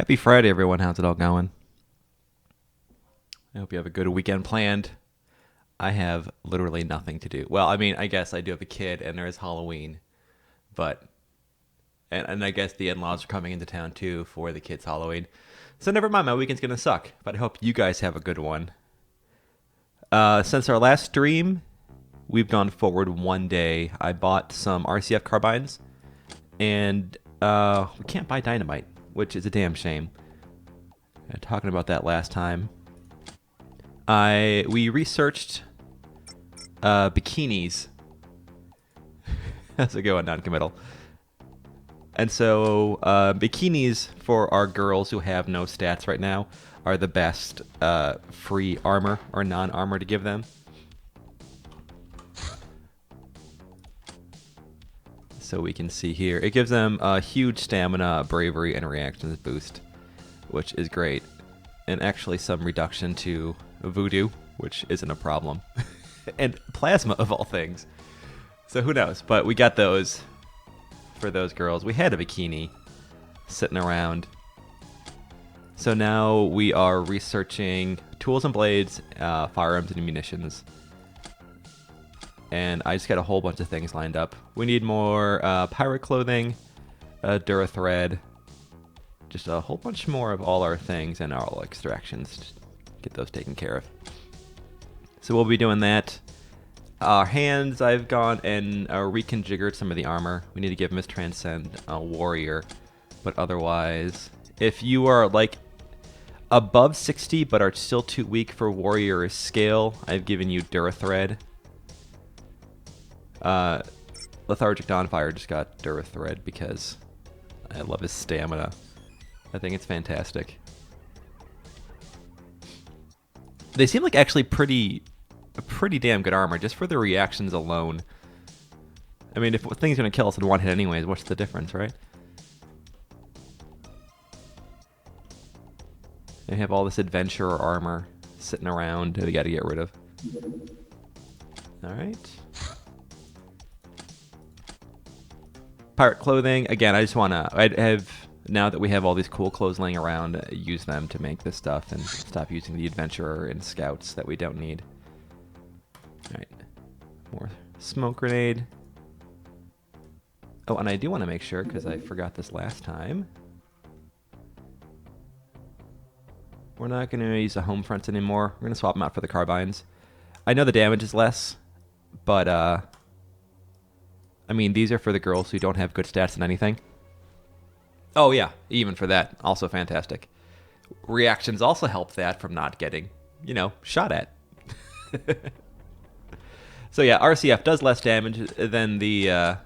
Happy Friday, everyone. How's it all going? I hope you have a good weekend planned. I have literally nothing to do. Well, I mean, I guess I do have a kid and there is Halloween, but and I guess the in-laws are coming into town too for the kids' Halloween. So never mind, my weekend's gonna suck. But I hope you guys have a good one. Since our last stream, we've gone forward one day. I bought some RCF carbines, and we can't buy dynamite, which is a damn shame. Talking about that last time. We researched bikinis. How's it going, non-committal? And so bikinis for our girls who have no stats right now are the best free armor or non-armor to give them. So we can see here, it gives them a huge stamina, bravery, and reactions boost, which is great. And actually some reduction to voodoo, which isn't a problem. And plasma, of all things. So who knows? But we got those for those girls. We had a bikini sitting around. So now we are researching tools and blades, firearms and munitions. And I just got a whole bunch of things lined up. We need more pirate clothing, Durathread, just a whole bunch more of all our things and all extractions. Just get those taken care of. So we'll be doing that. Our hands, I've gone and reconfigured some of the armor. We need to give Miss Transcend a warrior. But otherwise, if you are like above 60 but are still too weak for warrior scale, I've given you Durathread. Lethargic Dawnfire just got Durathread because I love his stamina. I think it's fantastic. They seem like actually pretty damn good armor just for the reactions alone. I mean, if a thing's gonna kill us in one hit anyways, what's the difference, right? They have all this adventurer armor sitting around that we gotta get rid of. Alright. Pirate clothing, again, I just wanna, now that we have all these cool clothes laying around, use them to make this stuff and stop using the adventurer and scouts that we don't need. Alright, more smoke grenade. Oh, and I do want to make sure, because I forgot this last time, we're not going to use the home fronts anymore. We're going to swap them out for the carbines. I know the damage is less, but, I mean, these are for the girls who don't have good stats in anything. Oh, yeah, even for that, also fantastic. Reactions also help that from not getting, shot at. So yeah, RCF does less damage than the,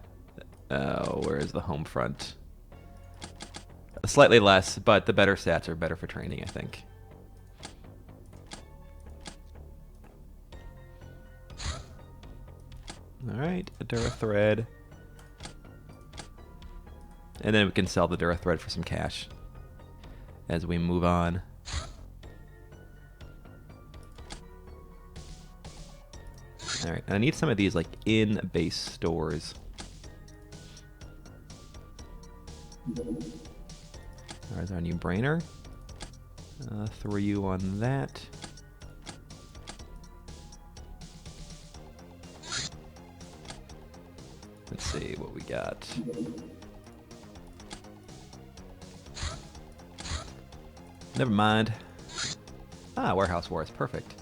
where is the home front? Slightly less, but the better stats are better for training, I think. Alright, a Durathread. And then we can sell the Durathread for some cash as we move on. Alright, and I need some of these like in base stores. There's our new brainer. Throw you on that. Let's see what we got. Never mind. Warehouse Wars, perfect.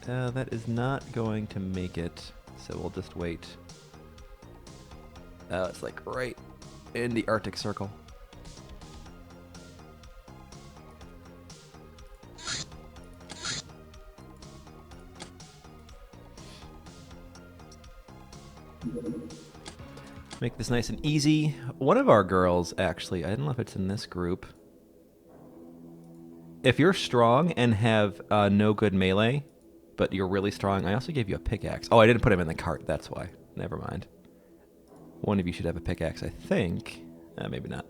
That is not going to make it, so we'll just wait. It's like right in the Arctic Circle. Make this nice and easy. One of our girls, actually, I don't know if it's in this group. If you're strong and have no good melee, but you're really strong, I also gave you a pickaxe. Oh, I didn't put him in the cart, that's why. Never mind. One of you should have a pickaxe, I think. Maybe not.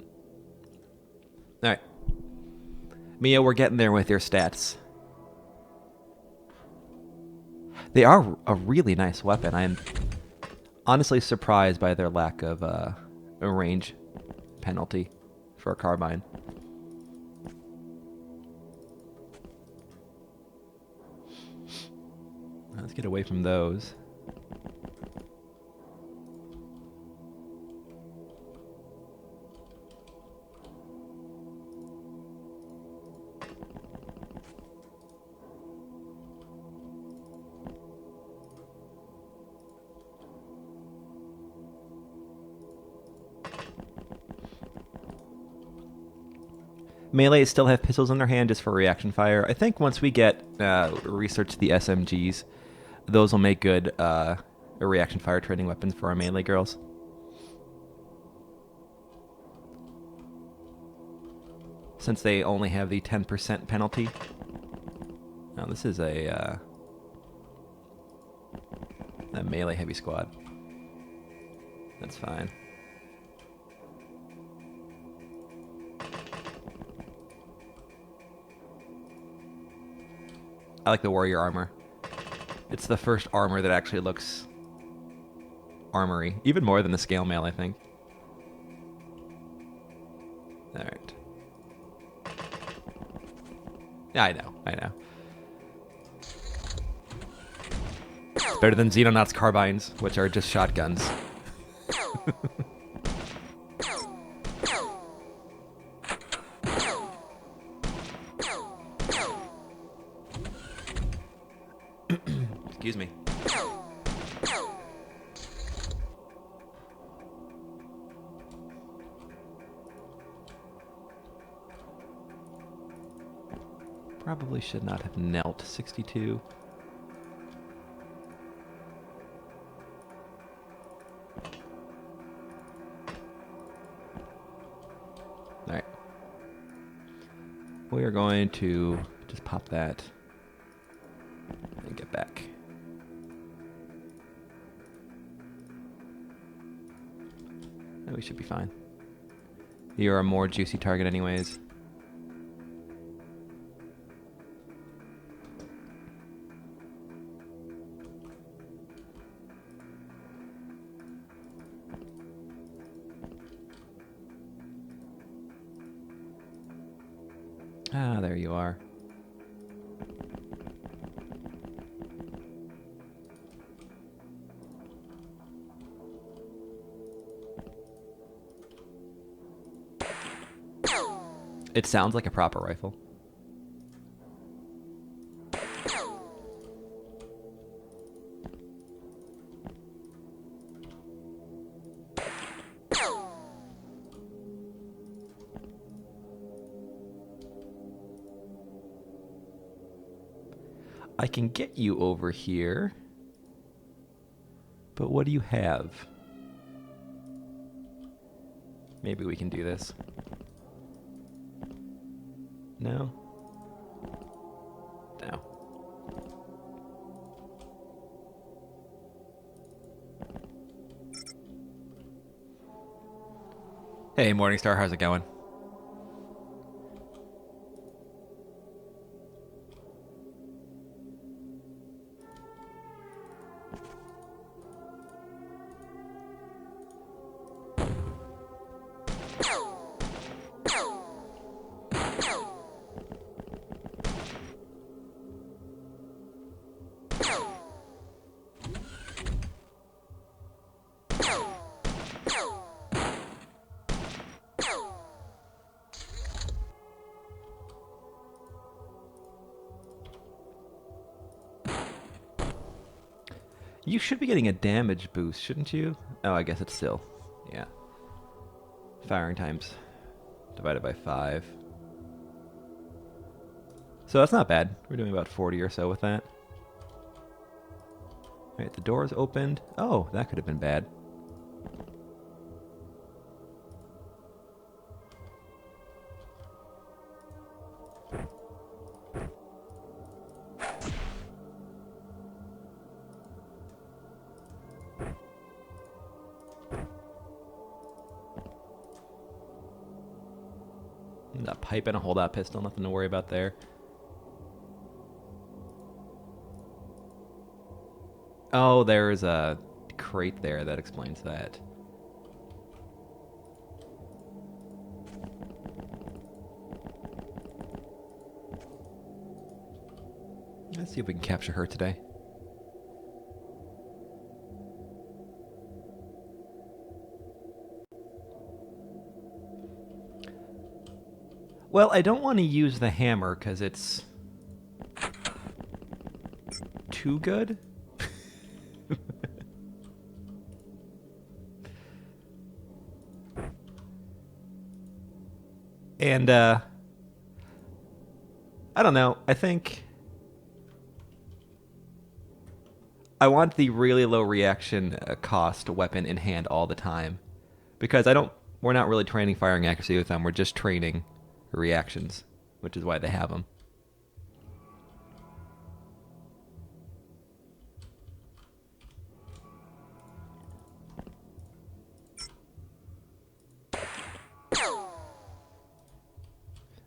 Alright. Mia, we're getting there with your stats. They are a really nice weapon. I am honestly surprised by their lack of a range penalty for a carbine. Let's get away from those. Melee still have pistols in their hand just for reaction fire. I think once we get research the SMGs, those will make good reaction fire training weapons for our melee girls. Since they only have the 10% penalty. Now this is a melee heavy squad. That's fine. I like the warrior armor. It's the first armor that actually looks armory. Even more than the scale mail, I think. Alright. Yeah, I know. It's better than Xenonauts carbines, which are just shotguns. Excuse me. Probably should not have knelt 62. Alright. We are going to just pop that and get back. And we should be fine. You're a more juicy target anyways. Ah, there you are. It sounds like a proper rifle. I can get you over here, but what do you have? Maybe we can do this. No? No. Hey, Morningstar, how's it going? You should be getting a damage boost, shouldn't you? Oh, I guess it's still. Yeah. Firing times divided by 5. So that's not bad. We're doing about 40 or so with that. Alright, the door's opened. Oh, that could have been bad. A pipe and a holdout pistol, nothing to worry about there. Oh, there's a crate there that explains that. Let's see if we can capture her today. Well, I don't want to use the hammer because it's too good. And I don't know. I think I want the really low reaction cost weapon in hand all the time, because we're not really training firing accuracy with them. We're just training reactions, which is why they have them.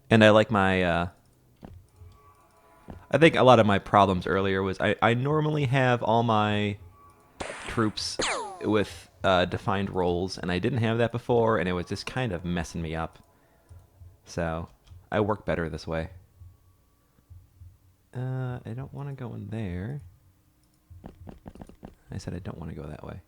And I like my I think a lot of my problems earlier was I normally have all my troops with defined roles, and I didn't have that before, and it was just kind of messing me up. So I work better this way. I don't want to go in there. I said I don't want to go that way.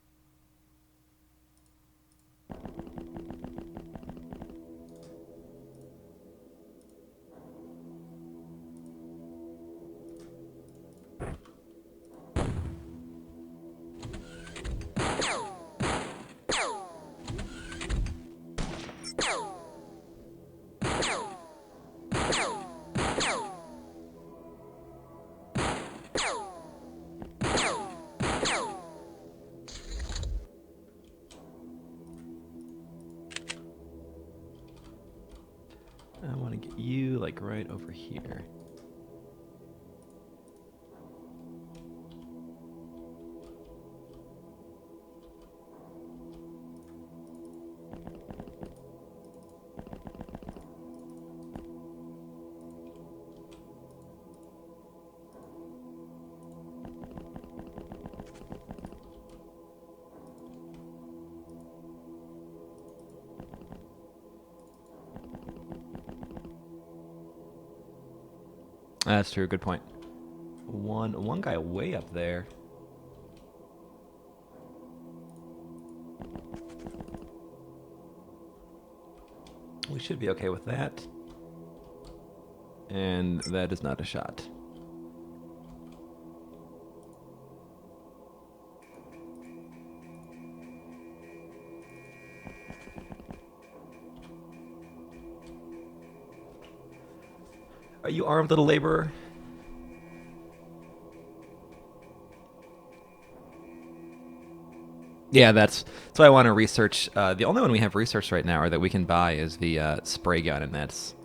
I want to get you like right over here. That's true. Good point. One guy way up there. We should be okay with that. And that is not a shot. Are you armed, little laborer? Yeah, that's why I want to research. The only one we have researched right now, or that we can buy, is the spray gun, and that's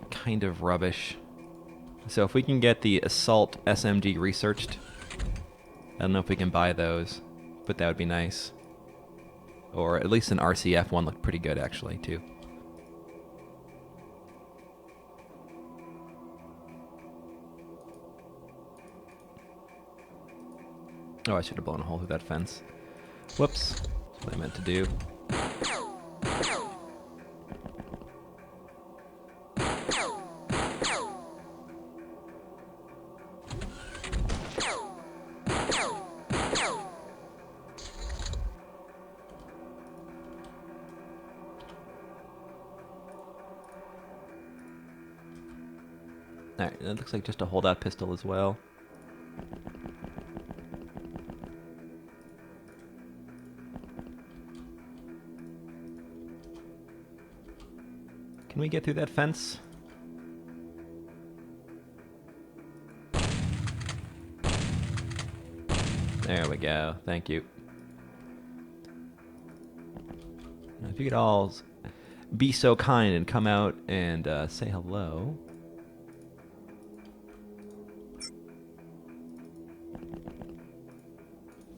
kind of rubbish. So if we can get the assault SMG researched, I don't know if we can buy those, but that would be nice. Or at least an RCF one looked pretty good, actually, too. Oh, I should have blown a hole through that fence. Whoops. That's what I meant to do. Alright, that looks like just a holdout pistol as well. Can we get through that fence? There we go. Thank you. Now, if you could all be so kind and come out and say hello.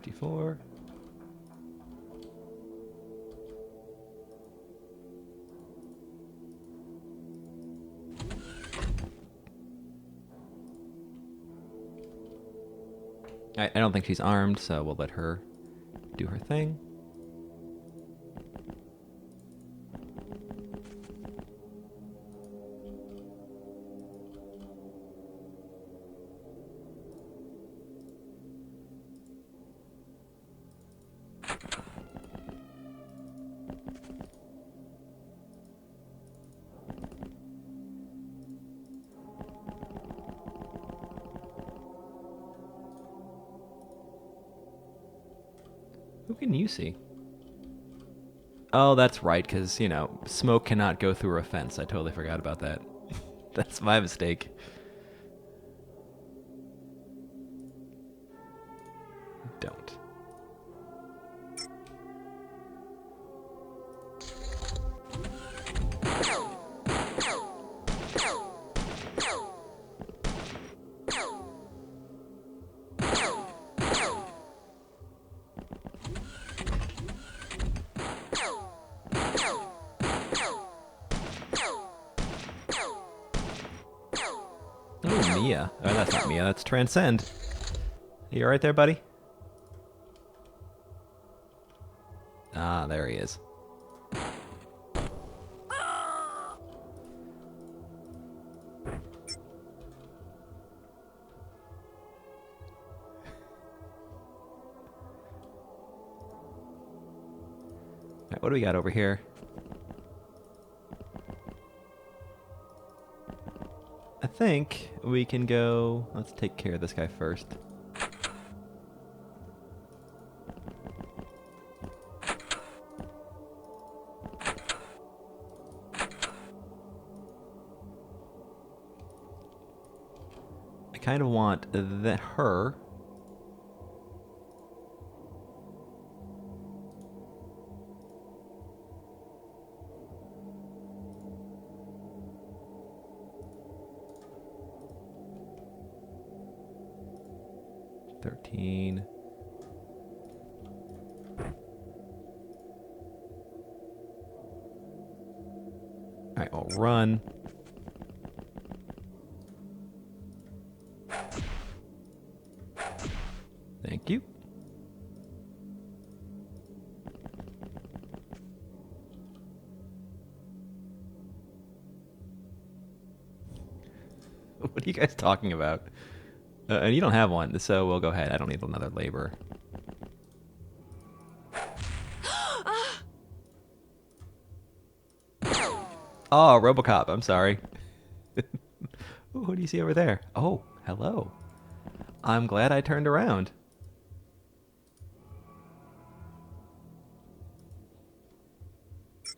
$54. I don't think she's armed, so we'll let her do her thing. Who can you see? Oh, that's right, because, you know, smoke cannot go through a fence. I totally forgot about that. That's my mistake. Don't. Oh, Mia. Oh, that's not Mia. That's Transcend. You alright there, buddy? Ah, there he is. Alright, what do we got over here? I think we can go... Let's take care of this guy first. I kind of want her... $13. Alright, we'll run. Thank you. What are you guys talking about? And you don't have one, so we'll go ahead. I don't need another labor. Oh, Robocop. I'm sorry. Ooh, who do you see over there? Oh, hello. I'm glad I turned around.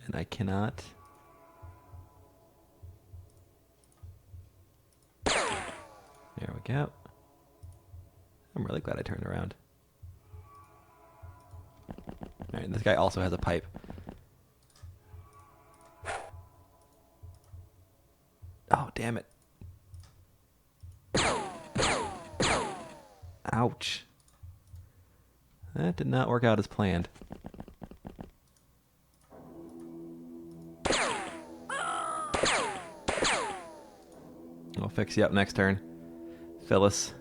And I cannot... There we go. I'm really glad I turned around. Alright, this guy also has a pipe. Oh, damn it. Ouch. That did not work out as planned. I'll fix you up next turn, Phyllis.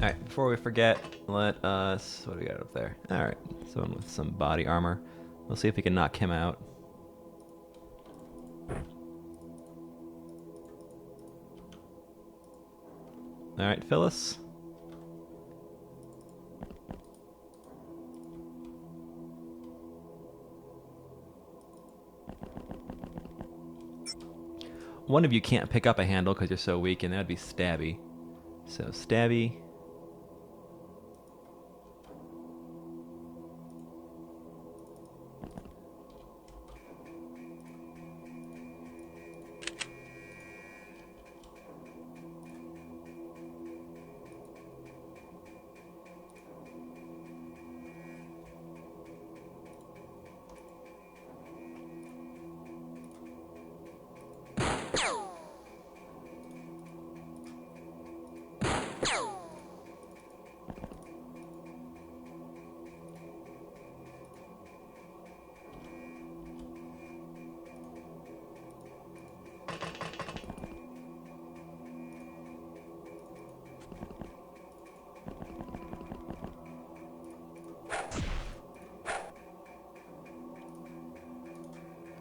Alright, before we forget, let us... What do we got up there? Alright, someone with some body armor. We'll see if we can knock him out. Alright, Phyllis. One of you can't pick up a handle because you're so weak, and that'd be Stabby. So, Stabby...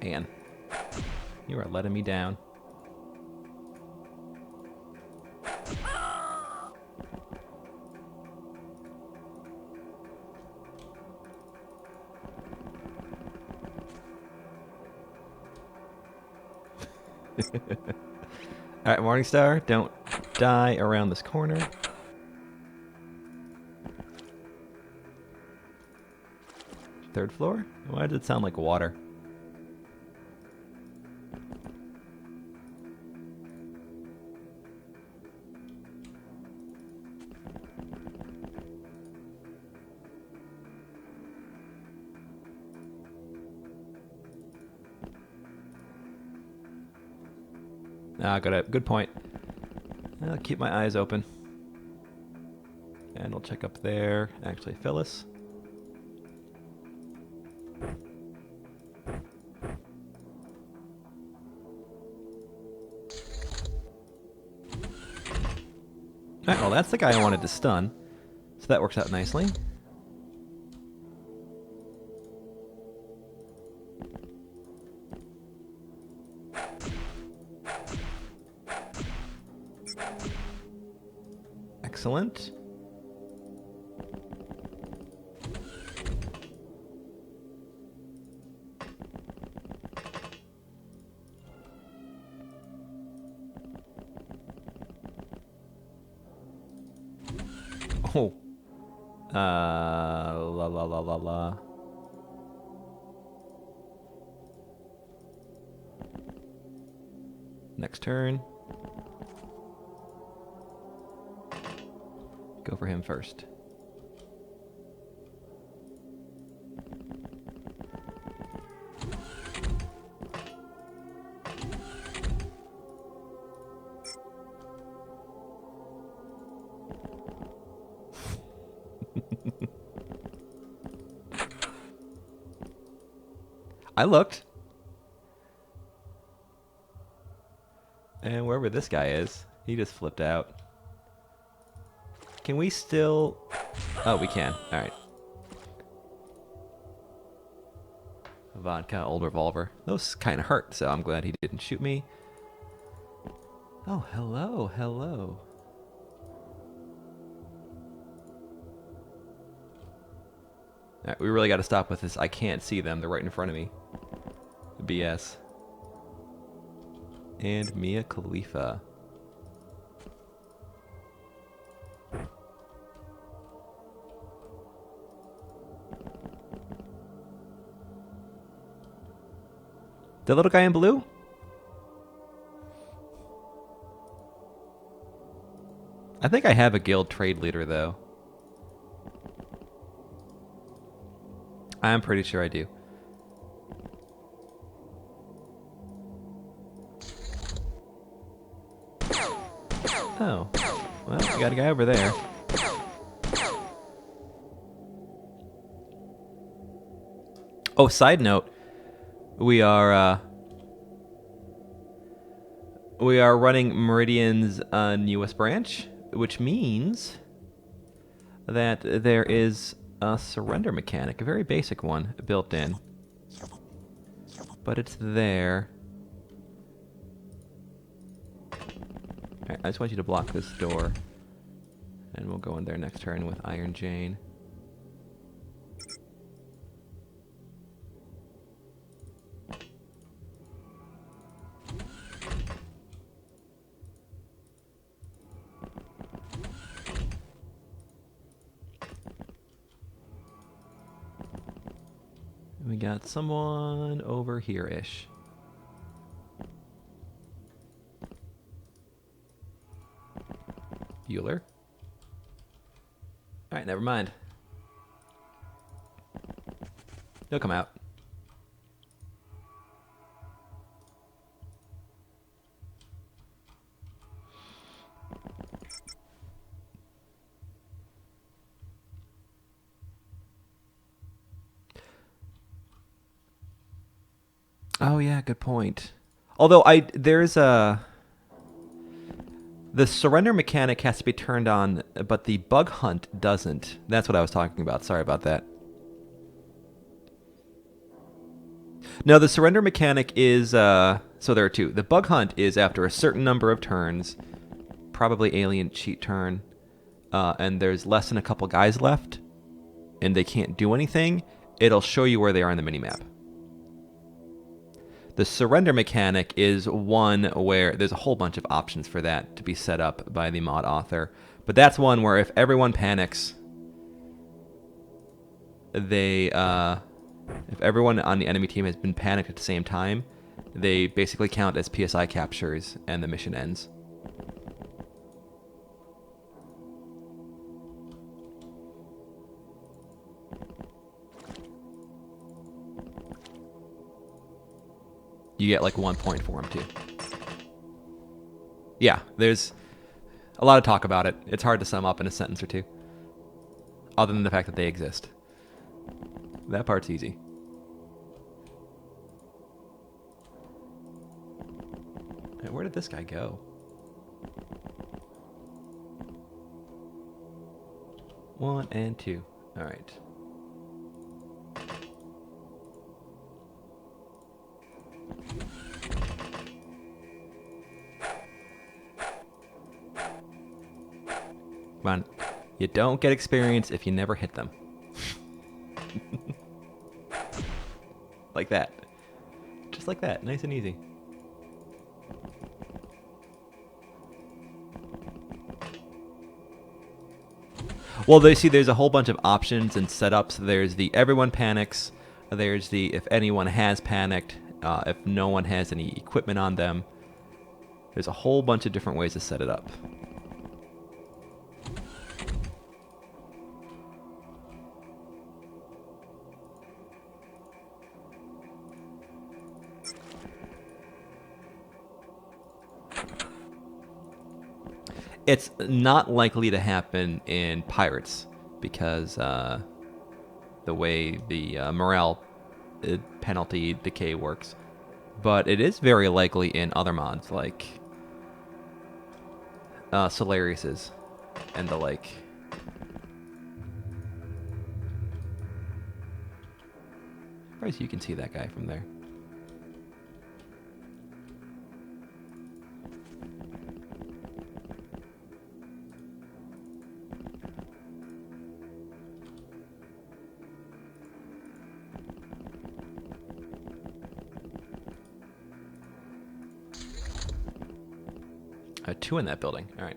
Man, you are letting me down. Alright, Morningstar, don't die around this corner. Third floor? Why does it sound like water? Ah, got it. Good point. I'll keep my eyes open. And we'll check up there. Actually, Phyllis. Alright, well, that's the guy I wanted to stun. So that works out nicely. Excellent. Oh. La la la la la. Next turn. Go for him first. I looked. And wherever this guy is, he just flipped out. Can we still... Oh, we can. Alright. Vodka, old revolver. Those kind of hurt, so I'm glad he didn't shoot me. Oh, hello, hello. Alright, we really got to stop with this. I can't see them. They're right in front of me. BS. And Mia Khalifa. The little guy in blue? I think I have a guild trade leader, though. I'm pretty sure I do. Oh. Well, we got a guy over there. Oh, side note. We are running Meridian's newest branch, which means that there is a surrender mechanic, a very basic one, built in. But it's there. Alright, I just want you to block this door. And we'll go in there next turn with Iron Jane. We got someone over here-ish. Bueller. Alright, never mind. He'll come out. Oh yeah, good point. Although there's a... The surrender mechanic has to be turned on, but the bug hunt doesn't. That's what I was talking about. Sorry about that. No, the surrender mechanic is so there are two. The bug hunt is after a certain number of turns, probably alien cheat turn, and there's less than a couple guys left, and they can't do anything. It'll show you where they are on the minimap. The surrender mechanic is one where there's a whole bunch of options for that to be set up by the mod author. But that's one where if everyone panics, if everyone on the enemy team has been panicked at the same time, they basically count as PSI captures and the mission ends. You get like 1 point for them too. Yeah, there's a lot of talk about it. It's hard to sum up in a sentence or two, other than the fact that they exist. That part's easy. Hey, where did this guy go? One and two. All right. Come on. You don't get experience if you never hit them. Like that. Just like that. Nice and easy. Well, there's a whole bunch of options and setups. There's the everyone panics. There's the if anyone has panicked. If no one has any equipment on them. There's a whole bunch of different ways to set it up. It's not likely to happen in Pirates because the way the morale penalty decay works. But it is very likely in other mods like Solarius's and the like. Surprised you can see that guy from there. Two in that building. All right.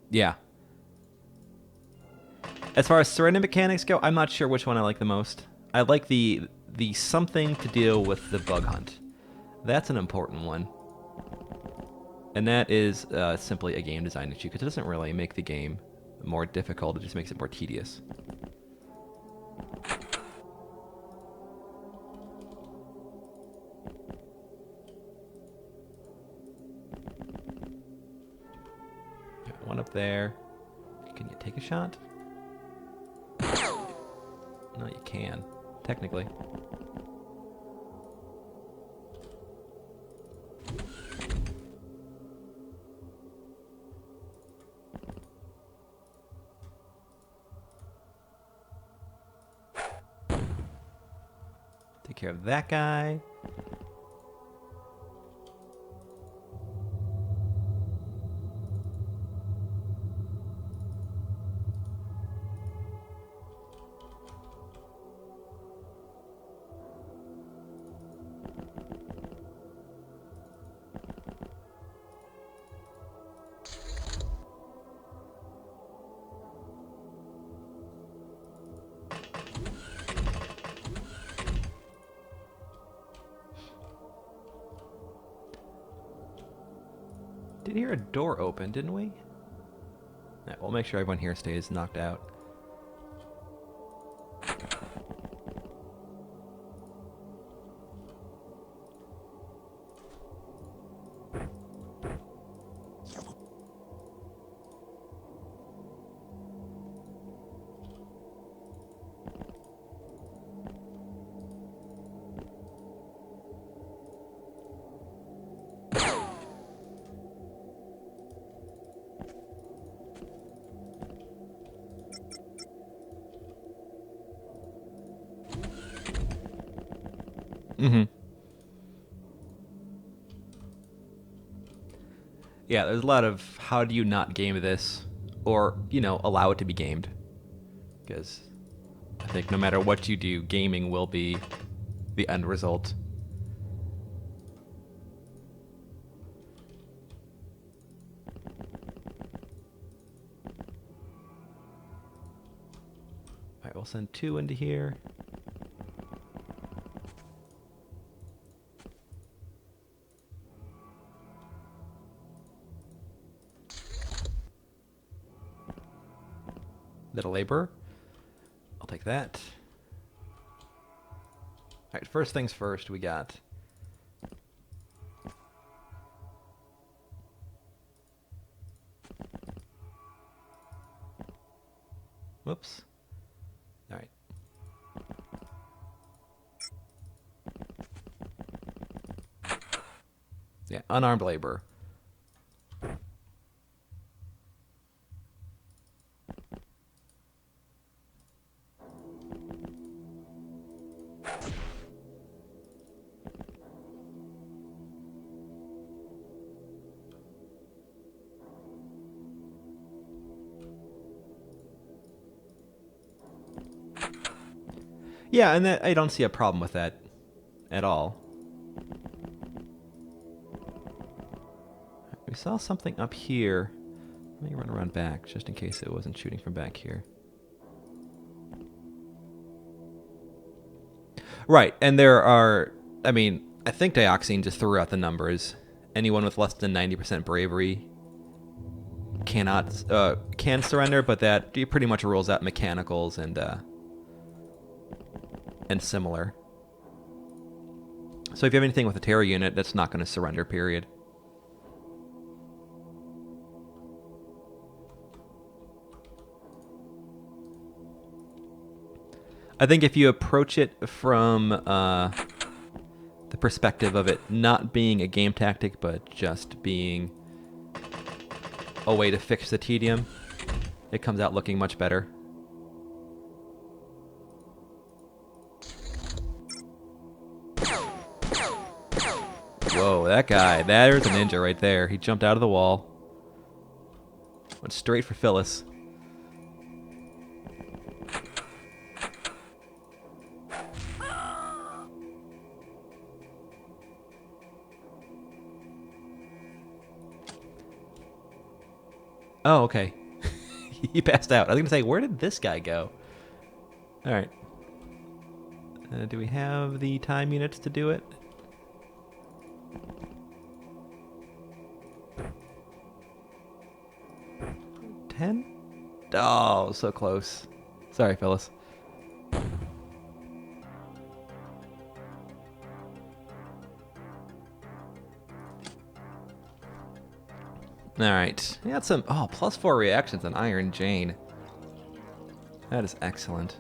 Yeah. As far as surrender mechanics go, I'm not sure which one I like the most. I like the something to deal with the bug hunt. That's an important one. And that is simply a game design issue, because it doesn't really make the game more difficult, it just makes it more tedious. One up there. Can you take a shot? No, you can, technically. Take care of that guy. Did hear a door open, didn't we? Yeah, we'll make sure everyone here stays knocked out. Mm-hmm. Yeah, there's a lot of how do you not game this, or allow it to be gamed, because I think no matter what you do, gaming will be the end result. All right, we'll send 2 into here. Little labor. I'll take that. All right, first things first, we got whoops. All right. Yeah, unarmed labor. Yeah, and I don't see a problem with that at all. We saw something up here. Let me run around back, just in case it wasn't shooting from back here. Right, and there are... I mean, I think Dioxine just threw out the numbers. Anyone with less than 90% bravery can surrender, but that pretty much rules out mechanicals and similar. So if you have anything with a terror unit, that's not going to surrender, period. I think if you approach it from the perspective of it not being a game tactic, but just being a way to fix the tedium, it comes out looking much better. Whoa, that guy. There's a ninja right there. He jumped out of the wall. Went straight for Phyllis. Oh, okay. He passed out. I was going to say, where did this guy go? All right. Do we have the time units to do it? $10? Oh, so close. Sorry, Phyllis. Alright. We got some... Oh, +4 reactions on Iron Jane. That is excellent.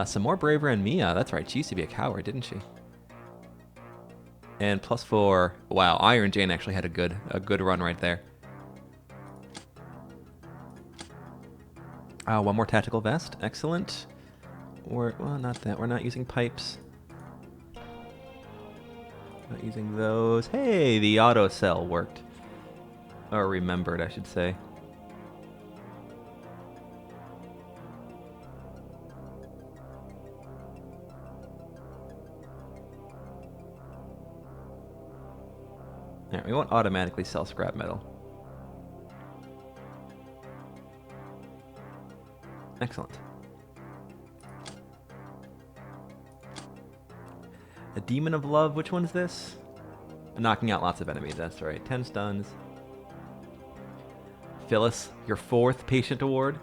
Some more bravery on Mia. That's right. She used to be a coward, didn't she? And +4... Wow, Iron Jane actually had a good run right there. One more tactical vest. Excellent. Well, not that. We're not using pipes. Not using those. Hey, the auto cell worked. Or remembered, I should say. Alright, we won't automatically sell scrap metal. Excellent. A Demon of Love, which one's this? Knocking out lots of enemies, that's right. 10 stuns. Phyllis, your 4th patient award.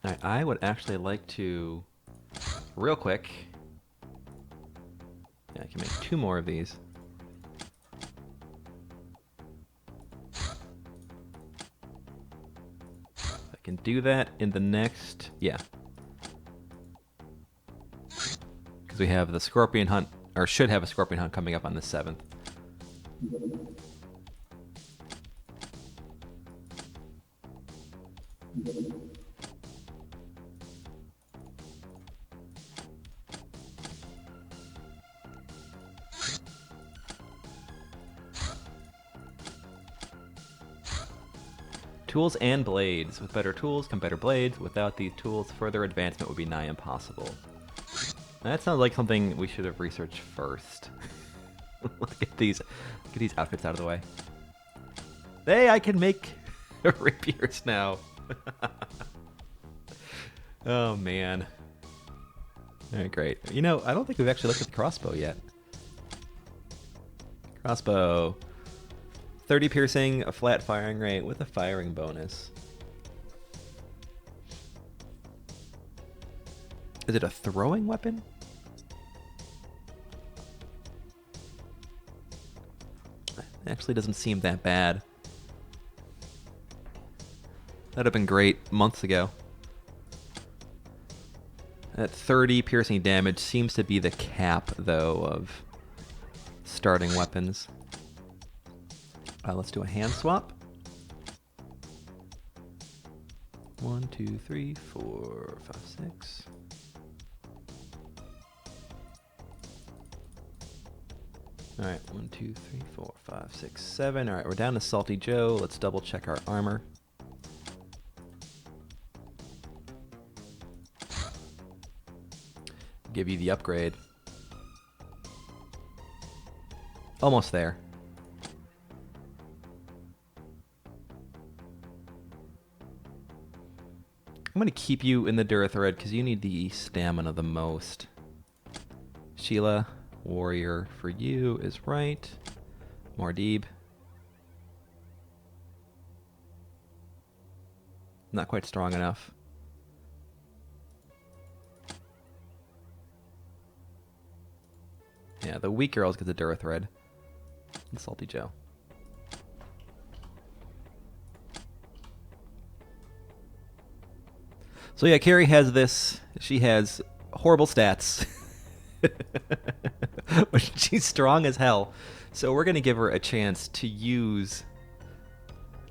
Alright, I would actually like to, real quick, yeah, I can make 2 more of these. I can do that in the next, yeah. Because we have the scorpion hunt, or should have a scorpion hunt coming up on the 7th. Tools and blades. With better tools come better blades. Without these tools, further advancement would be nigh impossible. That sounds like something we should have researched first. Let's get these outfits out of the way. Hey, I can make rapiers now. Oh man. Alright, great. You know, I don't think we've actually looked at the crossbow yet. Crossbow. 30 piercing, a flat firing rate with a firing bonus. Is it a throwing weapon? Actually doesn't seem that bad. That'd have been great months ago. That 30 piercing damage seems to be the cap, though, of starting weapons. Let's do a hand swap. 1, 2, 3, 4, 5, 6. Alright, 1, 2, 3, 4, 5, 6, 7. Alright, we're down to Salty Joe. Let's double check our armor. Give you the upgrade. Almost there. I'm going to keep you in the Durithread because you need the stamina the most. Sheila, warrior for you is right. Mardib. Not quite strong enough. Yeah, the weak girls get the Durithread. And Salty Joe. So yeah, Carrie has this. She has horrible stats. But she's strong as hell. So we're going to give her a chance to use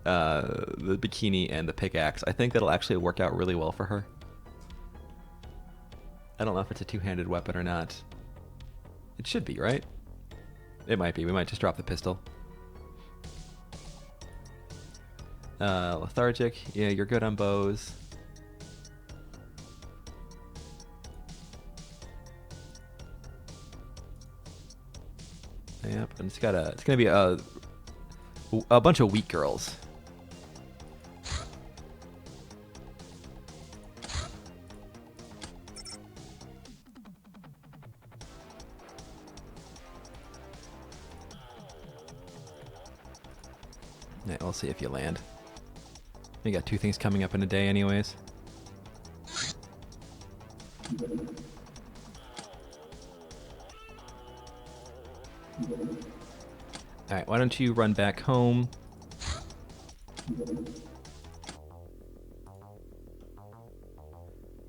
the bikini and the pickaxe. I think that'll actually work out really well for her. I don't know if it's a two-handed weapon or not. It should be, right? It might be. We might just drop the pistol. Lethargic. Yeah, you're good on bows. Yep, and it's gonna be a bunch of weak girls. Yeah, we'll see if you land. We got 2 things coming up in a day anyways. Alright, why don't you run back home?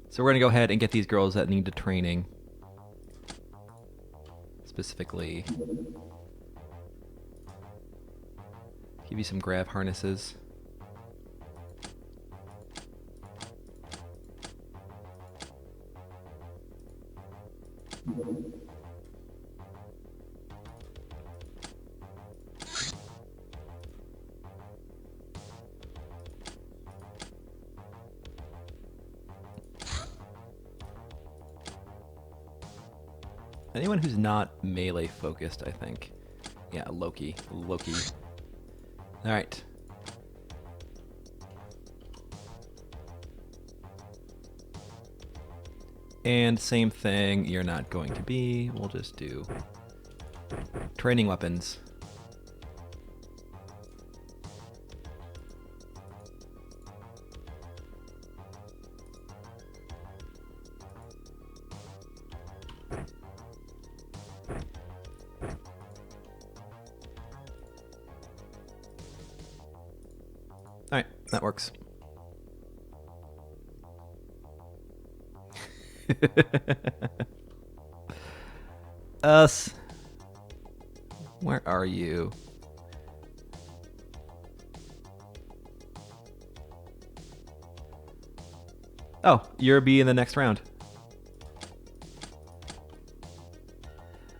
So we're going to go ahead and get these girls that need the training. Specifically, give you some grab harnesses. Anyone who's not melee focused, I think. Yeah, Loki. Alright. And same thing, you're not going to be. We'll just do training weapons. All right, that works. Us. Where are you? Oh, you're B in the next round.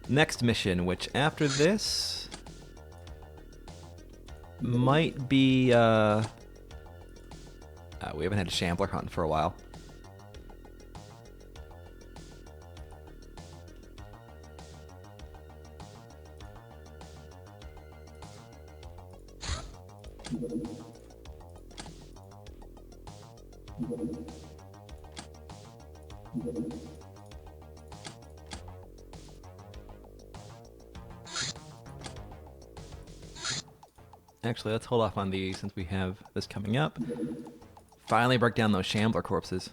Next mission, which after this might be we haven't had a shambler hunt for a while. Actually, let's hold off on these since we have this coming up. Finally broke down those shambler corpses.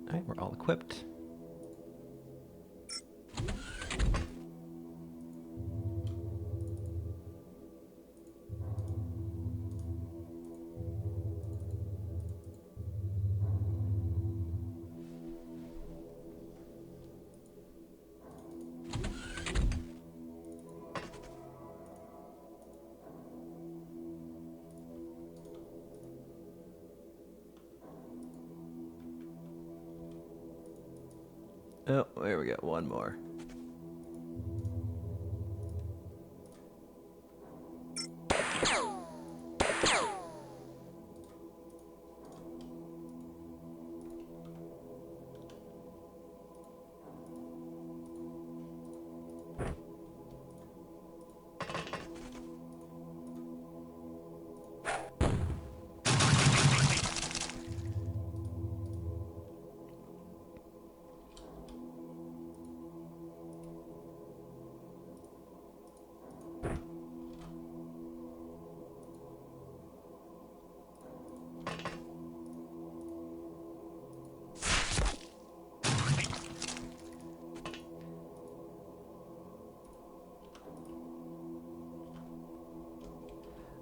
Alright, we're all equipped. Oh, there we go. One more.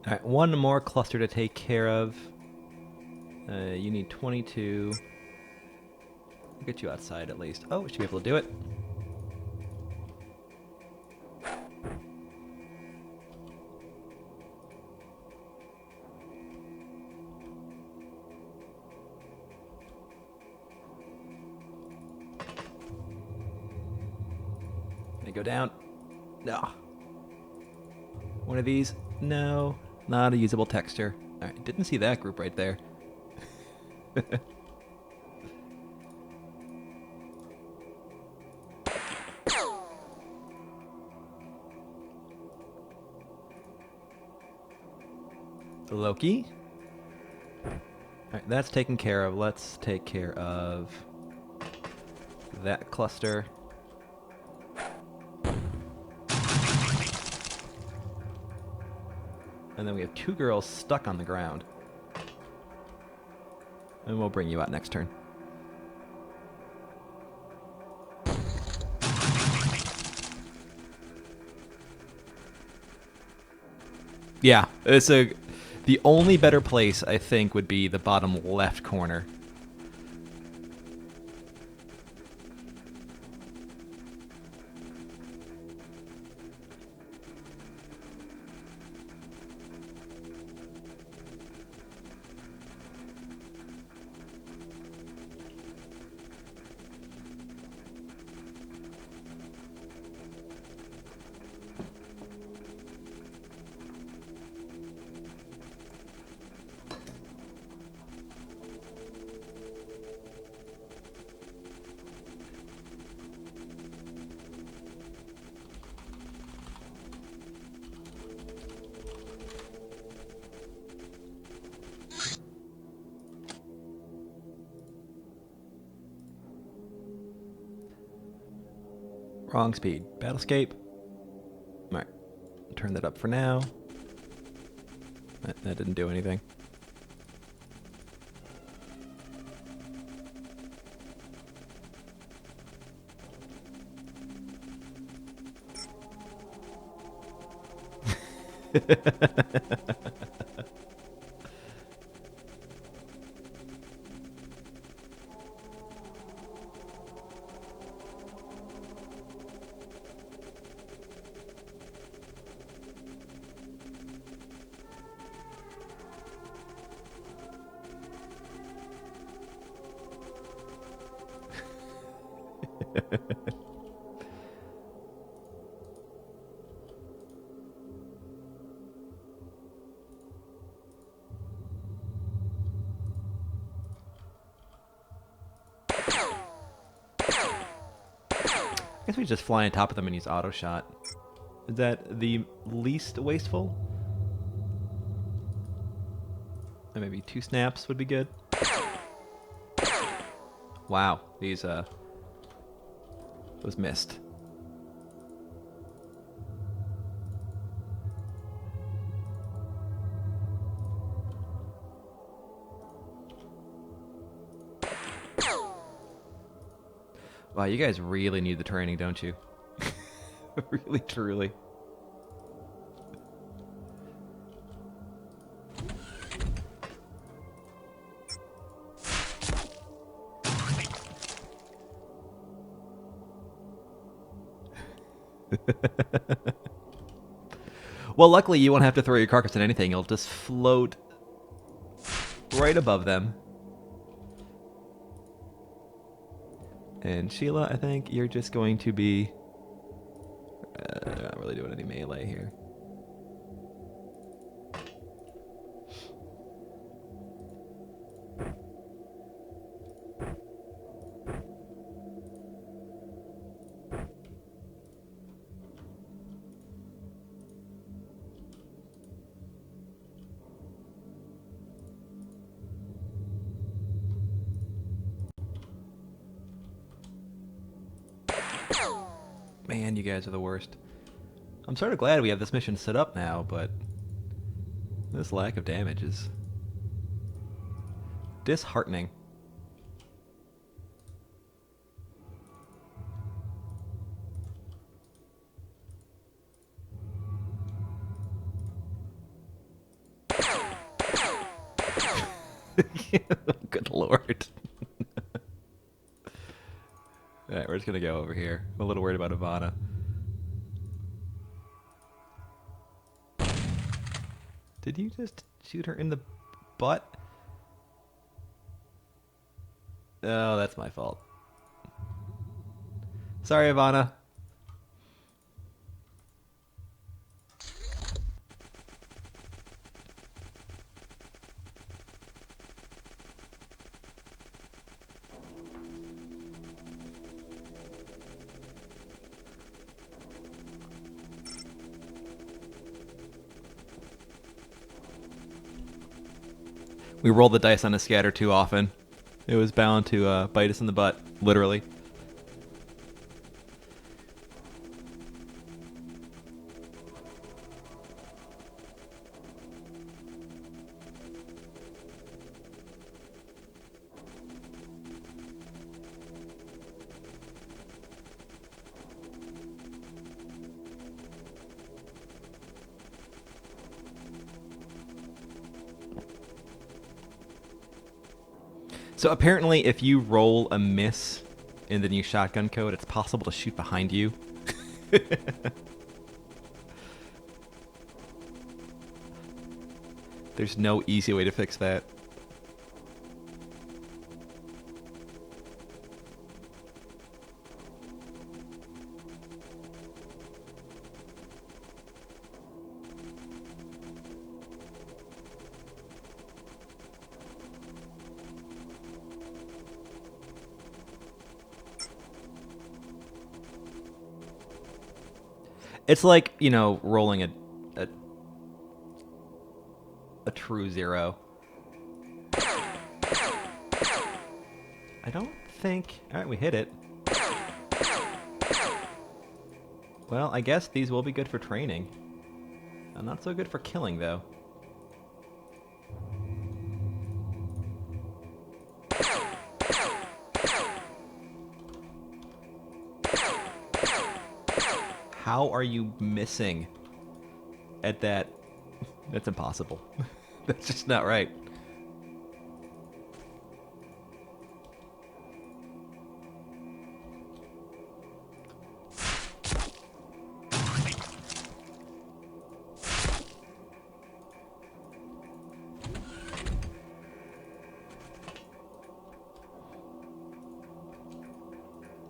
All right, one more cluster to take care of. You need 22. We'll get you outside at least. Oh, we should be able to do it. Can I go down? No. One of these? No. Not a usable texture. Alright, didn't see that group right there. Loki. Alright, that's taken care of. Let's take care of that cluster. And then we have 2 girls stuck on the ground. And we'll bring you out next turn. Yeah, the only better place I think would be the bottom left corner. Wrong speed. Battlescape. Alright. Turn that up for now. That didn't do anything. I guess we just fly on top of them and use auto shot. Is that the least wasteful? Or maybe 2 snaps would be good. Wow, these was missed. Wow, you guys really need the training, don't you? Really, truly. Well, luckily you won't have to throw your carcass at anything. You'll just float right above them. And Sheila, I think you're just going to be... not really doing any melee here. Man, you guys are the worst. I'm sort of glad we have this mission set up now, but this lack of damage is disheartening. Good lord. Alright, we're just gonna go over here. I'm a little worried about Ivana. Did you just shoot her in the butt? Oh, that's my fault. Sorry, Ivana. We rolled the dice on a scatter too often. It was bound to bite us in the butt, literally. So apparently if you roll a miss in the new shotgun code, it's possible to shoot behind you. There's no easy way to fix that. It's like, you know, rolling a true zero. I don't think... Alright, we hit it. Well, I guess these will be good for training. Not so good for killing, though. How are you missing at that? That's impossible. That's just not right.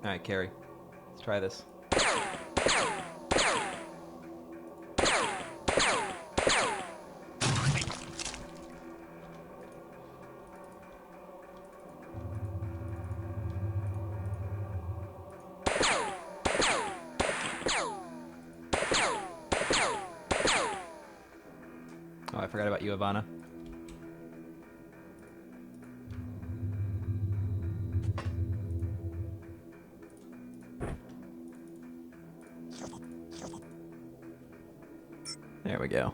Alright, Carrie. Let's try this. Oh, I forgot about you, Ivana. There we go.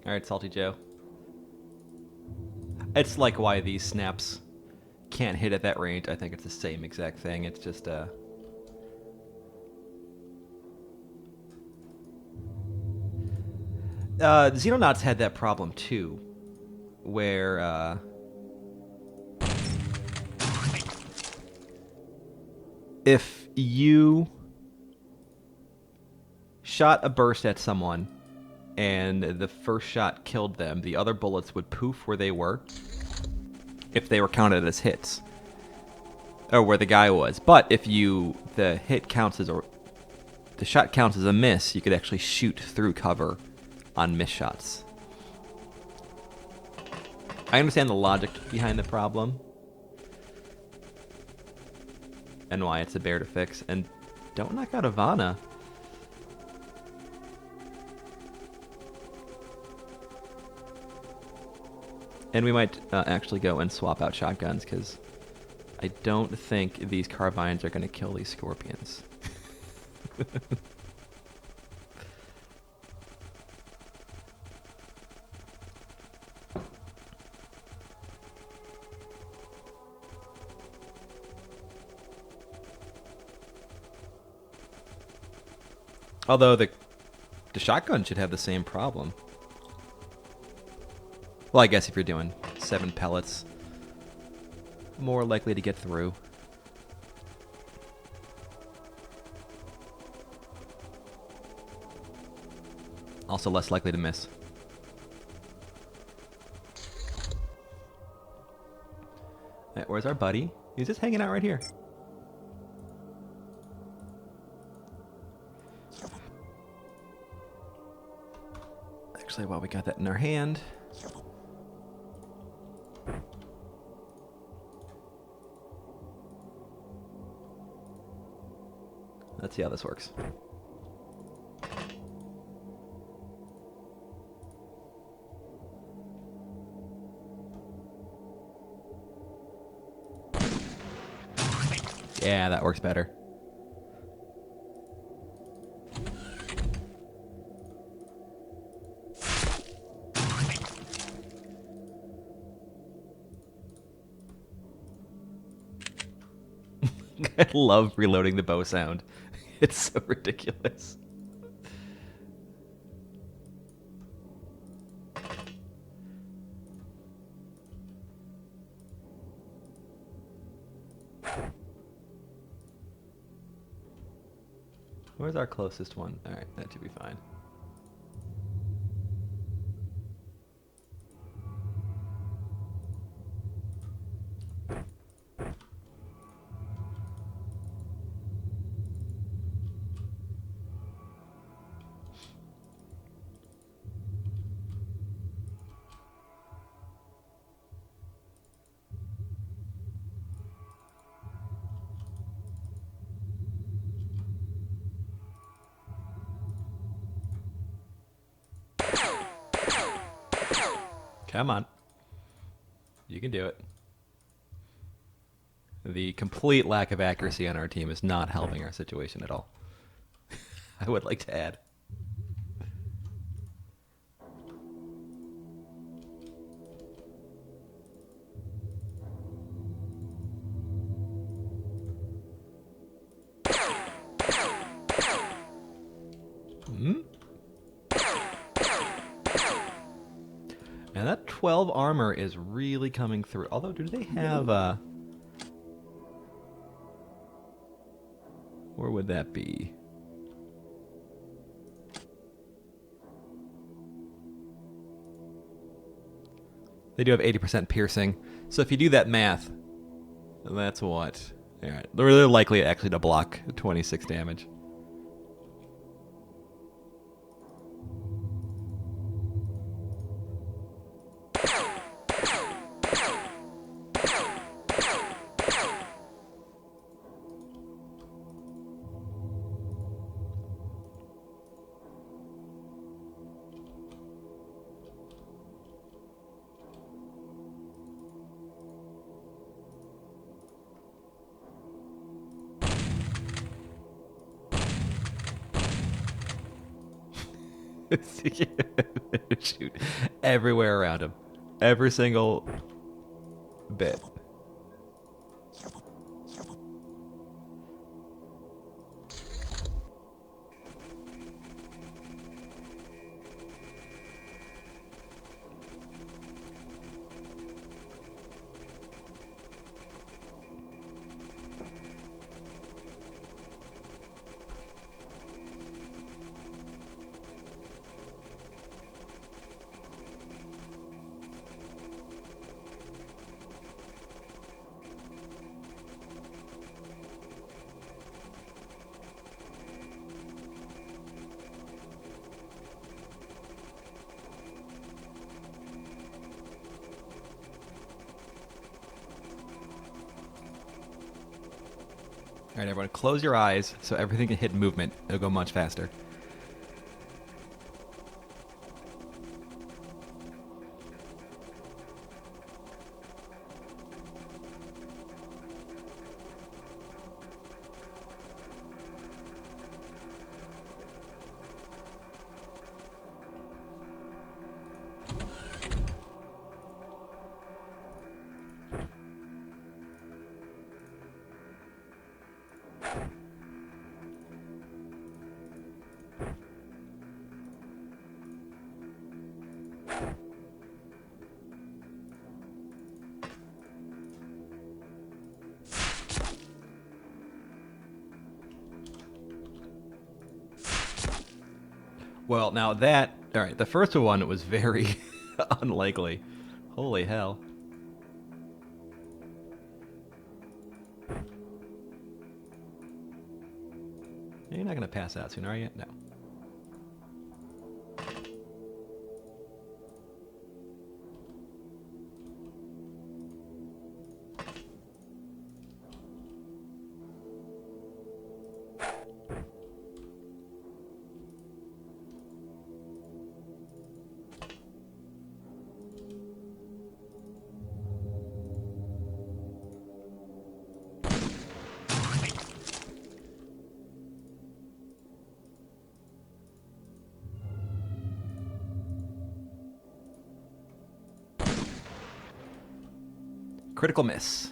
Alright, Salty Joe. It's like why these snaps can't hit at that range. I think it's the same exact thing. It's just the Xenonauts had that problem too, where if you shot a burst at someone and the first shot killed them, the other bullets would poof where they were if they were counted as hits, or where the guy was. But if the hit counts as the shot counts as a miss, you could actually shoot through cover on miss shots. I understand the logic behind the problem and why it's a bear to fix. And don't knock out Ivana. And we might actually go and swap out shotguns, because I don't think these carbines are going to kill these scorpions. Although the shotgun should have the same problem. Well, I guess if you're doing 7 pellets, more likely to get through. Also less likely to miss. Right, where's our buddy? He's just hanging out right here. Actually, while we got that in our hand, let's see how this works. Yeah, that works better. I love reloading the bow sound. It's so ridiculous. Where's our closest one? Alright, that should be fine. Come on. You can do it. The complete lack of accuracy on our team is not helping our situation at all. I would like to add. And that 12 armor is really coming through. Although, do they have where would that be? They do have 80% piercing. So if you do that math, that's what? Alright. They're likely actually to block 26 damage. Shoot everywhere around him. Every single bit. All right, everyone, close your eyes so everything can hit movement. It'll go much faster. Well, now that... Alright, the first one was very unlikely. Holy hell. You're not going to pass out soon, are you? No. Critical miss.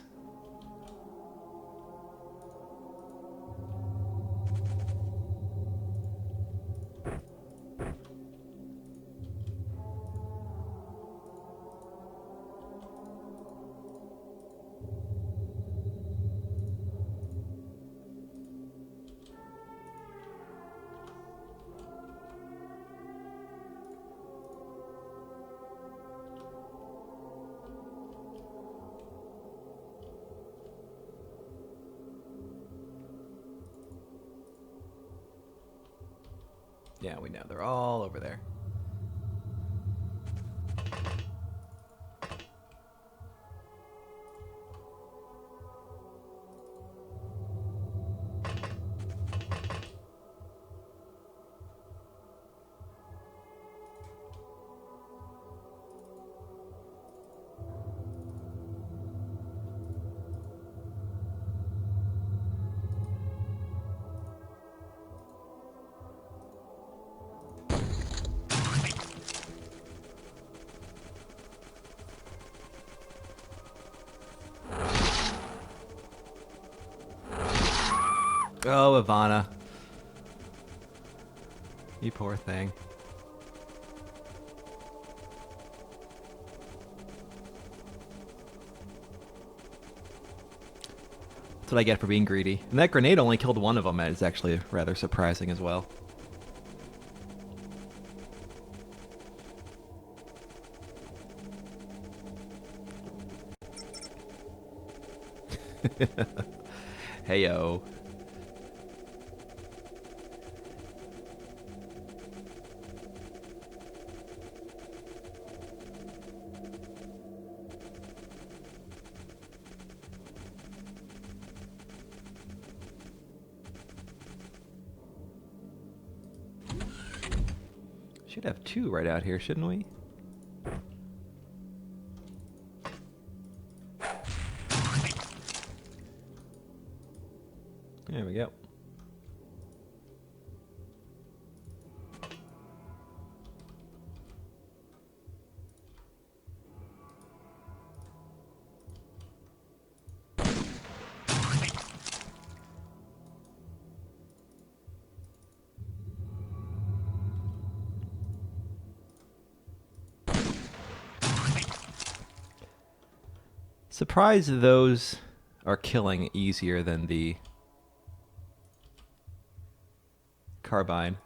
Yeah, we know. They're all over there. Oh, Ivana. You poor thing. That's what I get for being greedy. And that grenade only killed one of them. It's actually rather surprising as well. Heyo. Should have two right out here, shouldn't we? There we go. Surprised those are killing easier than the carbine.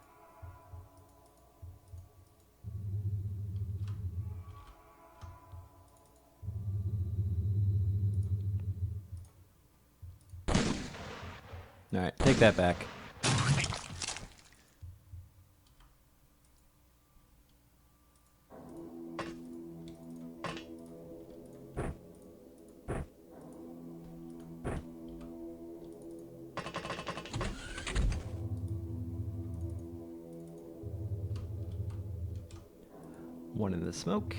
Alright, take that back. One in the smoke.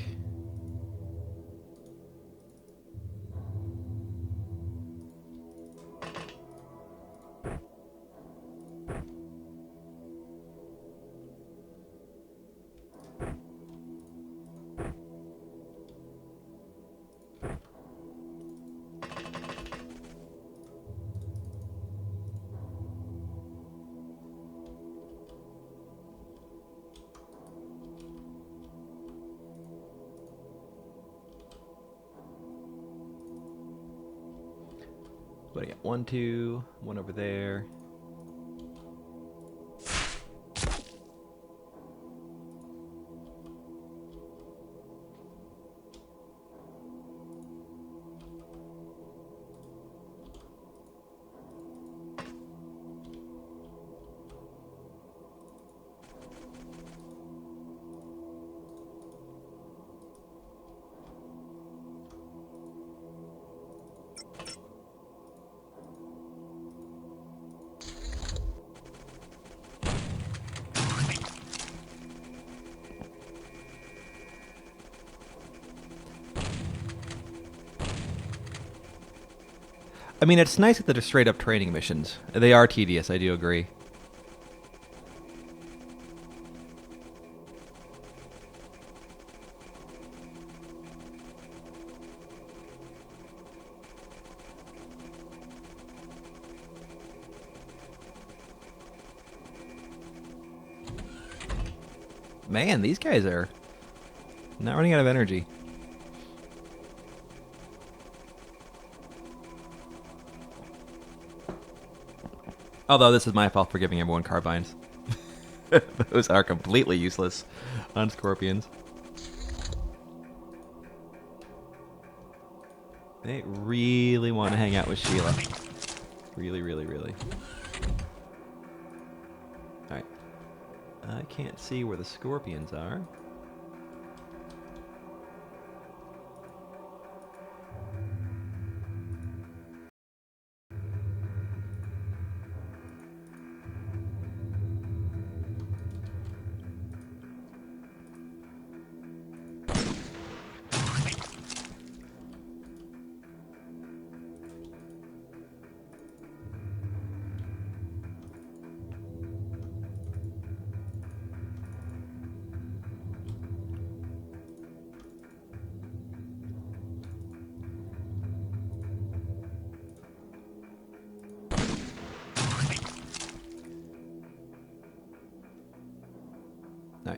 What do I got? 1, 2, one over there. I mean, it's nice that they're straight up training missions. They are tedious, I do agree. Man, these guys are not running out of energy. Although this is my fault for giving everyone carbines. Those are completely useless on scorpions. They really want to hang out with Sheila. Really, really, really. Alright. I can't see where the scorpions are.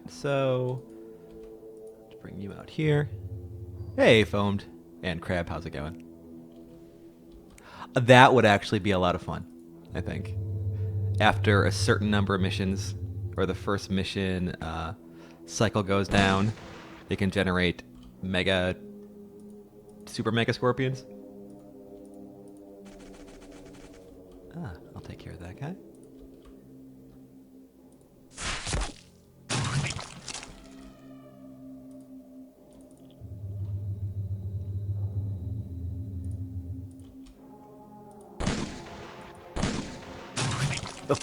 so. Let's bring you out here. Hey, Foamed. And Crab, how's it going? That would actually be a lot of fun, I think. After a certain number of missions, or the first mission cycle goes down, they can generate super mega scorpions. I'll take care of that guy.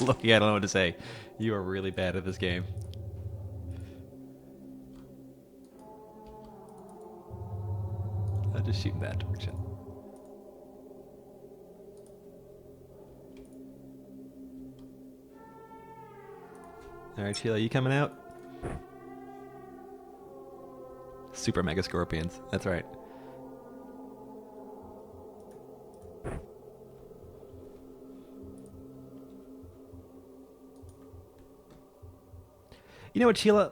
Loki, I don't know what to say. You are really bad at this game. I'll just shoot in that direction. Alright, Sheila, you coming out? Super Mega Scorpions. That's right. You know what, Sheila?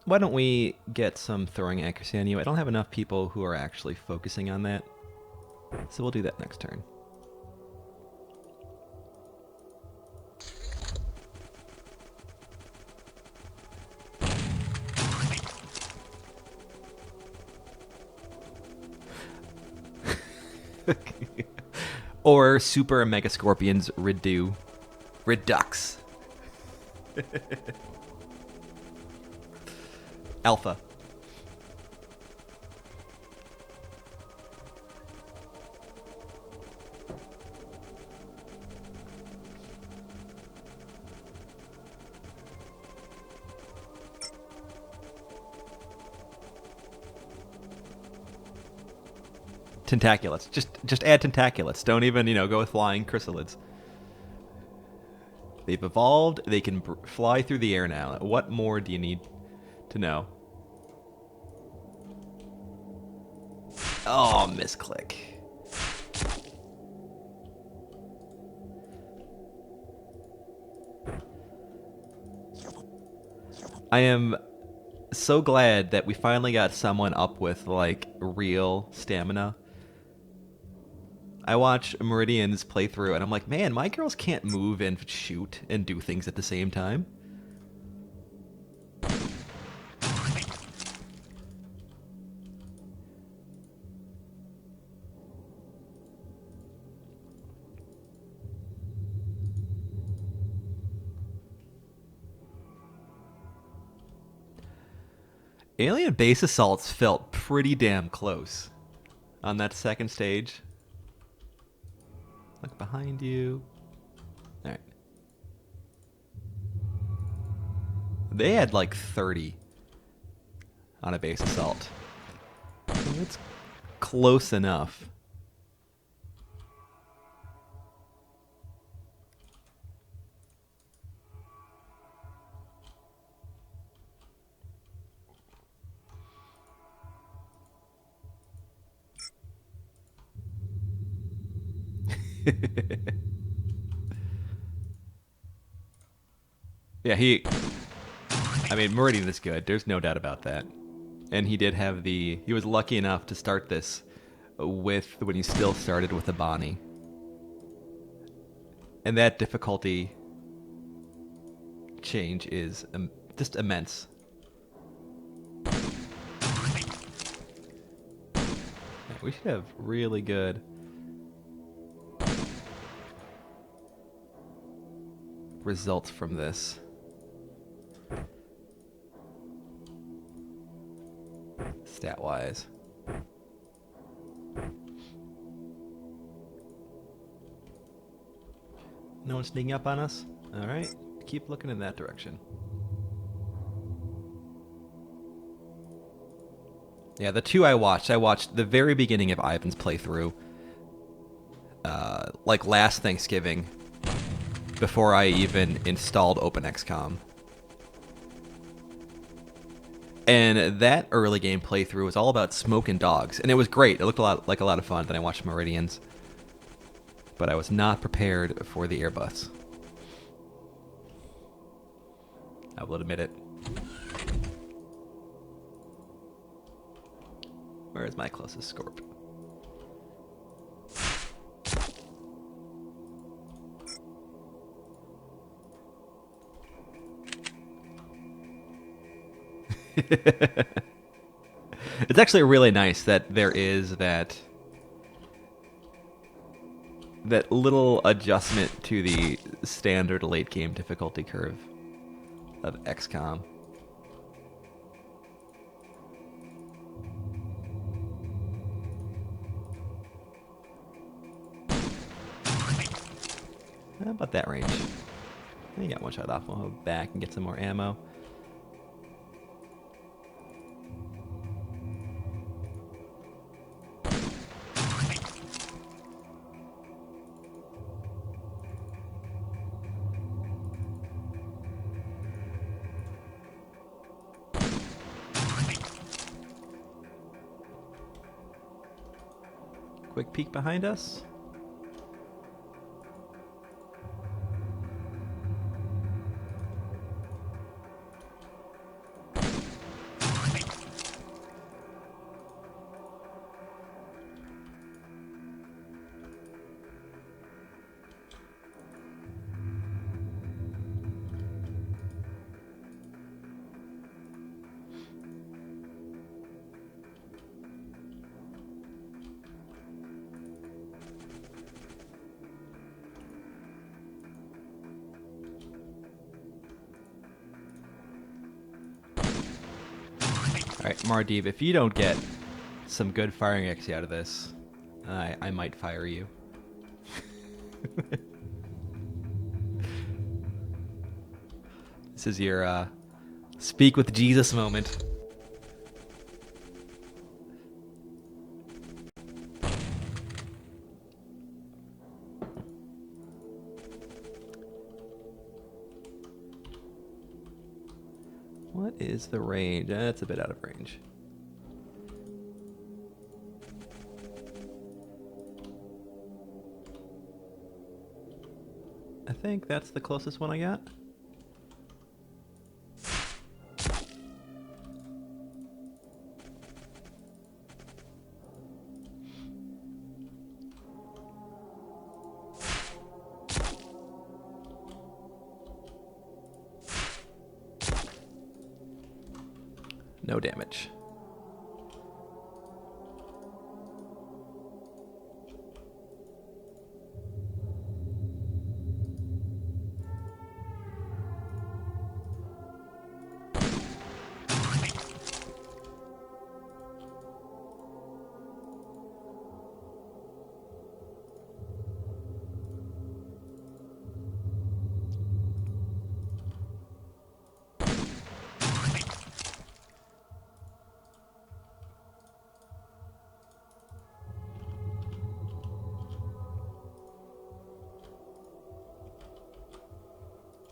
Why don't we get some throwing accuracy on you? I don't have enough people who are actually focusing on that. So we'll do that next turn. Or Super Mega Scorpions Redux. Alpha. Tentaculates. Just add tentaculates. Don't even, go with flying chrysalids. They've evolved. They can fly through the air now. What more do you need to know? Oh, misclick. I am so glad that we finally got someone up with, like, real stamina. I watch Meridian's playthrough, and I'm like, man, my girls can't move and shoot and do things at the same time. Alien base assaults felt pretty damn close on that second stage. Look behind you. Alright. They had like 30 on a base assault. So it's close enough. Yeah, I mean, Meridian is good. There's no doubt about that. And he did have he was lucky enough to start this when he still started with a Bonnie. And that difficulty change is just immense. We should have really good results from this. Stat-wise. No one sneaking up on us? Alright, keep looking in that direction. Yeah, the two I watched the very beginning of Ivan's playthrough, like last Thanksgiving, before I even installed OpenXCom. And that early game playthrough was all about smoking dogs, and it was great. It looked like a lot of fun. Then I watched Meridians, but I was not prepared for the Airbus. I will admit it. Where is my closest Scorp? It's actually really nice that there is that little adjustment to the standard late game difficulty curve of XCOM. How about that range? You got one shot off. We'll go back and get some more ammo. Quick peek behind us. Alright, Mardeep, if you don't get some good firing XP out of this, I might fire you. This is your speak with Jesus moment. What is the range? That's a bit out of range. I think that's the closest one I got. No damage.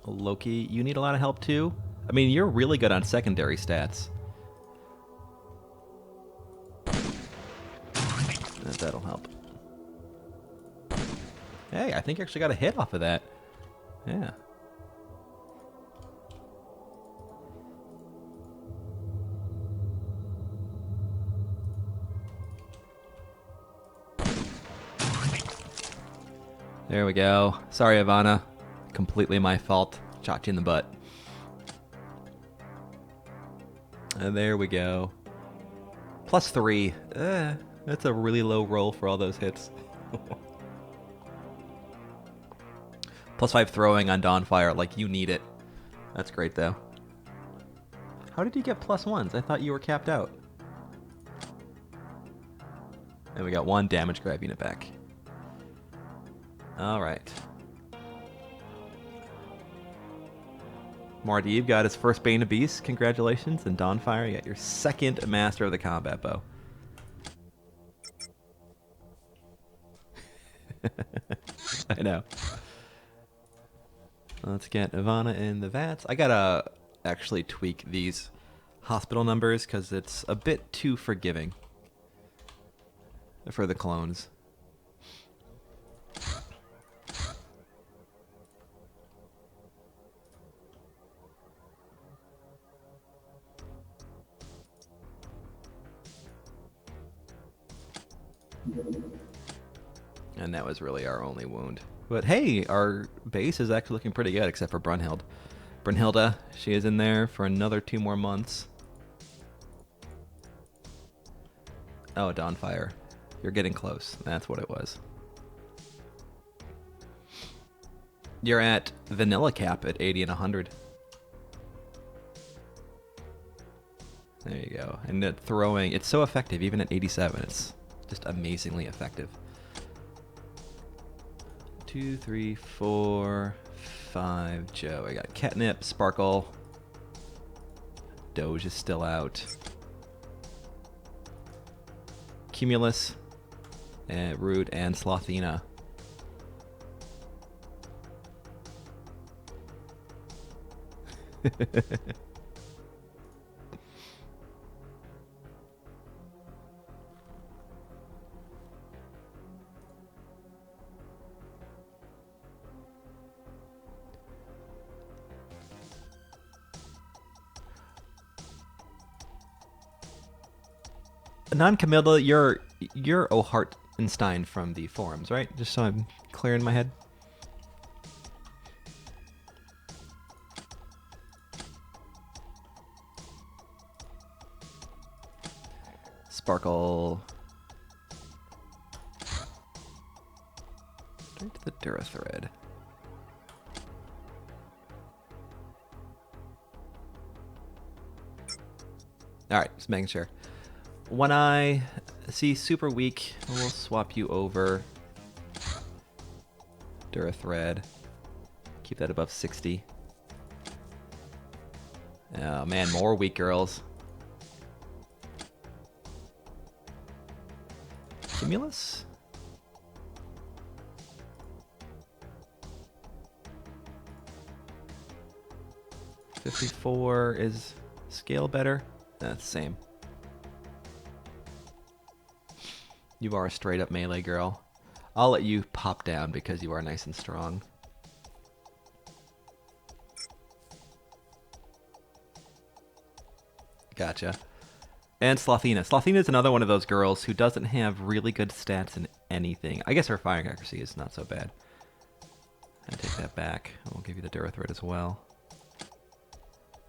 Loki, you need a lot of help too? I mean, you're really good on secondary stats. That'll help. Hey, I think you actually got a hit off of that. Yeah. There we go. Sorry, Ivana. Completely my fault. Shot you in the butt. And there we go. +3. That's a really low roll for all those hits. +5 throwing on Dawnfire, like you need it. That's great though. How did you get +1s? I thought you were capped out. And we got 1 damage grab unit back. Alright. Mardeep got his first Bane of Beasts. Congratulations. And Dawnfire, you got your second Master of the Combat Bow. I know. Let's get Ivana in the vats. I gotta actually tweak these hospital numbers because it's a bit too forgiving for the clones. And that was really our only wound. But hey, our base is actually looking pretty good, except for Brunhild. Brunhilda, she is in there for another 2 more months. Oh, Dawnfire. You're getting close. That's what it was. You're at vanilla cap at 80 and 100. There you go. And that throwing, it's so effective, even at 87. It's just amazingly effective. 2, 3, 4, 5. Joe. I got Catnip, Sparkle. Doge is still out. Cumulus, and Rude, and Slothina. Non-Camilla, you're O'Hartenstein from the forums, right? Just so I'm clear in my head. Sparkle. Straight to the Durithread. Alright, just making sure. One Eye, see, super weak. We'll swap you over. Durithread. Keep that above 60. Oh man, more weak girls. Cumulus? $54 is scale better? That's the same. You are a straight up melee girl. I'll let you pop down because you are nice and strong. Gotcha. And Slothina. Slothina is another one of those girls who doesn't have really good stats in anything. I guess her firing accuracy is not so bad. I take that back. We'll give you the Durithread as well.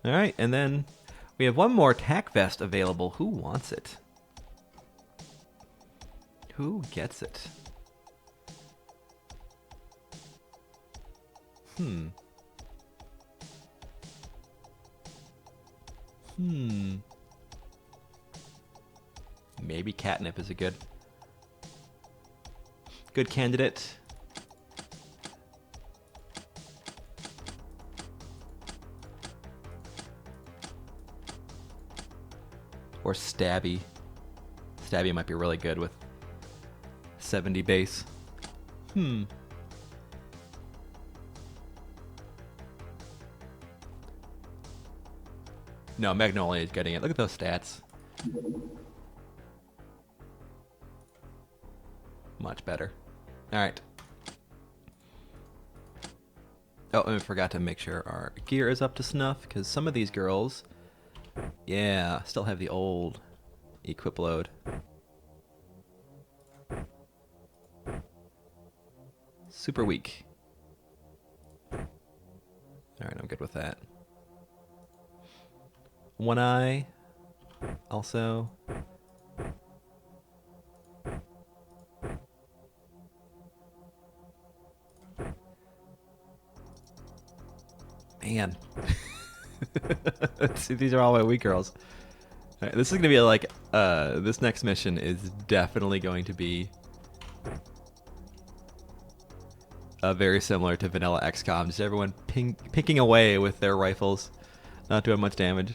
Alright, and then we have one more tack vest available. Who wants it? Who gets it? Maybe Catnip is a good candidate. Or Stabby. Stabby might be really good with 70 base. No, Magnolia is getting it. Look at those stats. Much better. Alright. Oh, and I forgot to make sure our gear is up to snuff, because some of these girls, yeah, still have the old equip load. Super weak. Alright, I'm good with that. One Eye, also. Man. See, these are all my weak girls. All right, this is going to be like, this next mission is definitely going to be very similar to vanilla XCOM. Just everyone picking away with their rifles, not doing much damage.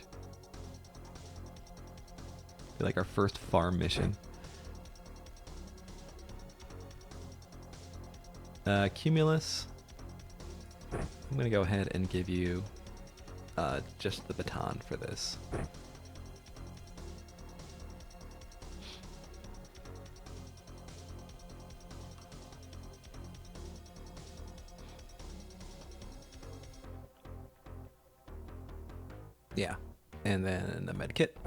Be like our first farm mission. Cumulus. I'm going to go ahead and give you just the baton for this. Yeah, and then the med kit.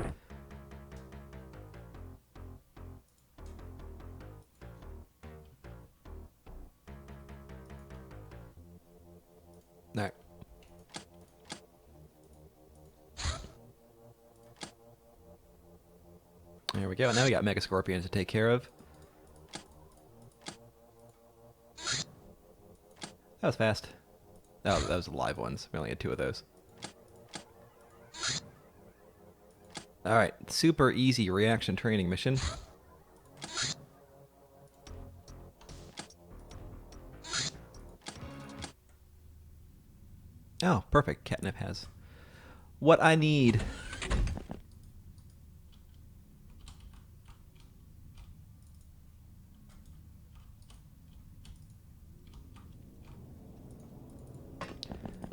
There we go. Now we got Mega Scorpion to take care of. That was fast. Oh, that was the live ones. We only had 2 of those. Alright, super easy reaction training mission. Oh, perfect. Catnip has what I need.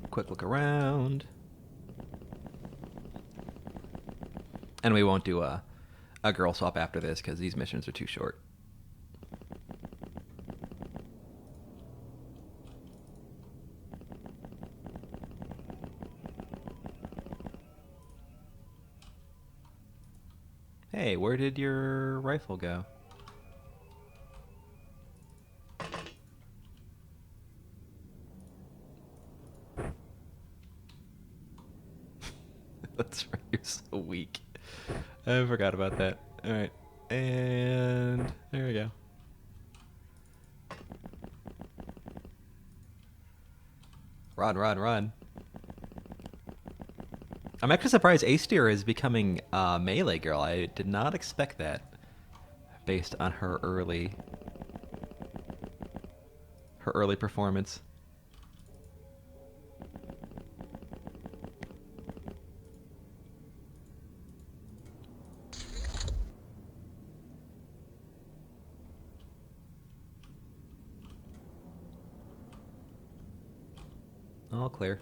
Quick look around. And we won't do a girl swap after this because these missions are too short. Hey, where did your rifle go? That's right, you're so weak. I forgot about that. Alright, and there we go. Run, run, run. I'm actually surprised Aestir is becoming a melee girl. I did not expect that based on her early performance. All clear.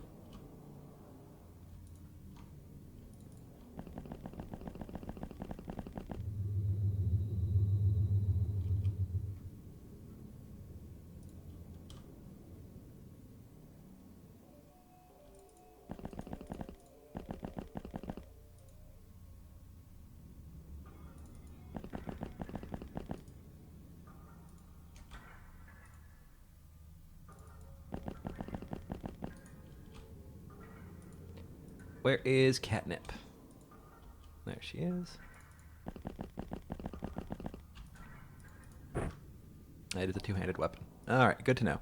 Where is Catnip? There she is. It is a 2-handed weapon. Alright, good to know.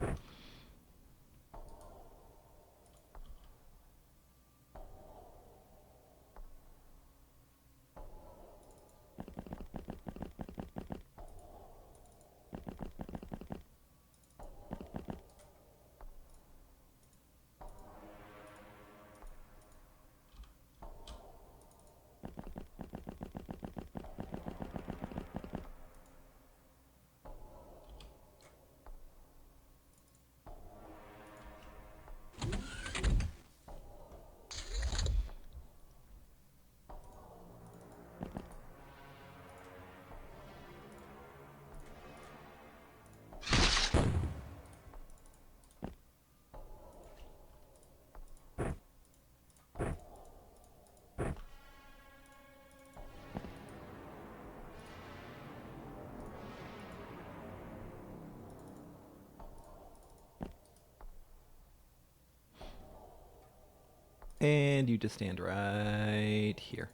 And you just stand right here.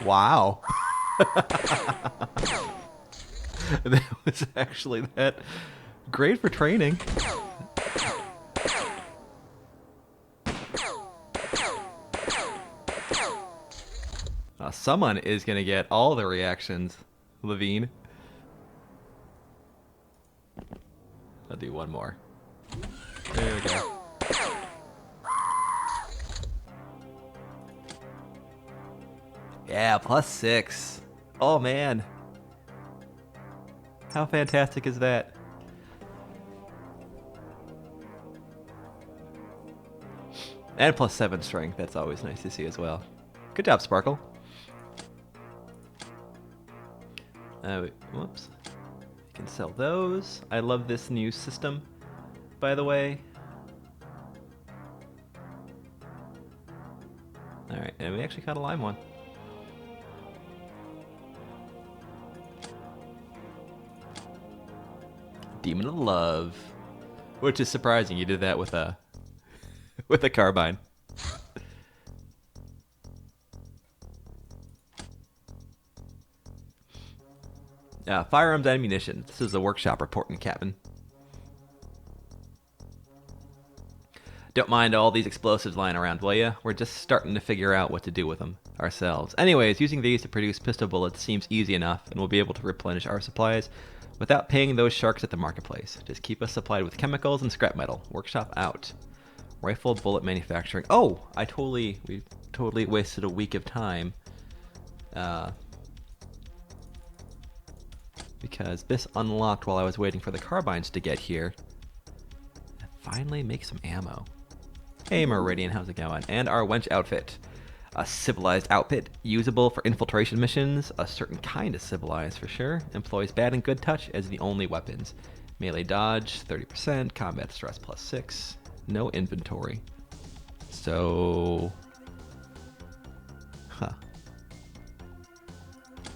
Wow. That was actually that great for training. Someone is going to get all the reactions, Levine. I'll do one more. There we go. Yeah, +6. Oh, man. How fantastic is that? And +7 strength. That's always nice to see as well. Good job, Sparkle. Whoops. I can sell those. I love this new system, by the way. Alright, and we actually caught a lime one. Demon of Love. Which is surprising, you did that with a with a carbine. Firearms and ammunition. This is a workshop reporting, Captain. Don't mind all these explosives lying around, will ya? We're just starting to figure out what to do with them ourselves. Anyways, using these to produce pistol bullets seems easy enough, and we'll be able to replenish our supplies without paying those sharks at the marketplace. Just keep us supplied with chemicals and scrap metal. Workshop out. Rifle bullet manufacturing. Oh, we totally wasted a week of time. Because this unlocked while I was waiting for the carbines to get here. And finally make some ammo. Hey Meridian, how's it going? And our wench outfit. A civilized outfit, usable for infiltration missions. A certain kind of civilized for sure. Employs bad and good touch as the only weapons. Melee dodge, 30%. Combat stress +6. No inventory. So... Huh.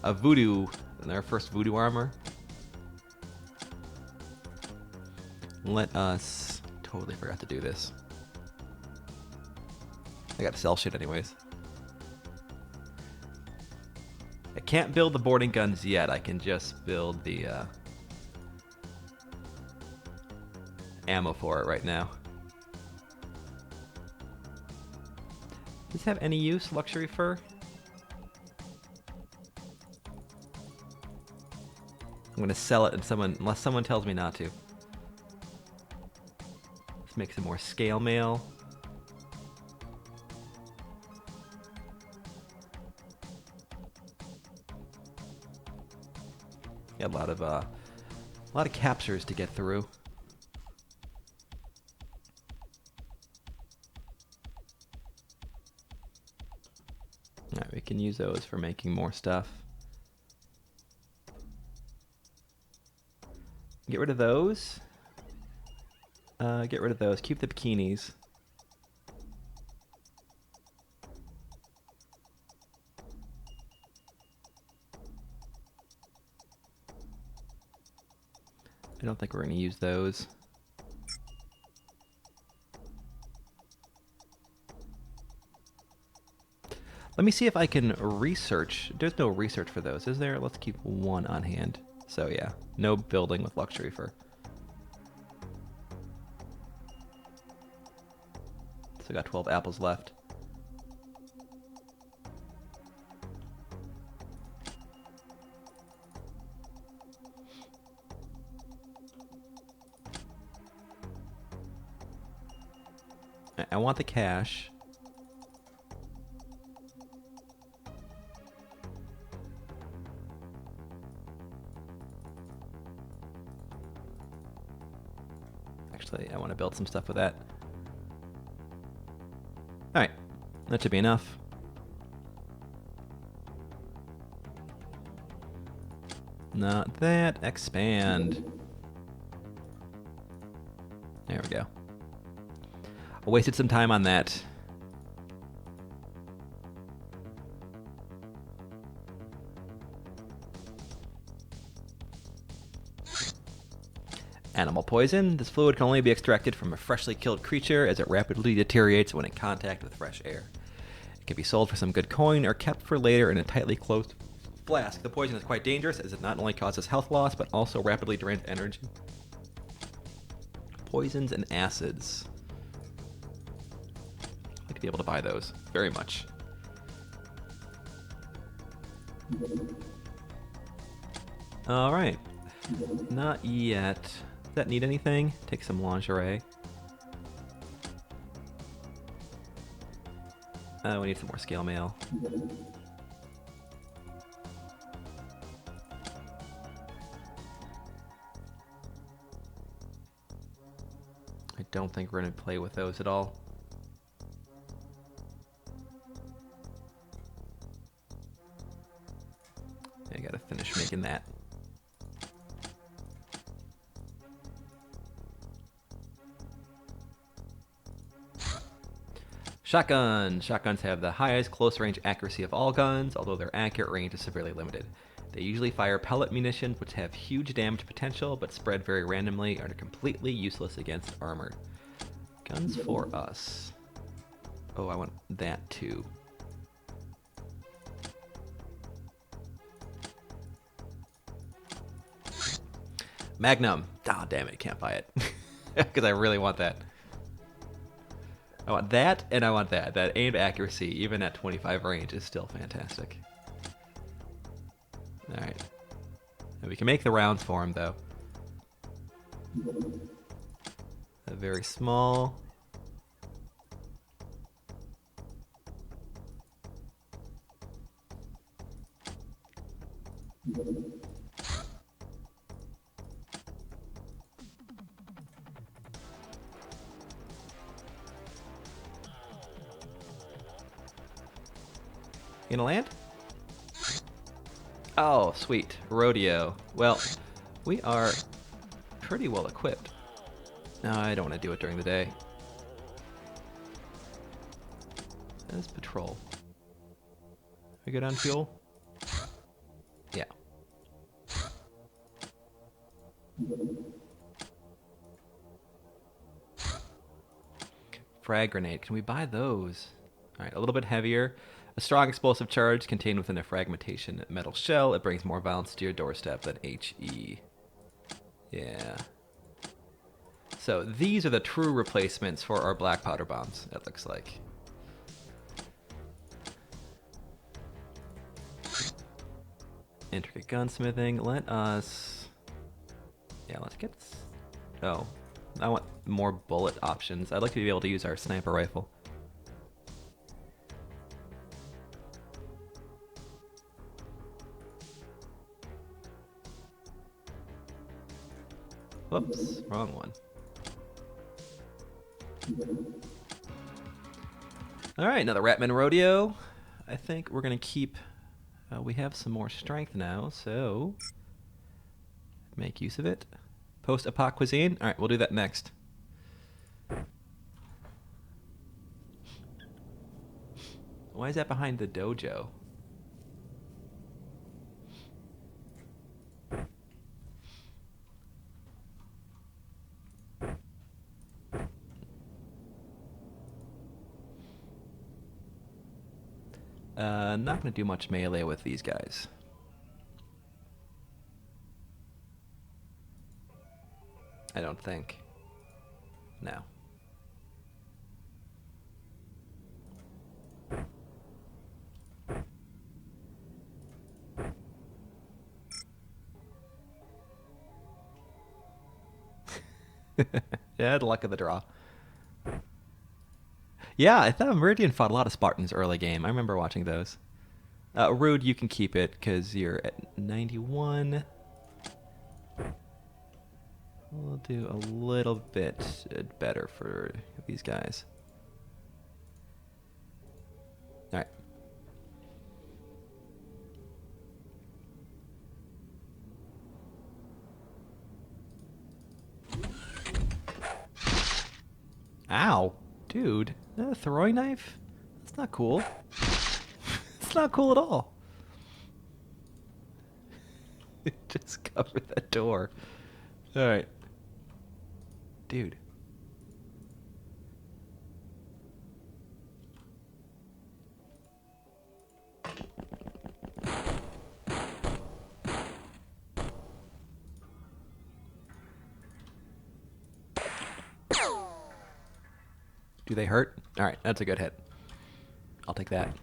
A voodoo... Our first voodoo armor. Let us... Totally forgot to do this. I gotta sell shit anyways. I can't build the boarding guns yet. I can just build the ammo for it right now. Does this have any use, luxury fur? I'm gonna sell it unless someone tells me not to. Let's make some more scale mail. Yeah, a lot of captures to get through. Alright, we can use those for making more stuff. Get rid of those. Get rid of those. Keep the bikinis. I don't think we're going to use those. Let me see if I can research. There's no research for those, is there? Let's keep one on hand. So yeah, no building with luxury fur. So got 12 apples left. I want the cash. Actually, I want to build some stuff with that. Alright, that should be enough. Not that. Expand. There we go. I wasted some time on that. Animal poison. This fluid can only be extracted from a freshly killed creature as it rapidly deteriorates when in contact with fresh air. It can be sold for some good coin or kept for later in a tightly closed flask. The poison is quite dangerous as it not only causes health loss but also rapidly drains energy. Poisons and acids. I'd like to be able to buy those very much. All right. Not yet. Does that need anything? Take some lingerie. We need some more scale mail. I don't think we're going to play with those at all. I gotta finish making that. Shotgun. Shotguns have the highest close range accuracy of all guns, although their accurate range is severely limited. They usually fire pellet munitions, which have huge damage potential, but spread very randomly and are completely useless against armor. Guns for us. Oh, I want that too. Magnum. Ah, oh, damn it, can't buy it. Because I really want that. I want that, and I want that. That aim accuracy, even at 25 range, is still fantastic. Alright. And we can make the rounds for him, though. A very small. You gonna land? Oh, sweet. Rodeo. Well, we are pretty well equipped. No, I don't want to do it during the day. Let's patrol. We good on fuel? Yeah. Frag grenade. Can we buy those? Alright, a little bit heavier. A strong explosive charge contained within a fragmentation metal shell. It brings more violence to your doorstep than HE. Yeah. So these are the true replacements for our black powder bombs, it looks like. Intricate gunsmithing. Let us... Yeah, let's get... Oh. I want more bullet options. I'd like to be able to use our sniper rifle. Whoops, wrong one. Alright, another Ratman rodeo. I think we're going to keep... we have some more strength now, so... make use of it. Post-apoc cuisine? Alright, we'll do that next. Why is that behind the dojo? Not going to do much melee with these guys. I don't think. No. Yeah, the luck of the draw. Yeah, I thought Meridian fought a lot of Spartans early game. I remember watching those. Rude, you can keep it because you're at 91. We'll do a little bit better for these guys. All right. Ow, dude. A throwing knife? That's not cool. It's not cool at all. Just cover that door. All right. Dude. Do they hurt? All right, that's a good hit. I'll take that.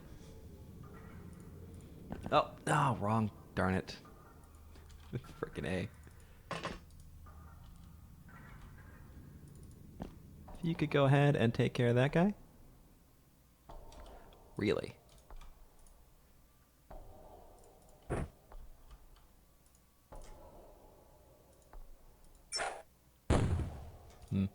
Oh, wrong. Darn it. Frickin' A. If you could go ahead and take care of that guy. Really? Hmm.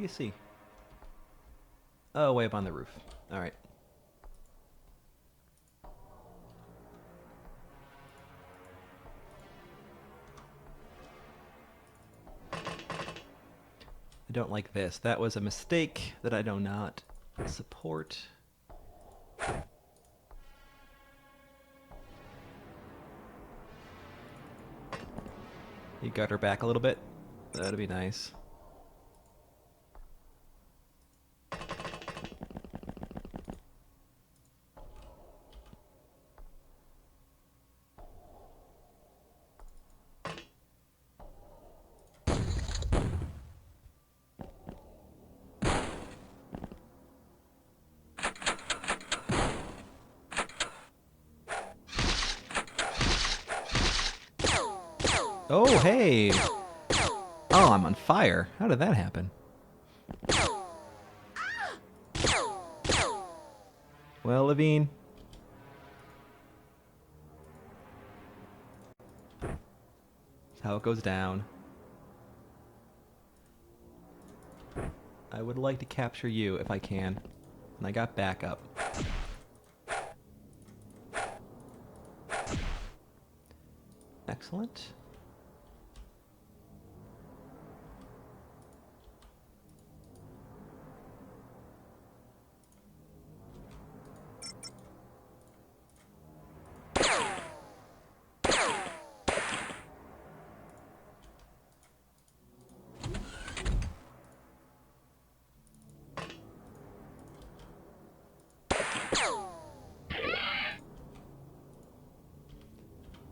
you see? Oh, way up on the roof. All right. I don't like this. That was a mistake that I do not support. You got her back a little bit. That'd be nice. Oh, hey! Oh, I'm on fire. How did that happen? Well, Levine. That's how it goes down. I would like to capture you if I can. And I got backup. Excellent.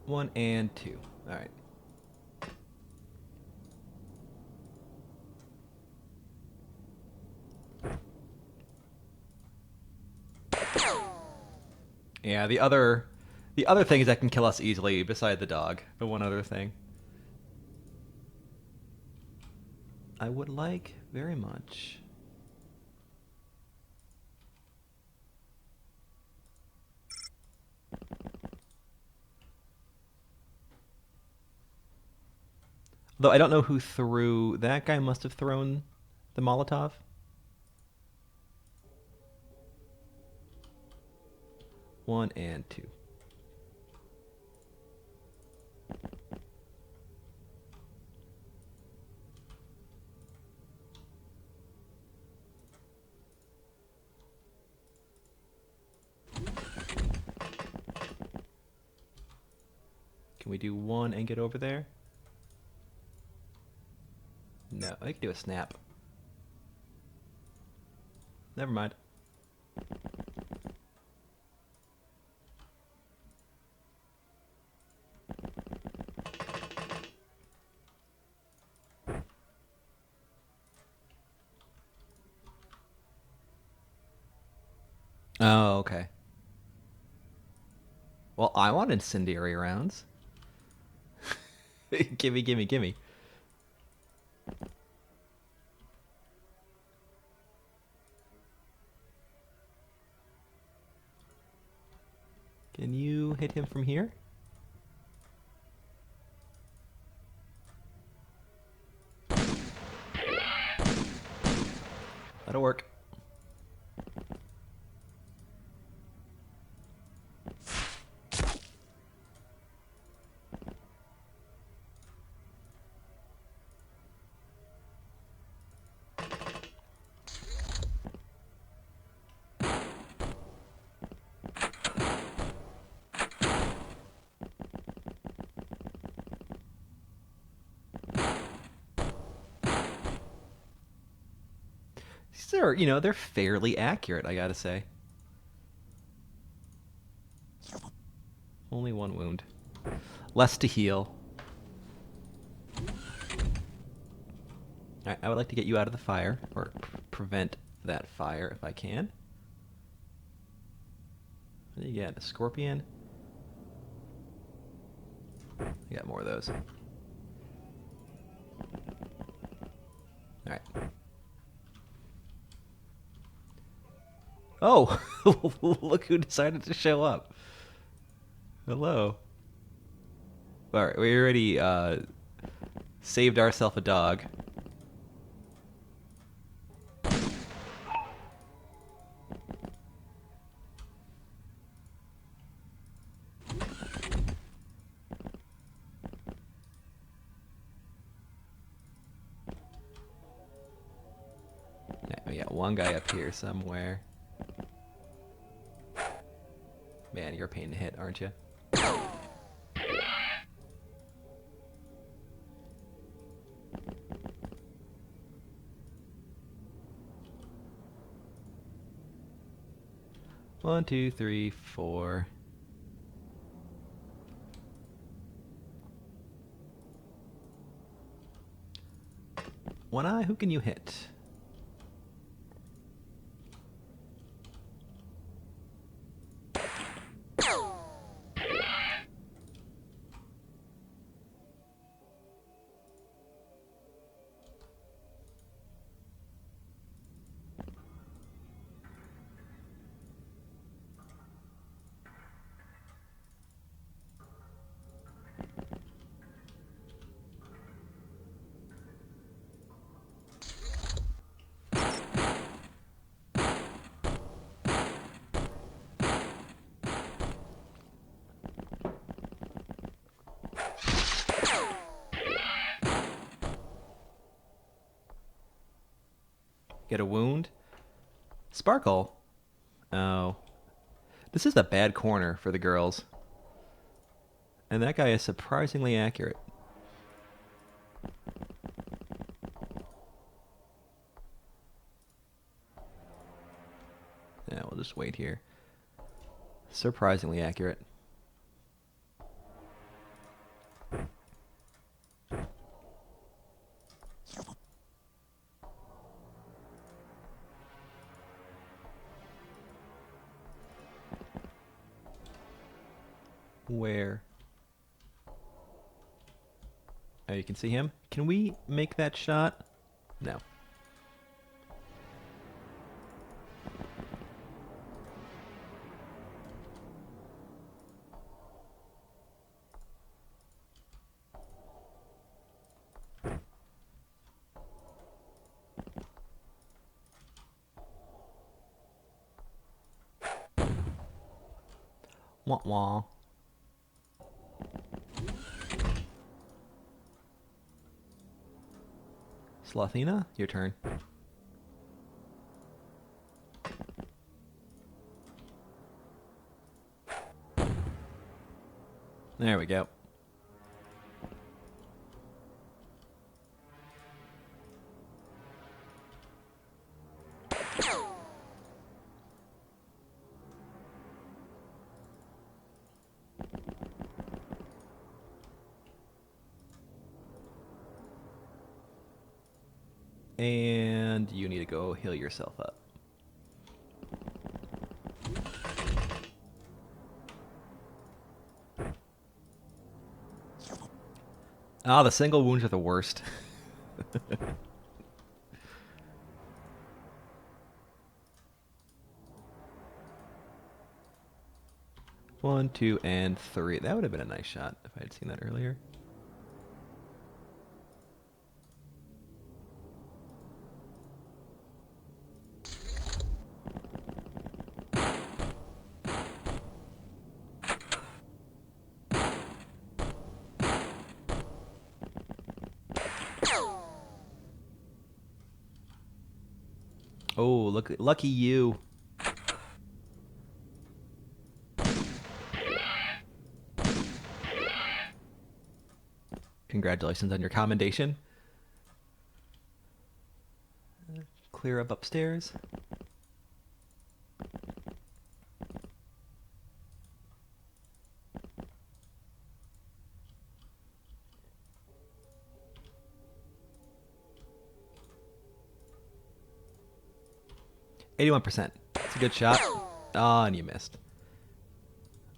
One and two. All right. Yeah, the other things that can kill us easily beside the dog. The one other thing. I would like very much. Though I don't know who threw... That guy must have thrown the Molotov. One and two. Can we do one and get over there? No, I can do a snap. Never mind. Oh, okay. Well, I want incendiary rounds. Gimme, gimme, gimme. Can you hit him from here? That'll work. These are, they're fairly accurate, I gotta say. Only one wound. Less to heal. Alright, I would like to get you out of the fire, or prevent that fire if I can. What do you get? A scorpion? I got more of those. Alright. Oh! Look who decided to show up. Hello. Alright, we already saved ourselves a dog. one guy up here somewhere. Man, you're a pain to hit, aren't you? One, two, three, four. One eye, who can you hit? Get a wound? Sparkle? Oh. This is a bad corner for the girls. And that guy is surprisingly accurate. Yeah, we'll just wait here. Surprisingly accurate. Where? Oh, you can see him? Can we make that shot? No. Wah wah. Slothina, your turn. There we go. And you need to go heal yourself up. Ah, the single wounds are the worst. One, two, and three. That would have been a nice shot if I had seen that earlier. Oh, look, lucky you. Congratulations on your commendation. Clear up upstairs. %. It's a good shot. Oh, and you missed.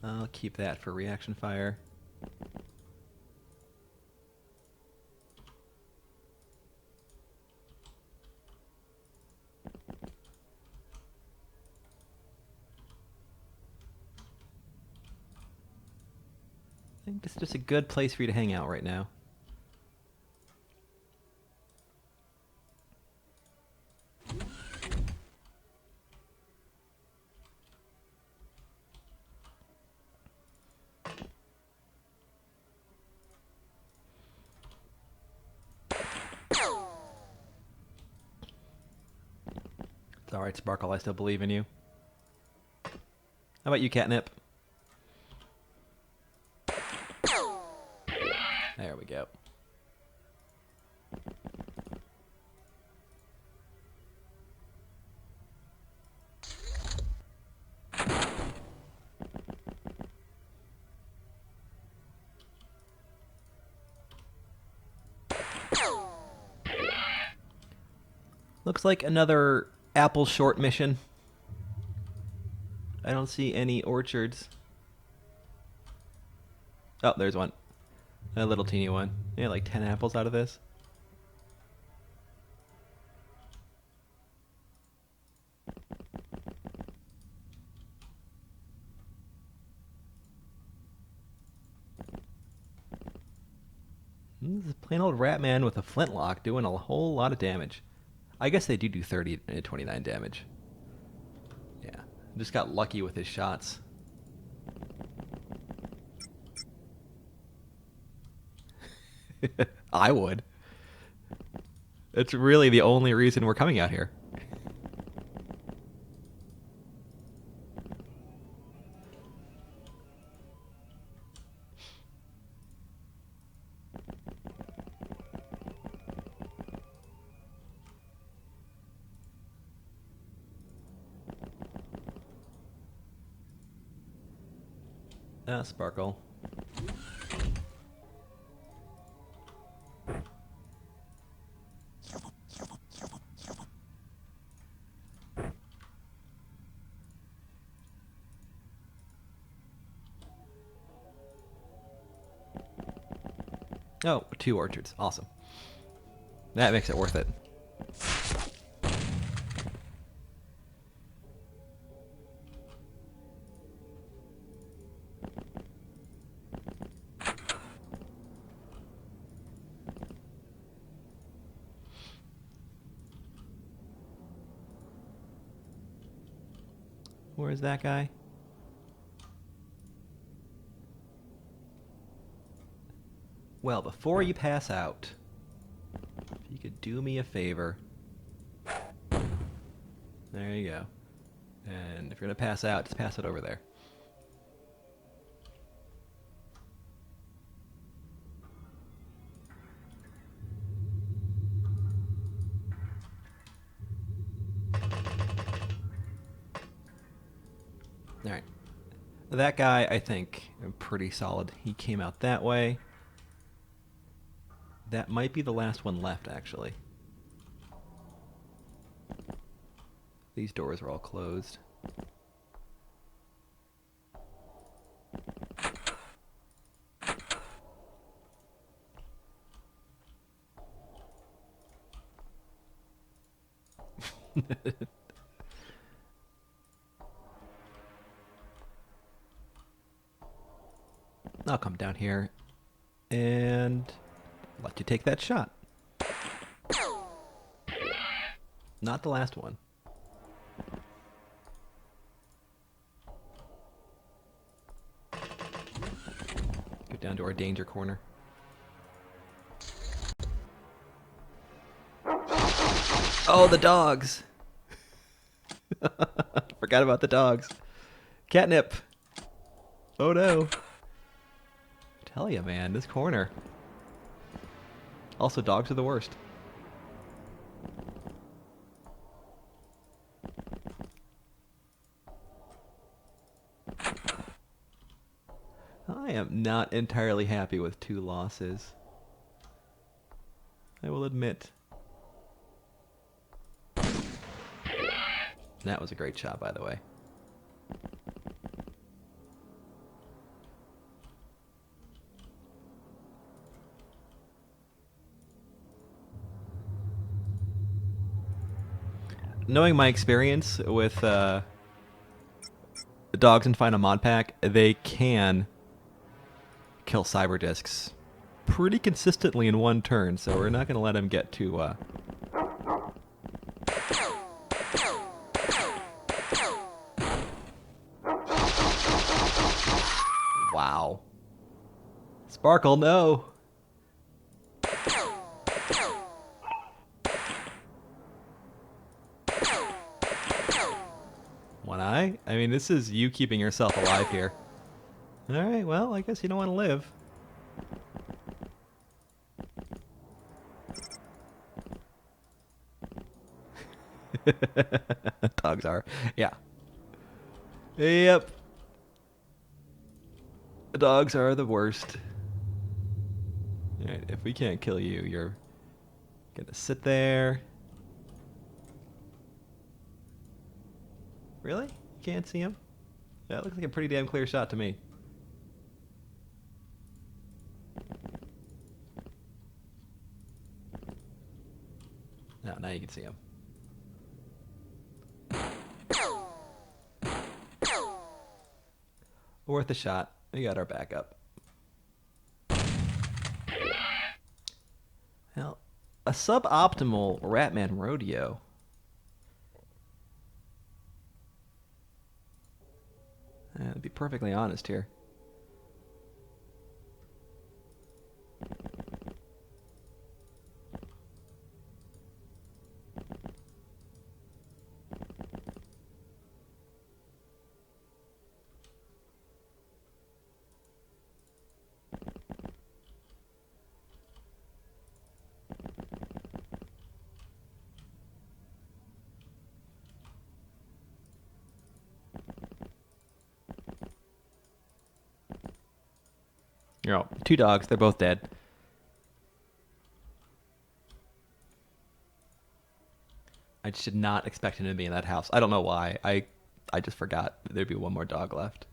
I'll keep that for reaction fire. I think this is just a good place for you to hang out right now. All right, Sparkle, I still believe in you. How about you, Catnip? There we go. Looks like another apple short mission. I don't see any orchards. Oh, there's one. A little teeny one. Yeah, like 10 apples out of this. This is plain old Ratman with a flintlock doing a whole lot of damage. I guess they do 30 and 29 damage. Yeah, just got lucky with his shots. I would. It's really the only reason we're coming out here. Sparkle. Oh, 2 orchards. Awesome. That makes it worth it. Where's that guy? Well, before you pass out, if you could do me a favor. There you go. And if you're going to pass out, just pass it over there. All right. That guy, I think, pretty solid. He came out that way. That might be the last one left, actually. These doors are all closed. I'll come down here and let you take that shot. Not the last one. Go down to our danger corner. Oh, the dogs! Forgot about the dogs. Catnip! Oh no. Tell ya, man, this corner. Also, dogs are the worst. I am not entirely happy with 2 losses. I will admit. That was a great shot, by the way. Knowing my experience with the dogs in Final Mod Pack, they can kill cyber discs pretty consistently in one turn, so we're not going to let him get too Wow. Sparkle, no. guy. I mean, this is you keeping yourself alive here. All right, well, I guess you don't want to live. Dogs are. Yeah. Yep. Dogs are the worst. All right, if we can't kill you, you're gonna sit there. Really? You can't see him? That looks like a pretty damn clear shot to me. No, now you can see him. Worth a shot. We got our backup. Well, a suboptimal Ratman rodeo. To be perfectly honest here. You're all, 2 dogs, they're both dead. I just did not expect him to be in that house. I don't know why. I just forgot there'd be one more dog left.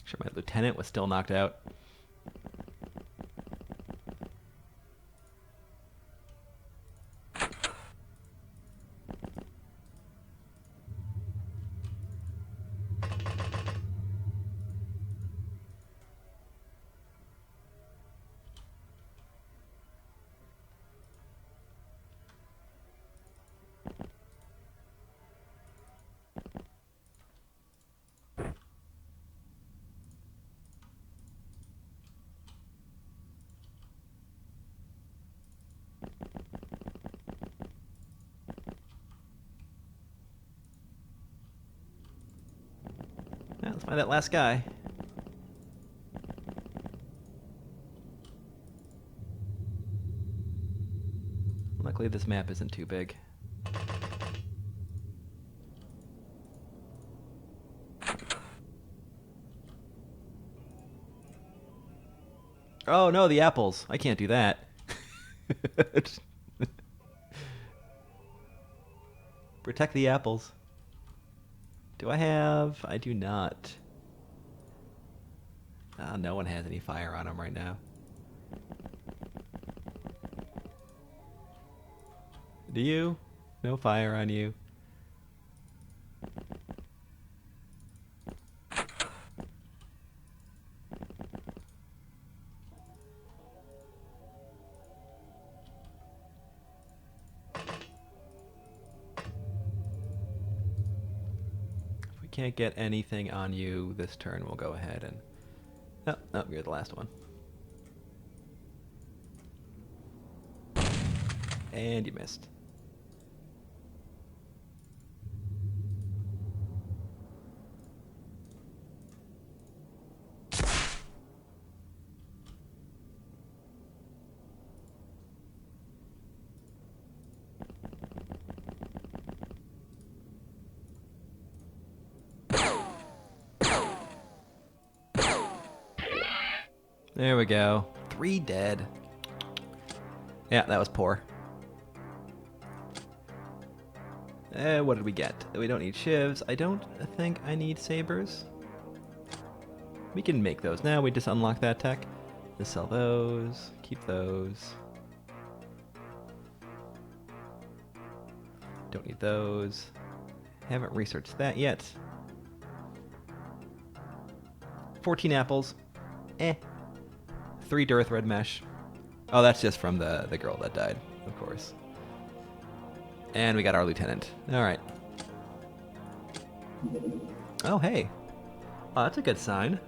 Sure, my lieutenant was still knocked out. Yeah, let's find that last guy. Luckily, this map isn't too big. Oh no, the apples. I can't do that. Protect the apples. Do I have? I do not. No one has any fire on them right now. Do you? No fire on you. If we can't get anything on you this turn, we'll go ahead and... Oh, you're the last one. And you missed. There we go. 3 dead. Yeah, that was poor. What did we get? We don't need shivs. I don't think I need sabers. We can make those now. We just unlock that tech. Just sell those. Keep those. Don't need those. Haven't researched that yet. 14 apples. 3 Durth red mesh. Oh, that's just from the girl that died. of course. And we got our lieutenant. All right. Oh, hey. Oh, that's a good sign.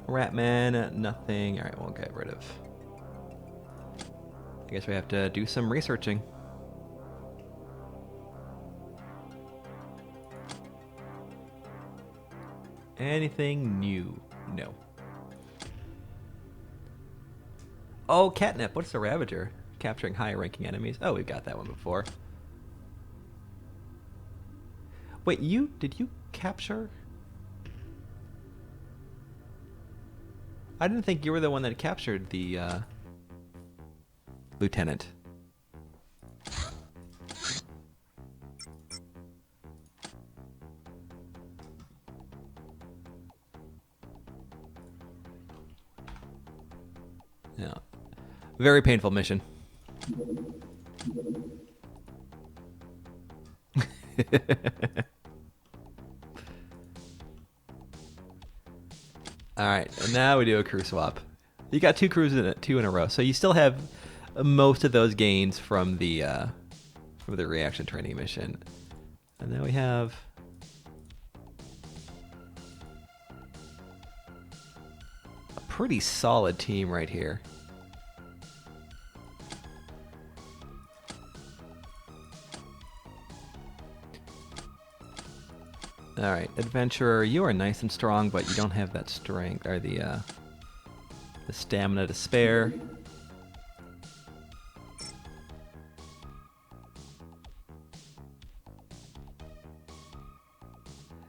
Ratman, nothing. All right, we'll get rid of. I guess we have to do some researching. Anything new? No. Oh, catnip. What's the Ravager? Capturing high-ranking enemies. Oh, we've got that one before. Wait, did you capture? I didn't think you were the one that captured the lieutenant. Yeah. Very painful mission. All right, and now we do a crew swap. You got two crews two in a row, so you still have most of those gains from the reaction training mission. And then we have a pretty solid team right here. All right, adventurer, you are nice and strong, but you don't have that strength or the stamina to spare.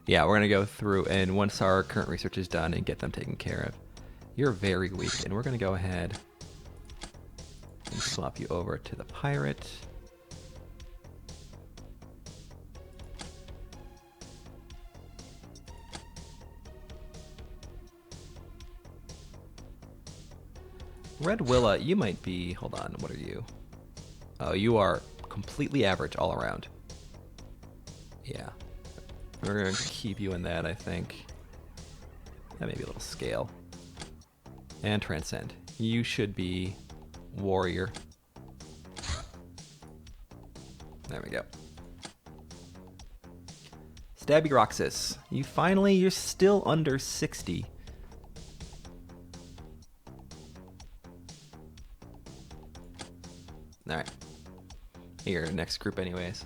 Yeah, we're gonna go through and once our current research is done and get them taken care of. You're very weak, and we're gonna go ahead and swap you over to the pirate. Red Willa, you might be... Hold on, what are you? Oh, you are completely average all around. Yeah. We're going to keep you in that, I think. Yeah, maybe a little scale. And Transcend. You should be Warrior. There we go. Stabby Roxas. You're still under 60. Alright. Here, next group anyways.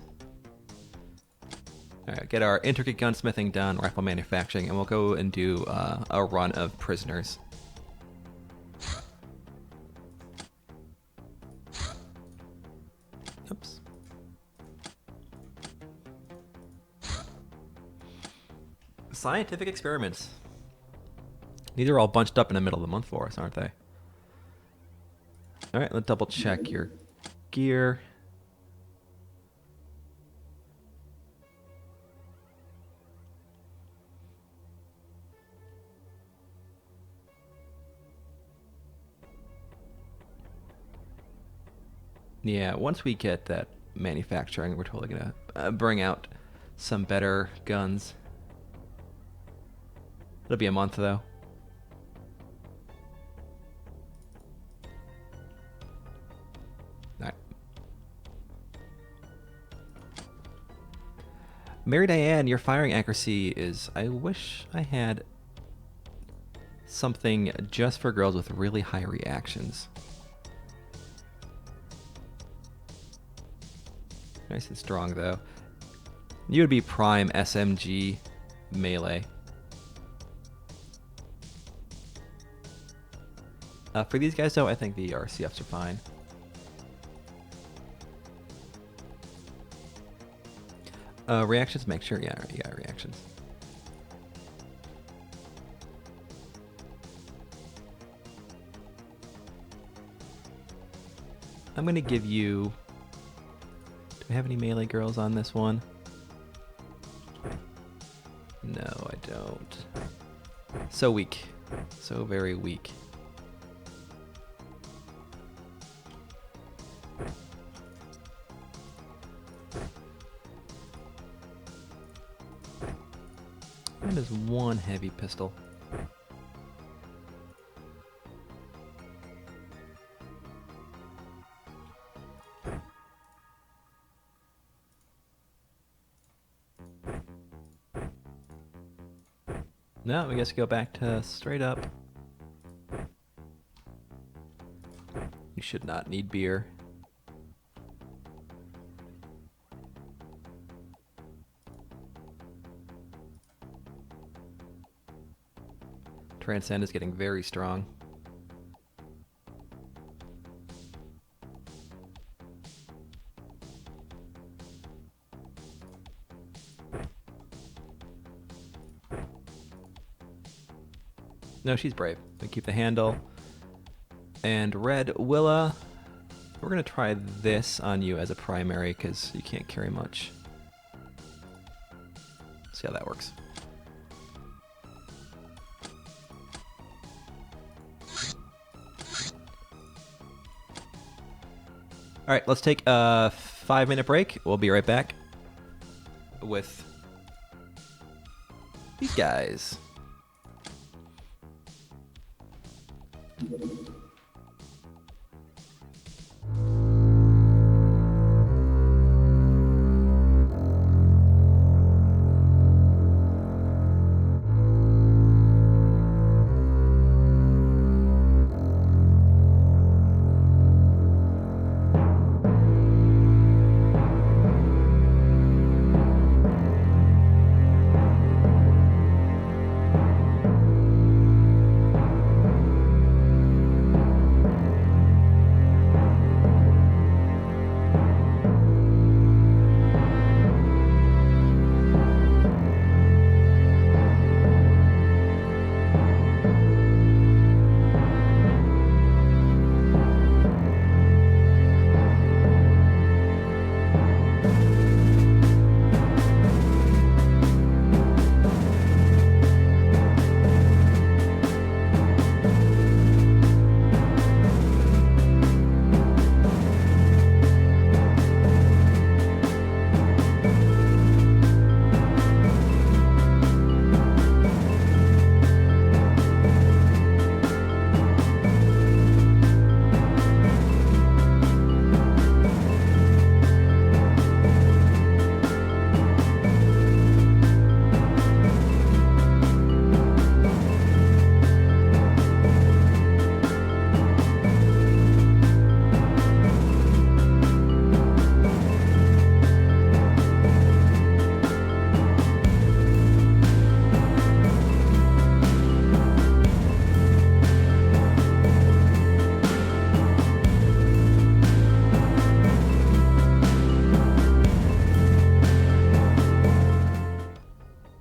Alright, get our intricate gunsmithing done, rifle manufacturing, and we'll go and do a run of prisoners. Oops. Scientific experiments. These are all bunched up in the middle of the month for us, aren't they? Alright, let's double check your gear. Yeah, once we get that manufacturing, we're totally gonna bring out some better guns. It'll be a month though. Alright. Mary Diane, your firing accuracy is... I wish I had something just for girls with really high reactions. Nice and strong, though. You would be prime SMG melee. For these guys, though, I think the RCFs are fine. Reactions, make sure. Yeah, you got reactions. I'm going to give you... Do we have any melee girls on this one? No, I don't. So weak. So very weak. That is one heavy pistol. No, we guess go back to straight up. You should not need beer. Transcend is getting very strong. No, she's brave. We keep the handle. And Red Willa, we're going to try this on you as a primary because you can't carry much. See how that works. All right, let's take a 5-minute break. We'll be right back with these guys.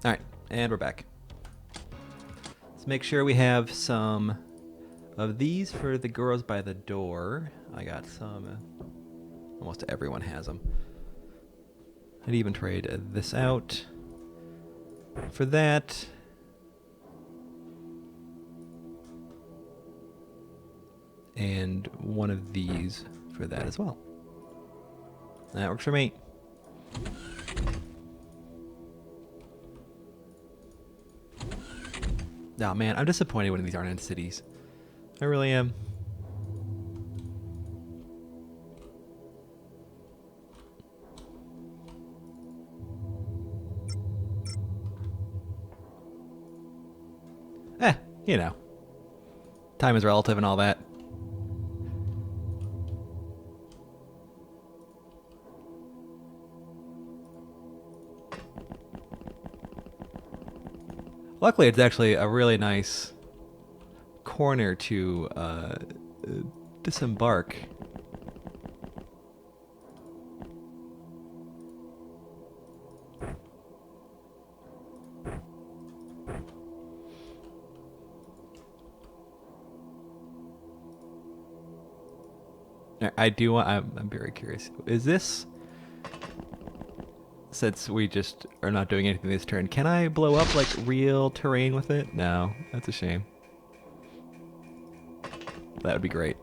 All right, and we're back. Let's make sure we have some of these for the girls by the door. I got some. Almost everyone has them. I'd even trade this out for that. And one of these for that as well. That works for me. Oh man, I'm disappointed when these aren't in cities. I really am. You know. Time is relative and all that. Luckily, it's actually a really nice corner to disembark. I do want. I'm very curious. Is this? Since we just are not doing anything this turn, can I blow up like real terrain with it? No, that's a shame. That would be great.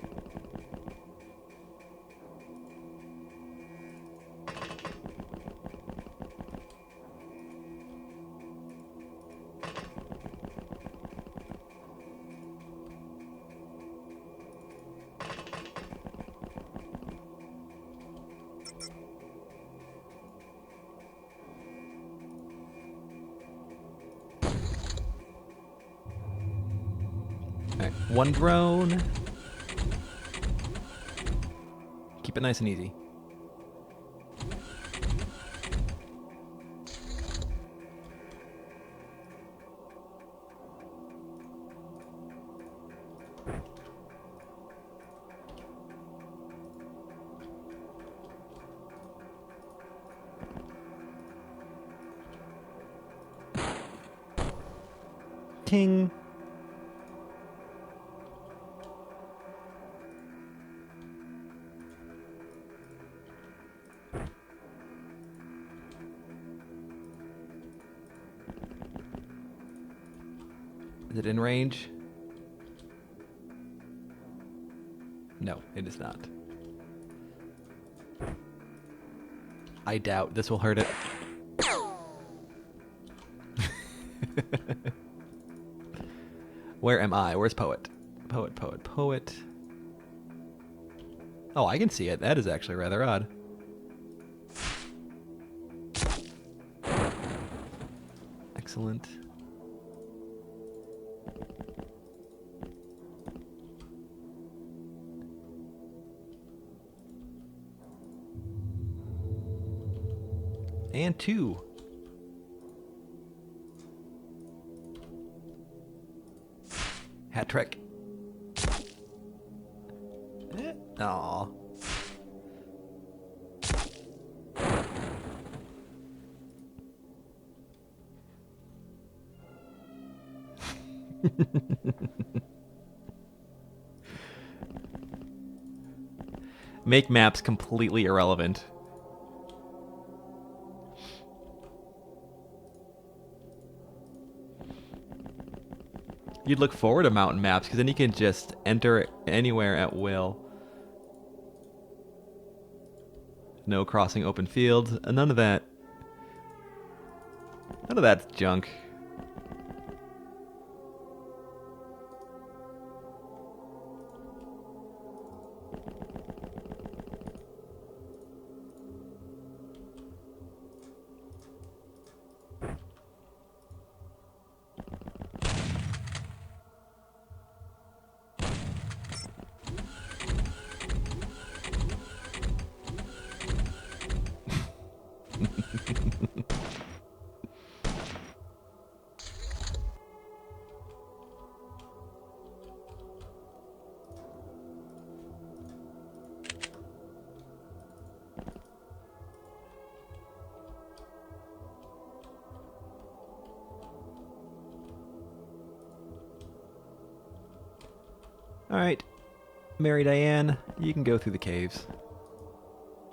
One drone. Keep it nice and easy. Ting. Is it in range? No, it is not. I doubt this will hurt it. Where am I? Where's Poet? Poet, Poet, Poet. Oh, I can see it. That is actually rather odd. Excellent. And 2. Hat trick. Aw. Make maps completely irrelevant. You'd look forward to mountain maps because then you can just enter anywhere at will. No crossing open fields. None of that. None of that's junk. Alright, Mary Diane, you can go through the caves.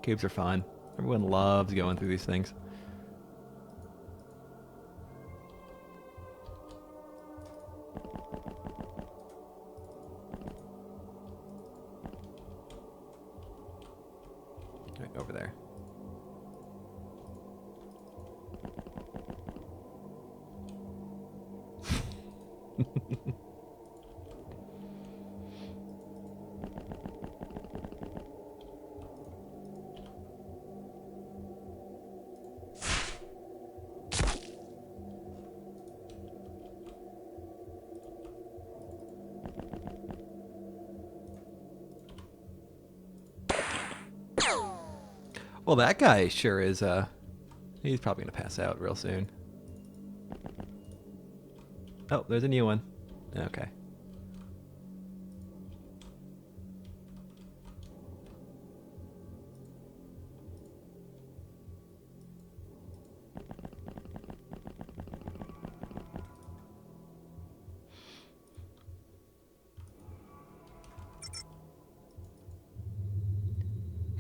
Caves are fun. Everyone loves going through these things. Right over there. Well, that guy sure is, he's probably going to pass out real soon. Oh, there's a new one. Okay.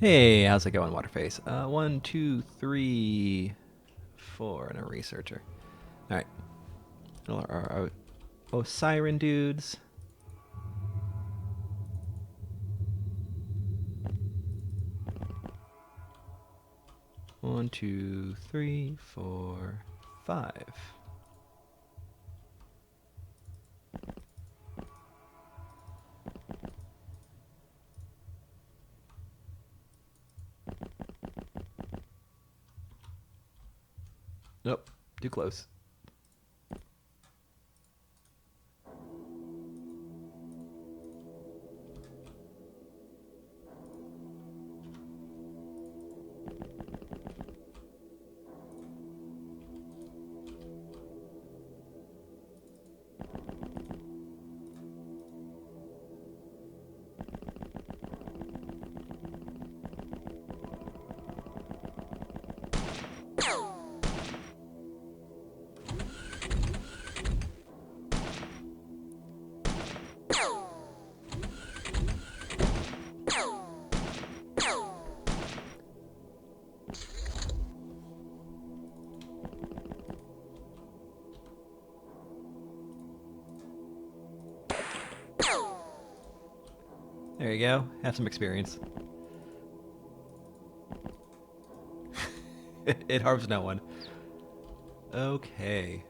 Hey, how's it going, Waterface? 1, 2, 3, 4, and a researcher. All right. Oh, siren dudes. One, 2, 3, 4, 5. Nope, too close. There you go. Have some experience. It harms no one. Okay.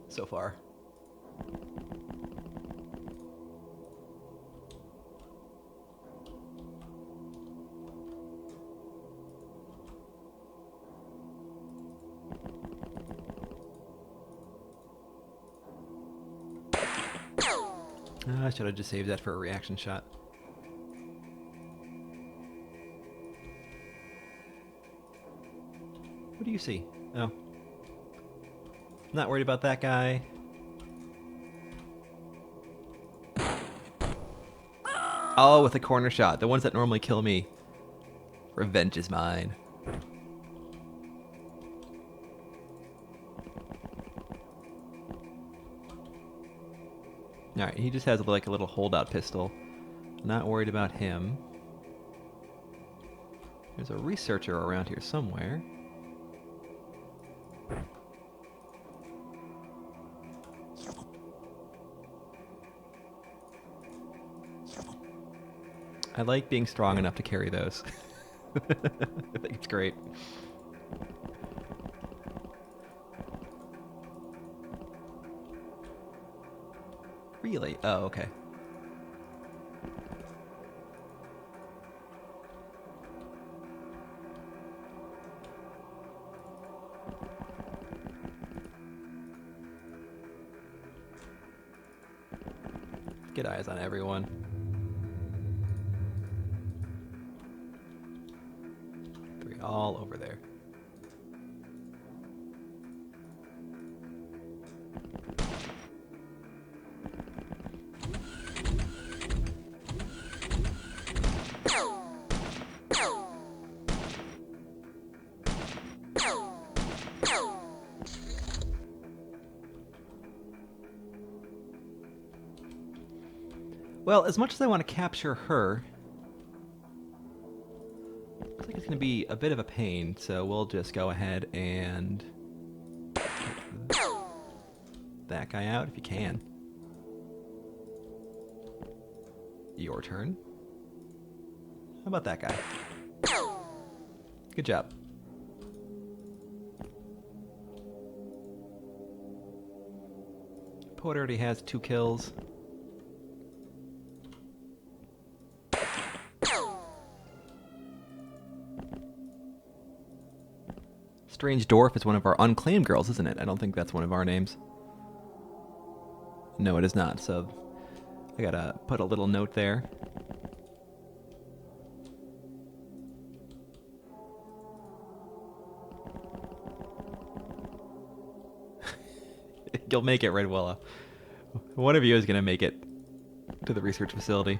So far. I should have just saved that for a reaction shot. What do you see? Oh. Not worried about that guy. Oh, with a corner shot. The ones that normally kill me. Revenge is mine. Alright, he just has like a little holdout pistol. Not worried about him. There's a researcher around here somewhere. I like being strong enough to carry those. I think it's great. Really? Oh, okay. Get eyes on everyone. Three all over there. Well, as much as I want to capture her, looks like it's going to be a bit of a pain, so we'll just go ahead and that guy out if you can. Your turn. How about that guy? Good job. Poet already has 2 kills. Strange Dwarf is one of our unclaimed girls, isn't it? I don't think that's one of our names. No, it is not, so I gotta put a little note there. You'll make it, Red Willow. One of you is gonna make it to the research facility.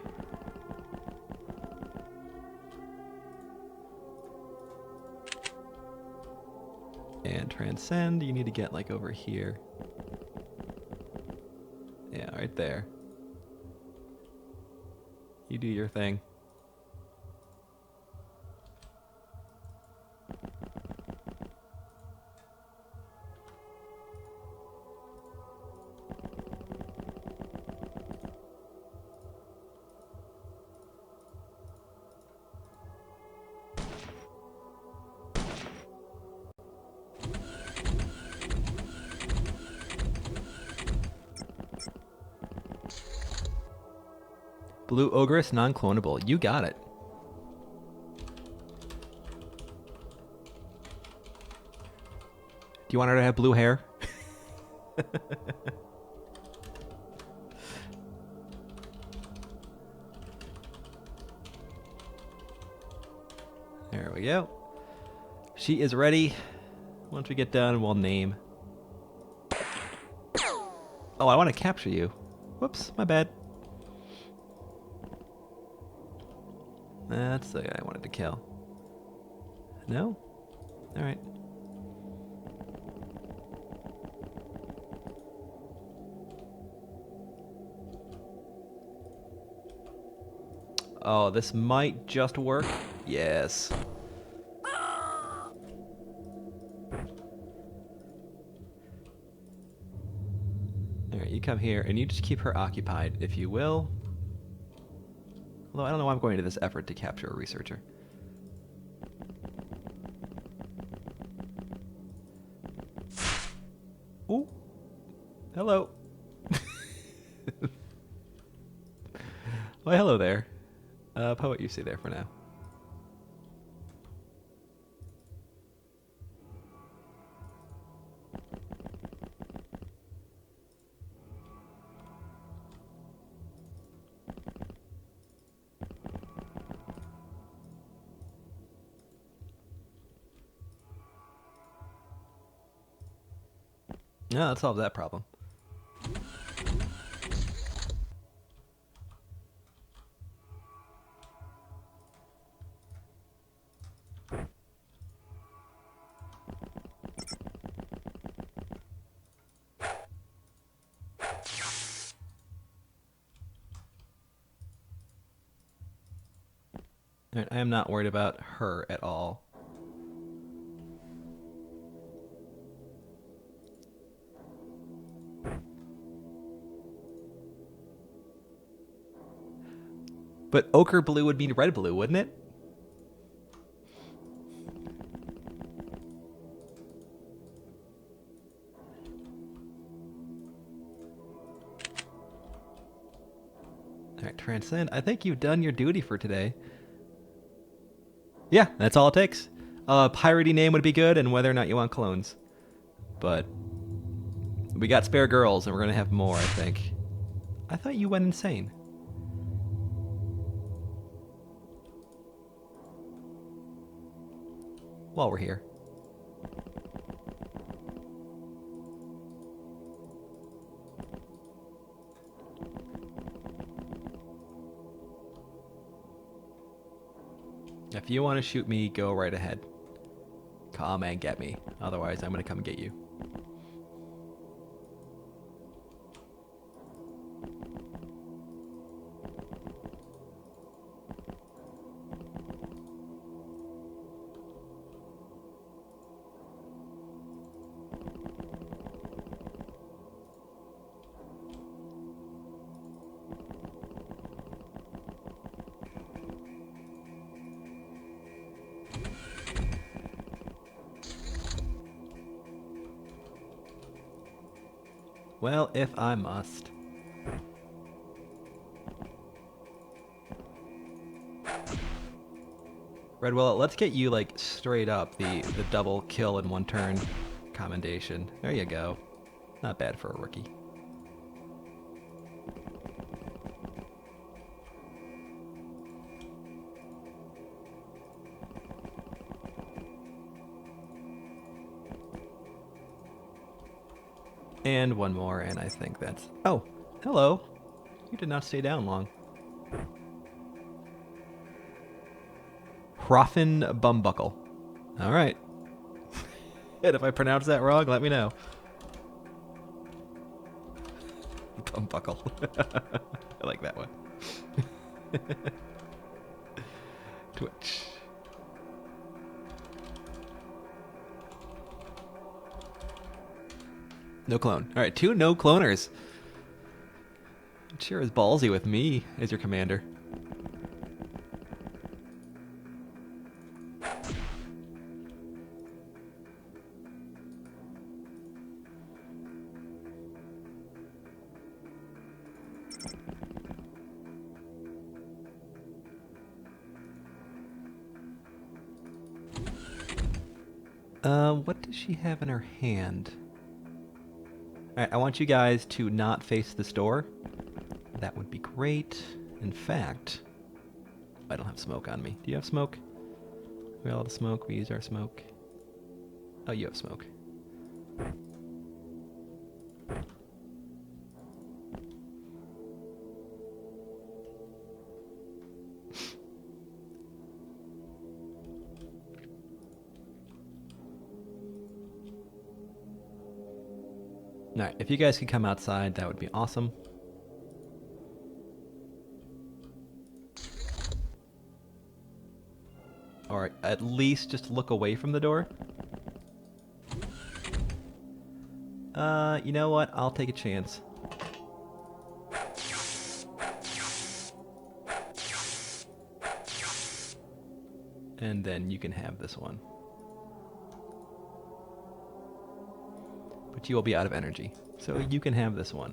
And transcend, you need to get like over here. Yeah, right there. You do your thing. Blue Ogress, non-clonable. You got it. Do you want her to have blue hair? There we go. She is ready. Once we get done, we'll name. Oh, I want to capture you. Whoops, my bad. That's the guy I wanted to kill. No? Alright. Oh, this might just work. Yes. come here, and you just keep her occupied, if you will. Although I don't know why I'm going to this effort to capture a researcher. Ooh. Hello. Well, hello there. Poet, you stay there for now. Yeah, let's solve that problem. Alright, I am not worried about her at all. But ochre blue would mean red blue, wouldn't it? Alright, Transcend. I think you've done your duty for today. Yeah, that's all it takes. Piratey name would be good, and whether or not you want clones. But we got spare girls, and we're gonna have more, I think. I thought you went insane. While we're here. If you want to shoot me, go right ahead. Come and get me. Otherwise, I'm going to come get you. Well, if I must. Red Willow, let's get you like straight up the double kill in one turn commendation. There you go. Not bad for a rookie. And one more, and I think that's... Oh, hello. You did not stay down long. Hroffin Bumbuckle. All right. And if I pronounce that wrong, let me know. Bumbuckle. I like that one. Twitch. No clone. All right, 2 no cloners. It sure is ballsy with me as your commander. What does she have in her hand? Alright, I want you guys to not face the store. That would be great. In fact, I don't have smoke on me. Do you have smoke? We all have smoke. We use our smoke. Oh, you have smoke. Alright, if you guys could come outside, that would be awesome. Or at least just look away from the door. You know what? I'll take a chance. And then you can have this one. But you will be out of energy. So you can have this one.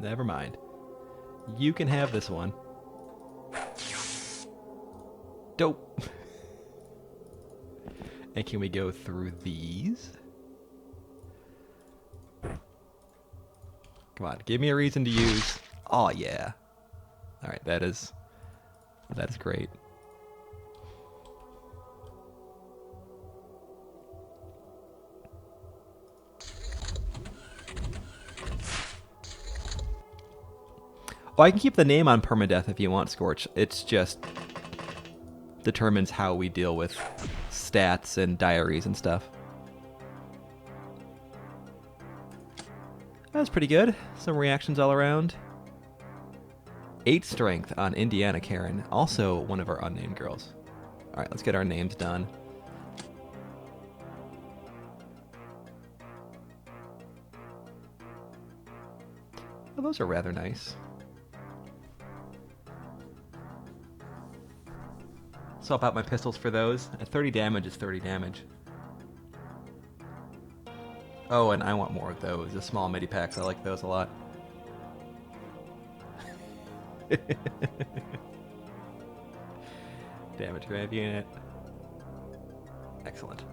Never mind. You can have this one. Dope. And can we go through these? Come on, give me a reason to use. Oh yeah. All right, that is great. Oh, I can keep the name on permadeath if you want, Scorch. It's just determines how we deal with stats and diaries and stuff. That was pretty good. Some reactions all around. 8 strength on Indiana Karen, also one of our unnamed girls. All right, let's get our names done. Oh, those are rather nice. Swap out my pistols for those. At 30 damage is 30 damage. Oh, and I want more of those. The small midi packs, I like those a lot. Damage grab unit. Excellent.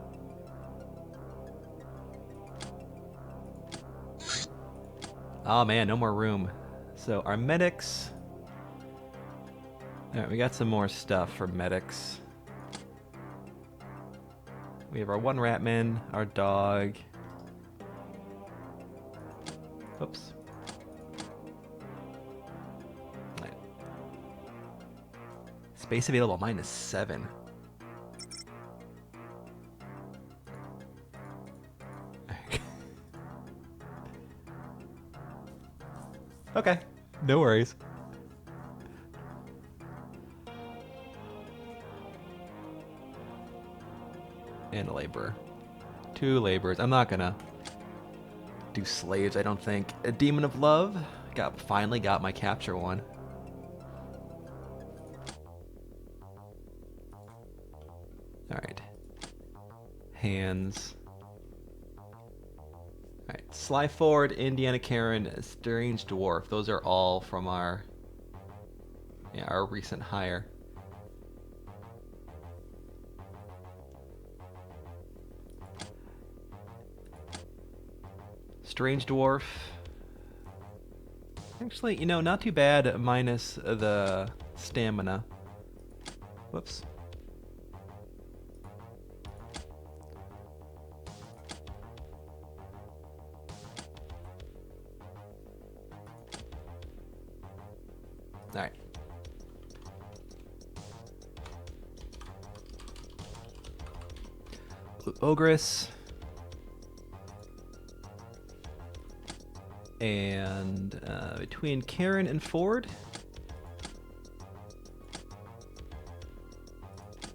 Oh man, no more room. So our medics. Alright, we got some more stuff for medics. We have our one Ratman, our dog. Oops. Right. Space available -7. Okay, no worries. And a laborer. 2 laborers. I'm not gonna do slaves, I don't think. A demon of love. Finally got my capture one. Alright. Hands. Alright. Sly Ford, Indiana Karen, Strange Dwarf. Those are all from our recent hire. Strange Dwarf. Actually, not too bad minus the stamina. Whoops. Alright. Ogress. And between Karen and Ford,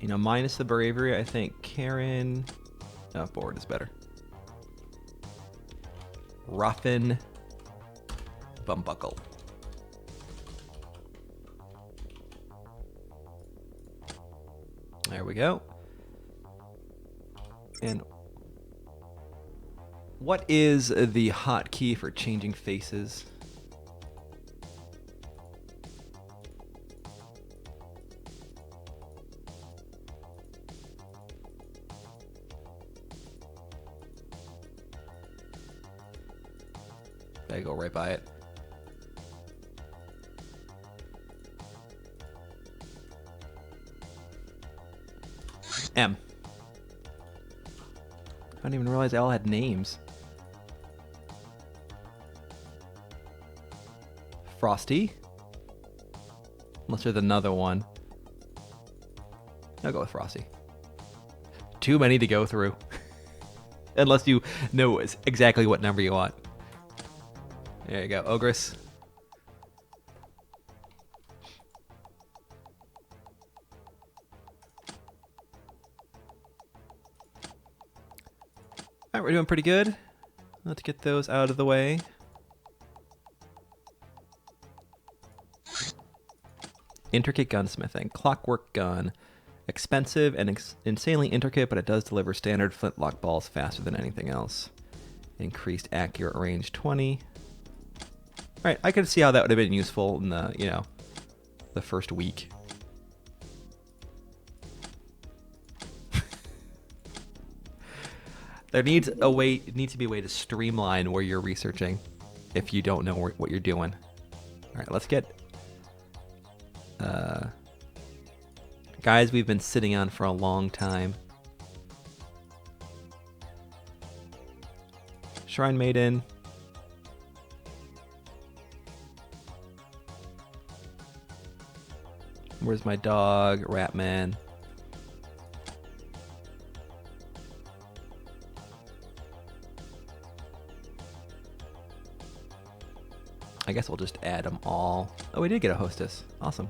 minus the bravery, I think Karen, Ford is better. Ruffin, Bumbuckle. There we go. And what is the hotkey for changing faces? I go right by it. M. I didn't even realize they all had names. Frosty. Unless there's another one. I'll go with Frosty. Too many to go through. Unless you know exactly what number you want. There you go, Ogress. Alright, we're doing pretty good. Let's get those out of the way. Intricate gunsmithing. Clockwork gun. Expensive and insanely intricate, but it does deliver standard flintlock balls faster than anything else. Increased accurate range 20. Alright, I could see how that would have been useful in the, you know, the first week. There needs to be a way to streamline where you're researching if you don't know what you're doing. Alright, let's get guys we've been sitting on for a long time. Shrine Maiden. Where's my dog? Ratman. I guess we'll just add them all. Oh, we did get a hostess. Awesome.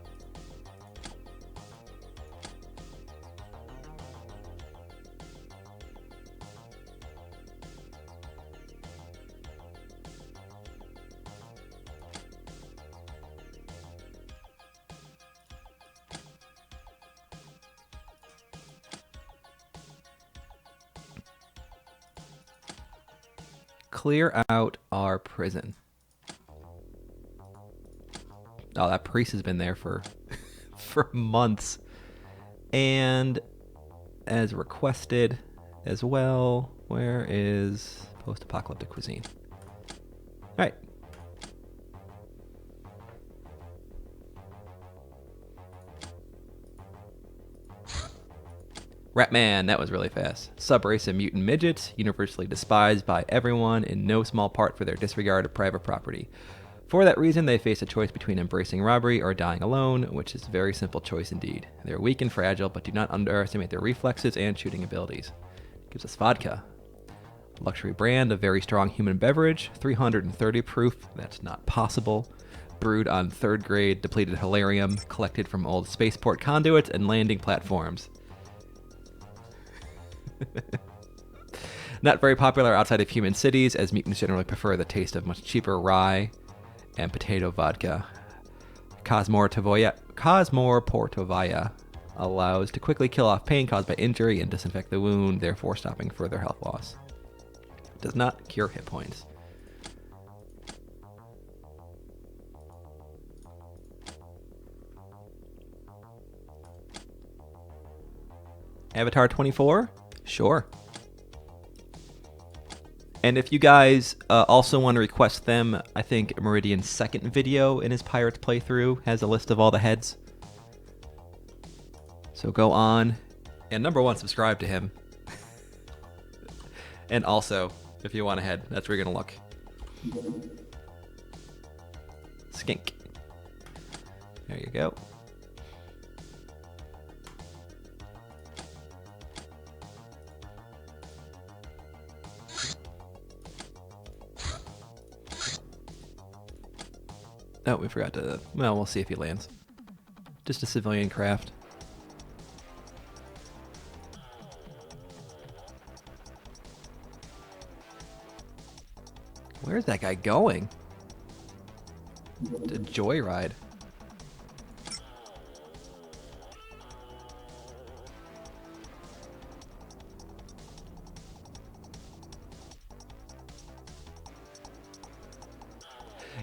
Clear out our prison. Oh, that priest has been there for for months. And as requested as well, where is post-apocalyptic cuisine? All right. Ratman, that was really fast. Subrace of mutant midgets, universally despised by everyone, in no small part for their disregard of private property. For that reason, they face a choice between embracing robbery or dying alone, which is a very simple choice indeed. They're weak and fragile, but do not underestimate their reflexes and shooting abilities. Gives us vodka. Luxury brand of very strong human beverage, 330 proof, that's not possible. Brewed on third grade depleted hilarium, collected from old spaceport conduits and landing platforms. Not very popular outside of human cities, as mutants generally prefer the taste of much cheaper rye and potato vodka. Cosmore Portovaya allows to quickly kill off pain caused by injury and disinfect the wound, therefore stopping further health loss. Does not cure hit points. Avatar 24? Sure. And if you guys also want to request them, I think Meridian's second video in his Pirates playthrough has a list of all the heads. So go on and number one, subscribe to him. And also, if you want a head, that's where you're going to look. Skink. There you go. Oh, we forgot to... Well, we'll see if he lands. Just a civilian craft. Where's that guy going? A joyride.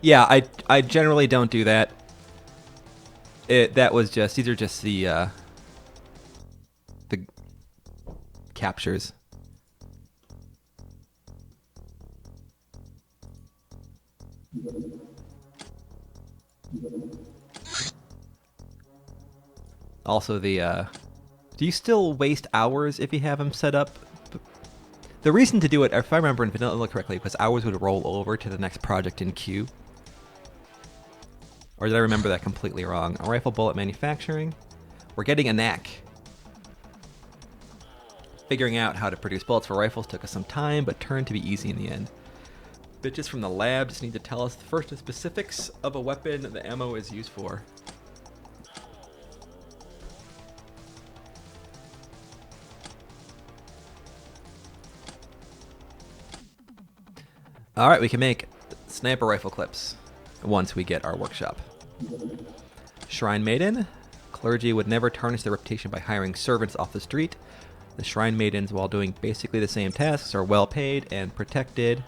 Yeah, I generally don't do that. That was just, these are just the captures. Also the do you still waste hours if you have them set up? The reason to do it, if I remember in vanilla correctly, was hours would roll over to the next project in queue. Or did I remember that completely wrong? A rifle bullet manufacturing. We're getting a knack. Figuring out how to produce bullets for rifles took us some time, but turned to be easy in the end. Bitches from the lab just need to tell us first the specifics of a weapon the ammo is used for. Alright, we can make sniper rifle clips once we get our workshop. Shrine Maiden. Clergy would never tarnish their reputation by hiring servants off the street. The Shrine Maidens, while doing basically the same tasks, are well paid and protected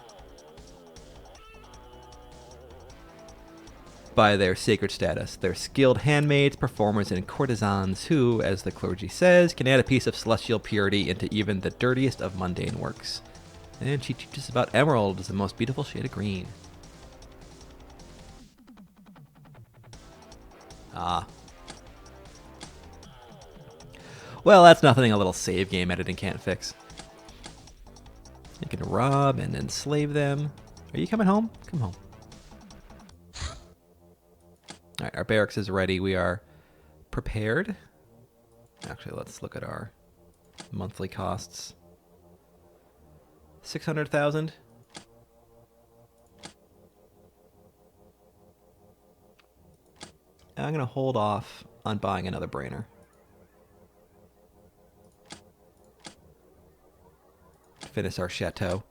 by their sacred status. They're skilled handmaids, performers, and courtesans who, as the clergy says, can add a piece of celestial purity into even the dirtiest of mundane works. And she teaches about emerald as the most beautiful shade of green. Ah. Well, that's nothing a little save game editing can't fix. You can rob and enslave them. Are you coming home? Come home. Alright, our barracks is ready. We are prepared. Actually, let's look at our monthly costs. 600,000. I'm going to hold off on buying another brainer. Finish our chateau.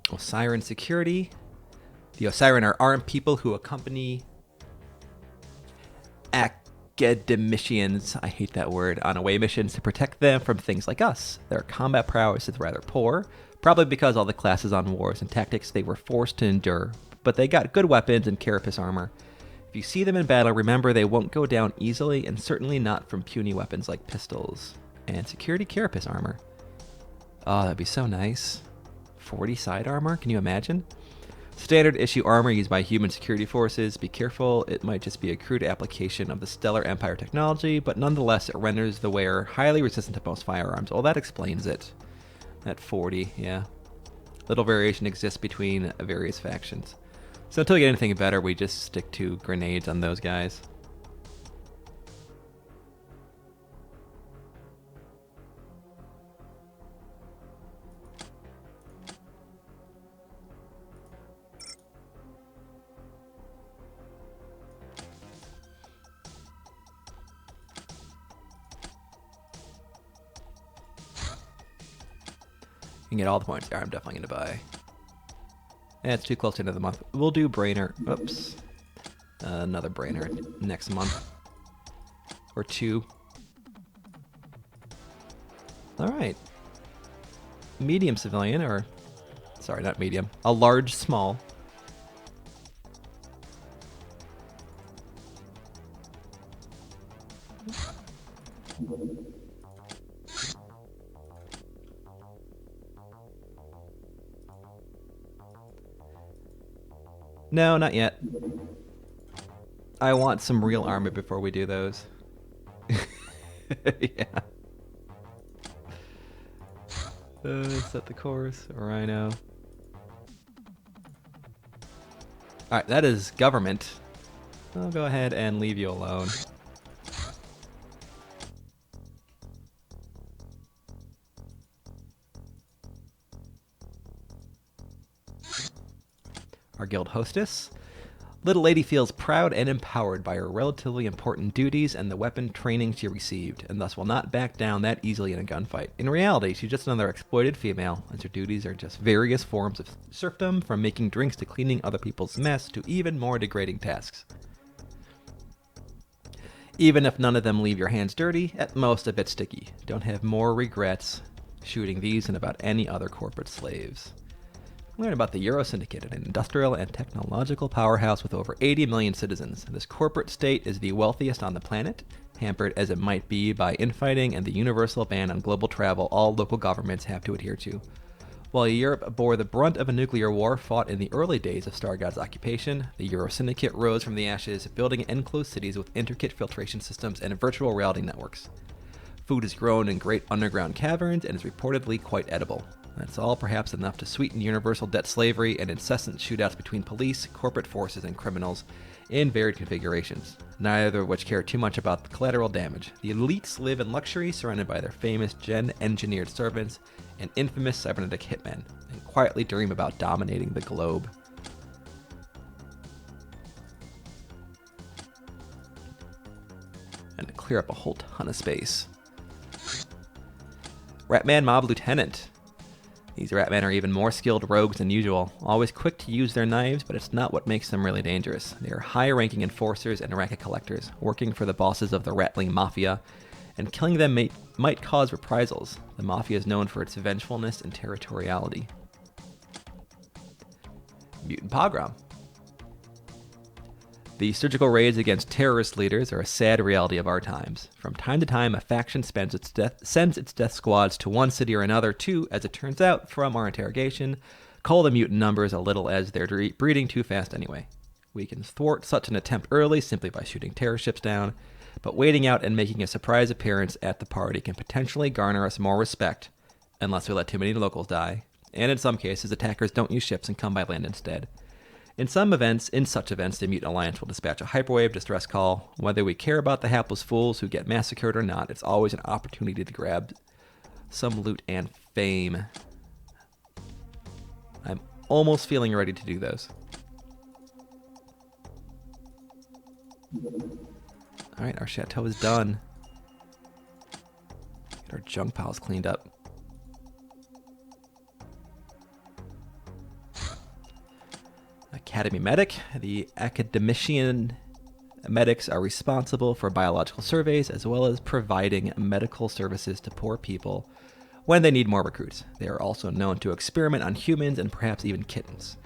Osiren security. The Osiren are armed people who accompany academicians, I hate that word, on away missions to protect them from things like us. Their combat prowess is rather poor, probably because all the classes on wars and tactics they were forced to endure, but they got good weapons and carapace armor. If you see them in battle, remember they won't go down easily, and certainly not from puny weapons like pistols. And security carapace armor. Oh, that'd be so nice. 40 side armor, can you imagine? Standard issue armor used by human security forces. Be careful, it might just be a crude application of the Stellar Empire technology, but nonetheless it renders the wearer highly resistant to most firearms. Well, that explains it. That 40, yeah. Little variation exists between various factions. So until we get anything better, we just stick to grenades on those guys. You can get all the points. I'm definitely going to buy. Yeah, it's too close to the end of the month. We'll do brainer. Oops. Another brainer next month. Or two. Alright. Medium civilian, or... Sorry, not medium. A large small. No, not yet. I want some real armor before we do those. Yeah. Set the course. Rhino. Alright, that is government. I'll go ahead and leave you alone. Our guild hostess. Little lady feels proud and empowered by her relatively important duties and the weapon training she received, and thus will not back down that easily in a gunfight. In reality, she's just another exploited female, and her duties are just various forms of serfdom, from making drinks to cleaning other people's mess to even more degrading tasks. Even if none of them leave your hands dirty, at most a bit sticky. Don't have more regrets shooting these than about any other corporate slaves. Learn about the Euro Syndicate, an industrial and technological powerhouse with over 80 million citizens. This corporate state is the wealthiest on the planet, hampered as it might be by infighting and the universal ban on global travel all local governments have to adhere to. While Europe bore the brunt of a nuclear war fought in the early days of Stargod's occupation, the Euro Syndicate rose from the ashes, building enclosed cities with intricate filtration systems and virtual reality networks. Food is grown in great underground caverns and is reportedly quite edible. That's all perhaps enough to sweeten universal debt slavery and incessant shootouts between police, corporate forces, and criminals in varied configurations, neither of which care too much about the collateral damage. The elites live in luxury, surrounded by their famous gen-engineered servants and infamous cybernetic hitmen, and quietly dream about dominating the globe. And to clear up a whole ton of space. Ratman Mob Lieutenant. These Ratmen are even more skilled rogues than usual, always quick to use their knives, but it's not what makes them really dangerous. They are high-ranking enforcers and racket collectors, working for the bosses of the Rattling Mafia, and killing them might cause reprisals. The Mafia is known for its vengefulness and territoriality. Mutant Pogrom. The surgical raids against terrorist leaders are a sad reality of our times. From time to time, a faction sends its death squads to one city or another to, as it turns out from our interrogation, cull the mutant numbers a little as they're breeding too fast anyway. We can thwart such an attempt early simply by shooting terror ships down, but waiting out and making a surprise appearance at the party can potentially garner us more respect, unless we let too many locals die, and in some cases, attackers don't use ships and come by land instead. In such events, the Mutant Alliance will dispatch a hyperwave distress call. Whether we care about the hapless fools who get massacred or not, it's always an opportunity to grab some loot and fame. I'm almost feeling ready to do those. Alright, our chateau is done. Get our junk piles cleaned up. Academy Medic. The academician medics are responsible for biological surveys as well as providing medical services to poor people when they need more recruits. They are also known to experiment on humans and perhaps even kittens.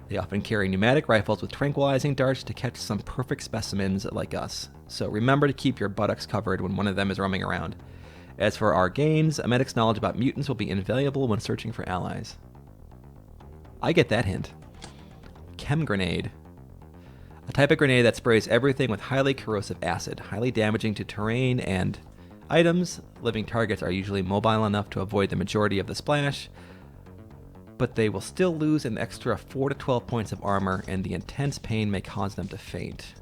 They often carry pneumatic rifles with tranquilizing darts to catch some perfect specimens like us. So remember to keep your buttocks covered when one of them is roaming around. As for our gains, a medic's knowledge about mutants will be invaluable when searching for allies. I get that hint. Chem grenade. A type of grenade that sprays everything with highly corrosive acid, highly damaging to terrain and items. Living targets are usually mobile enough to avoid the majority of the splash, but they will still lose an extra 4 to 12 points of armor, and the intense pain may cause them to faint.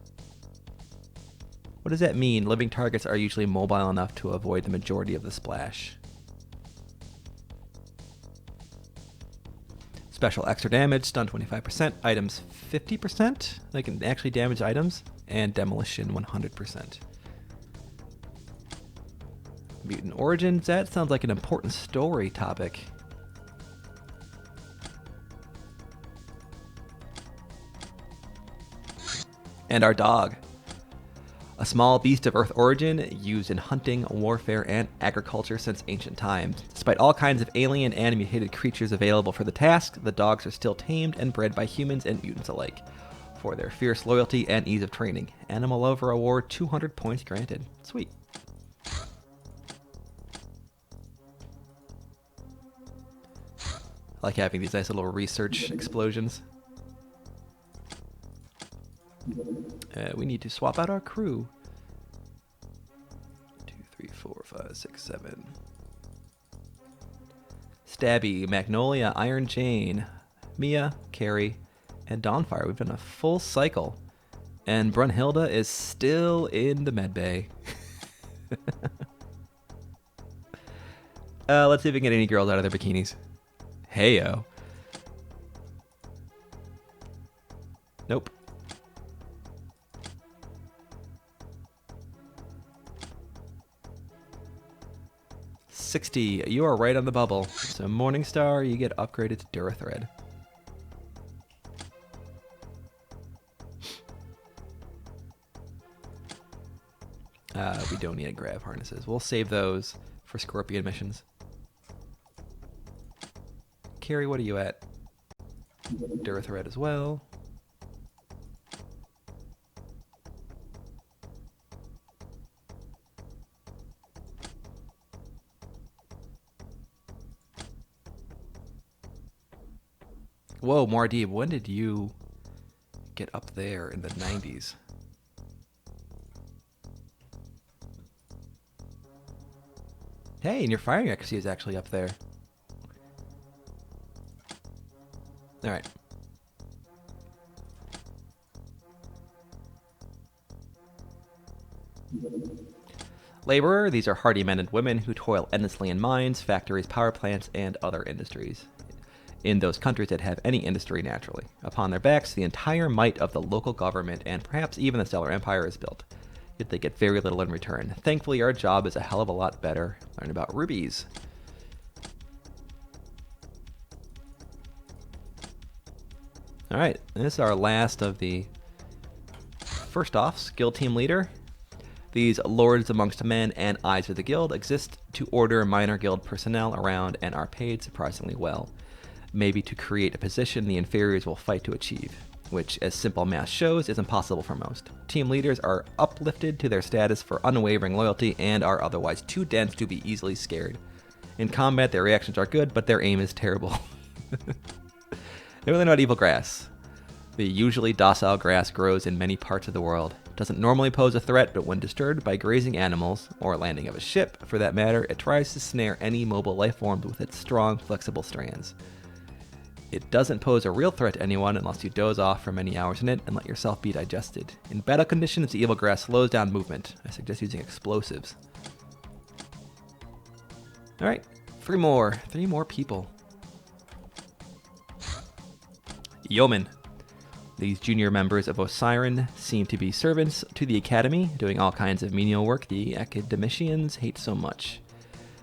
What does that mean? Living targets are usually mobile enough to avoid the majority of the splash. Special extra damage, stun 25%, items 50%, they can actually damage items, and demolition 100%. Mutant origins, that sounds like an important story topic. And our dog. A small beast of Earth origin, used in hunting, warfare, and agriculture since ancient times. Despite all kinds of alien and mutated creatures available for the task, the dogs are still tamed and bred by humans and mutants alike, for their fierce loyalty and ease of training. Animal Lover Award, 200 points granted. Sweet. I like having these nice little research explosions. We need to swap out our crew. 2, 3, 4, 5, 6, 7. Stabby, Magnolia, Iron Jane, Mia, Carrie, and Dawnfire. We've done a full cycle. And Brunhilde is still in the medbay. Let's see if we can get any girls out of their bikinis. Heyo. Nope. 60. You are right on the bubble. So Morningstar, you get upgraded to Durathread. We don't need grav harnesses. We'll save those for Scorpion missions. Carrie, what are you at? Durathread as well. Whoa, Mardib, when did you get up there in the 90s? Hey, and your firing accuracy is actually up there. Alright. Laborer, these are hardy men and women who toil endlessly in mines, factories, power plants, and other industries. In those countries that have any industry naturally. Upon their backs, the entire might of the local government and perhaps even the Stellar Empire is built. Yet they get very little in return. Thankfully, our job is a hell of a lot better. Learn about rubies. Alright, this is our last of the first off, skill team leader. These lords amongst men and eyes of the guild exist to order minor guild personnel around and are paid surprisingly well, maybe to create a position the inferiors will fight to achieve, which, as simple math shows, is impossible for most. Team leaders are uplifted to their status for unwavering loyalty and are otherwise too dense to be easily scared. In combat, their reactions are good, but their aim is terrible. They're really not evil grass. The usually docile grass grows in many parts of the world. It doesn't normally pose a threat, but when disturbed by grazing animals, or landing of a ship for that matter, it tries to snare any mobile life forms with its strong, flexible strands. It doesn't pose a real threat to anyone unless you doze off for many hours in it and let yourself be digested. In battle conditions, the evil grass slows down movement. I suggest using explosives. Alright, three more people. Yeomen. These junior members of Osiren seem to be servants to the Academy, doing all kinds of menial work the academicians hate so much.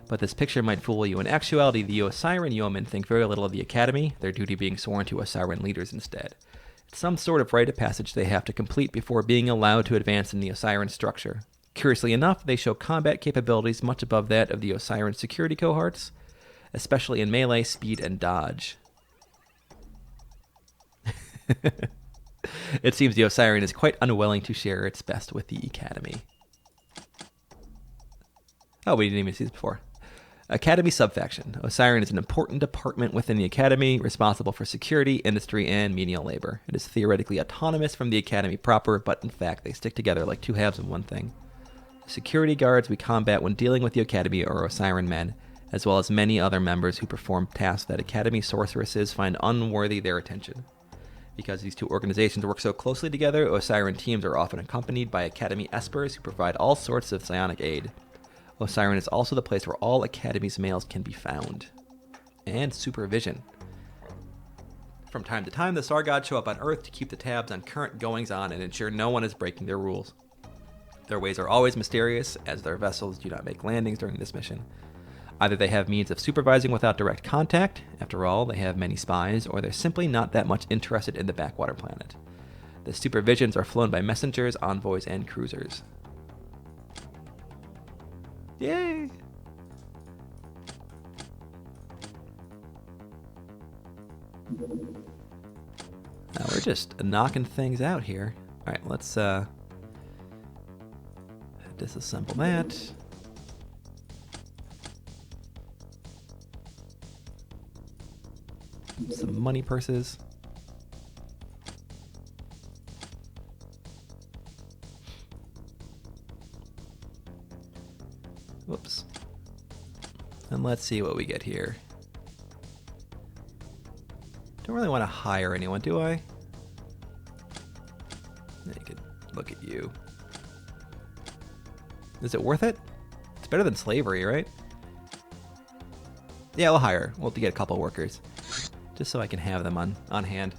But this picture might fool you. In actuality, the Osiren yeomen think very little of the Academy, their duty being sworn to Osiren leaders instead. It's some sort of rite of passage they have to complete before being allowed to advance in the Osiren structure. Curiously enough, they show combat capabilities much above that of the Osiren security cohorts, especially in melee, speed, and dodge. It seems the Osiren is quite unwilling to share its best with the Academy. Oh, we didn't even see this before. Academy Subfaction. Osiren is an important department within the Academy, responsible for security, industry, and menial labor. It is theoretically autonomous from the Academy proper, but in fact they stick together like two halves of one thing. The security guards we combat when dealing with the Academy are Osiren men, as well as many other members who perform tasks that Academy sorceresses find unworthy their attention. Because these two organizations work so closely together, Osiren teams are often accompanied by Academy espers who provide all sorts of psionic aid. Osiren is also the place where all Academy's males can be found. And supervision. From time to time, the Star Gods show up on Earth to keep the tabs on current goings-on and ensure no one is breaking their rules. Their ways are always mysterious, as their vessels do not make landings during this mission. Either they have means of supervising without direct contact, after all, they have many spies, or they're simply not that much interested in the backwater planet. The supervisions are flown by messengers, envoys, and cruisers. Yay! Now we're just knocking things out here. Alright, let's disassemble that. Some money purses. Whoops. And let's see what we get here. Don't really want to hire anyone, do I? You could look at you. Is it worth it? It's better than slavery, right? Yeah, we'll hire. We'll get a couple workers. Just so I can have them on hand.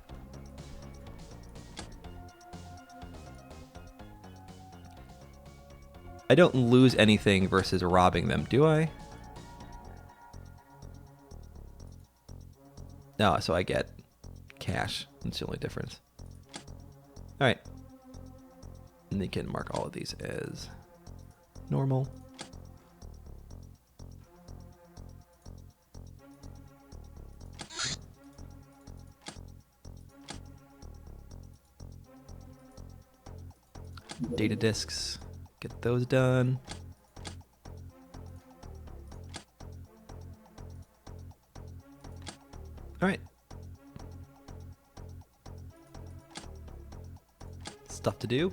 I don't lose anything versus robbing them, do I? No, so I get cash. That's the only difference. Alright. And they can mark all of these as normal. Data disks, get those done. All right. Stuff to do.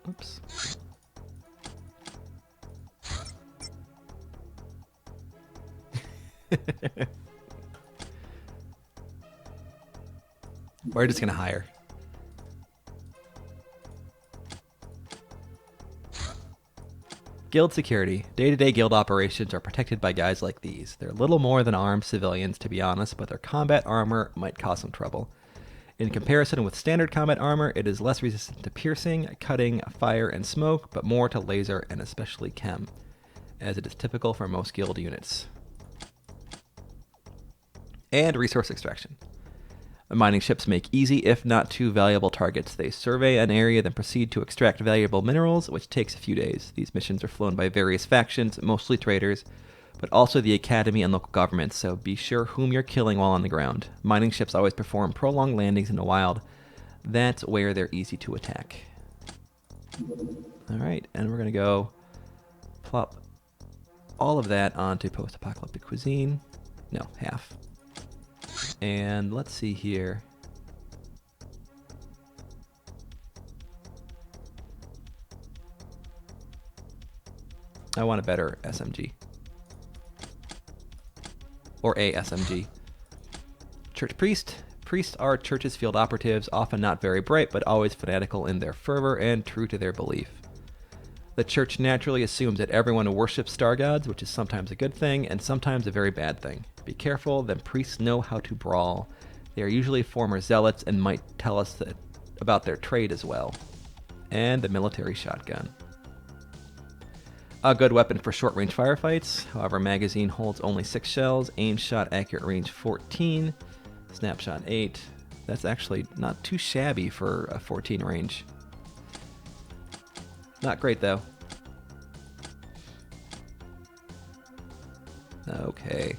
Oops. We're just gonna hire. Guild security. Day-to-day guild operations are protected by guys like these. They're little more than armed civilians, to be honest, but their combat armor might cause some trouble. In comparison with standard combat armor, it is less resistant to piercing, cutting, fire, and smoke, but more to laser and especially chem, as it is typical for most guild units. And resource extraction. Mining ships make easy, if not too valuable targets. They survey an area, then proceed to extract valuable minerals, which takes a few days. These missions are flown by various factions, mostly traders, but also the academy and local governments, so be sure whom you're killing while on the ground. Mining ships always perform prolonged landings in the wild. That's where they're easy to attack. Alright, and we're going to go plop all of that onto post-apocalyptic cuisine. No, half. And let's see here. I want a better SMG. Or a SMG. Church priest. Priests are church's field operatives, often not very bright, but always fanatical in their fervor and true to their belief. The church naturally assumes that everyone worships star gods, which is sometimes a good thing and sometimes a very bad thing. Be careful, then priests know how to brawl. They are usually former zealots and might tell us about their trade as well. And the military shotgun. A good weapon for short-range firefights. However, magazine holds only 6 shells. Aim shot accurate range 14. Snapshot 8. That's actually not too shabby for a 14 range. Not great, though. Okay.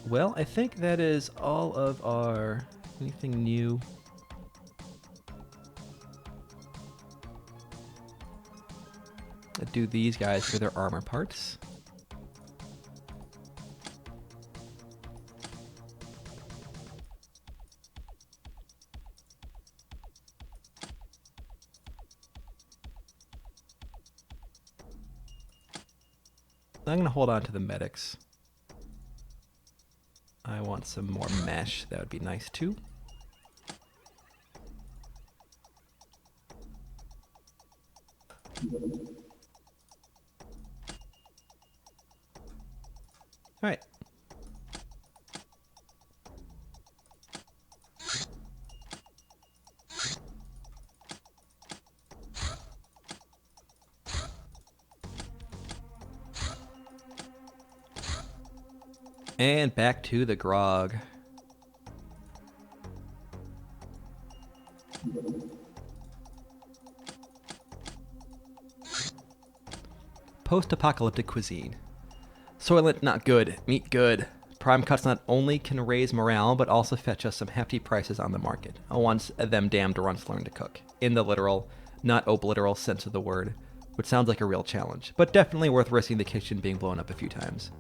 Well, I think that is all of our... Anything new? I do these guys for their armor parts. I'm going to hold on to the medics. I want some more mesh. That would be nice too. All right. And back to the grog. Post-apocalyptic cuisine. Soylent not good, meat good. Prime cuts not only can raise morale, but also fetch us some hefty prices on the market. Once them damned runts learn to cook. In the literal, not obliteral sense of the word, which sounds like a real challenge, but definitely worth risking the kitchen being blown up a few times.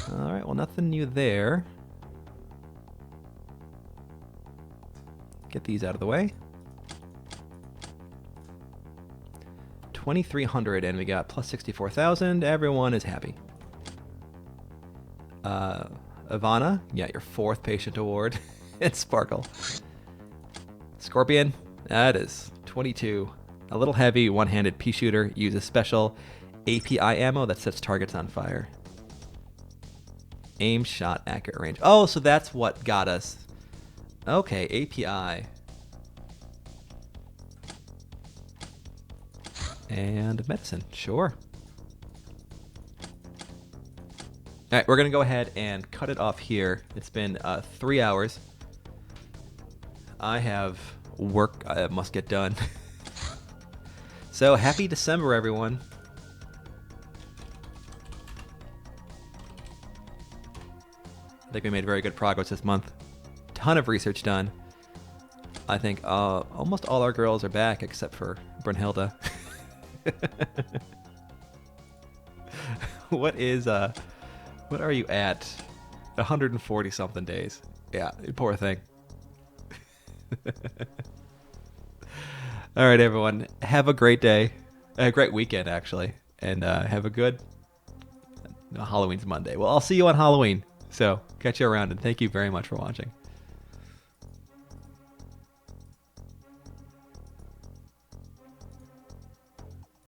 Alright, well, nothing new there. Get these out of the way. 2,300, and we got plus 64,000. Everyone is happy. Ivana, yeah, your 4th patient award. And Sparkle. Scorpion, that is 22. A little heavy, one-handed pea shooter. Uses special API ammo that sets targets on fire. Aim shot accurate range. Oh, so that's what got us. Okay, API. And medicine, sure. All right, we're going to go ahead and cut it off here. It's been 3 hours. I have work I must get done. So happy December, everyone. I think we made very good progress this month. Ton of research done. I think almost all our girls are back except for Brunhilde. What are you at? 140 something days. Yeah, poor thing. All right, everyone. Have a great day. A great weekend, actually. And have a good... No, Halloween's Monday. Well, I'll see you on Halloween. So, catch you around, and thank you very much for watching.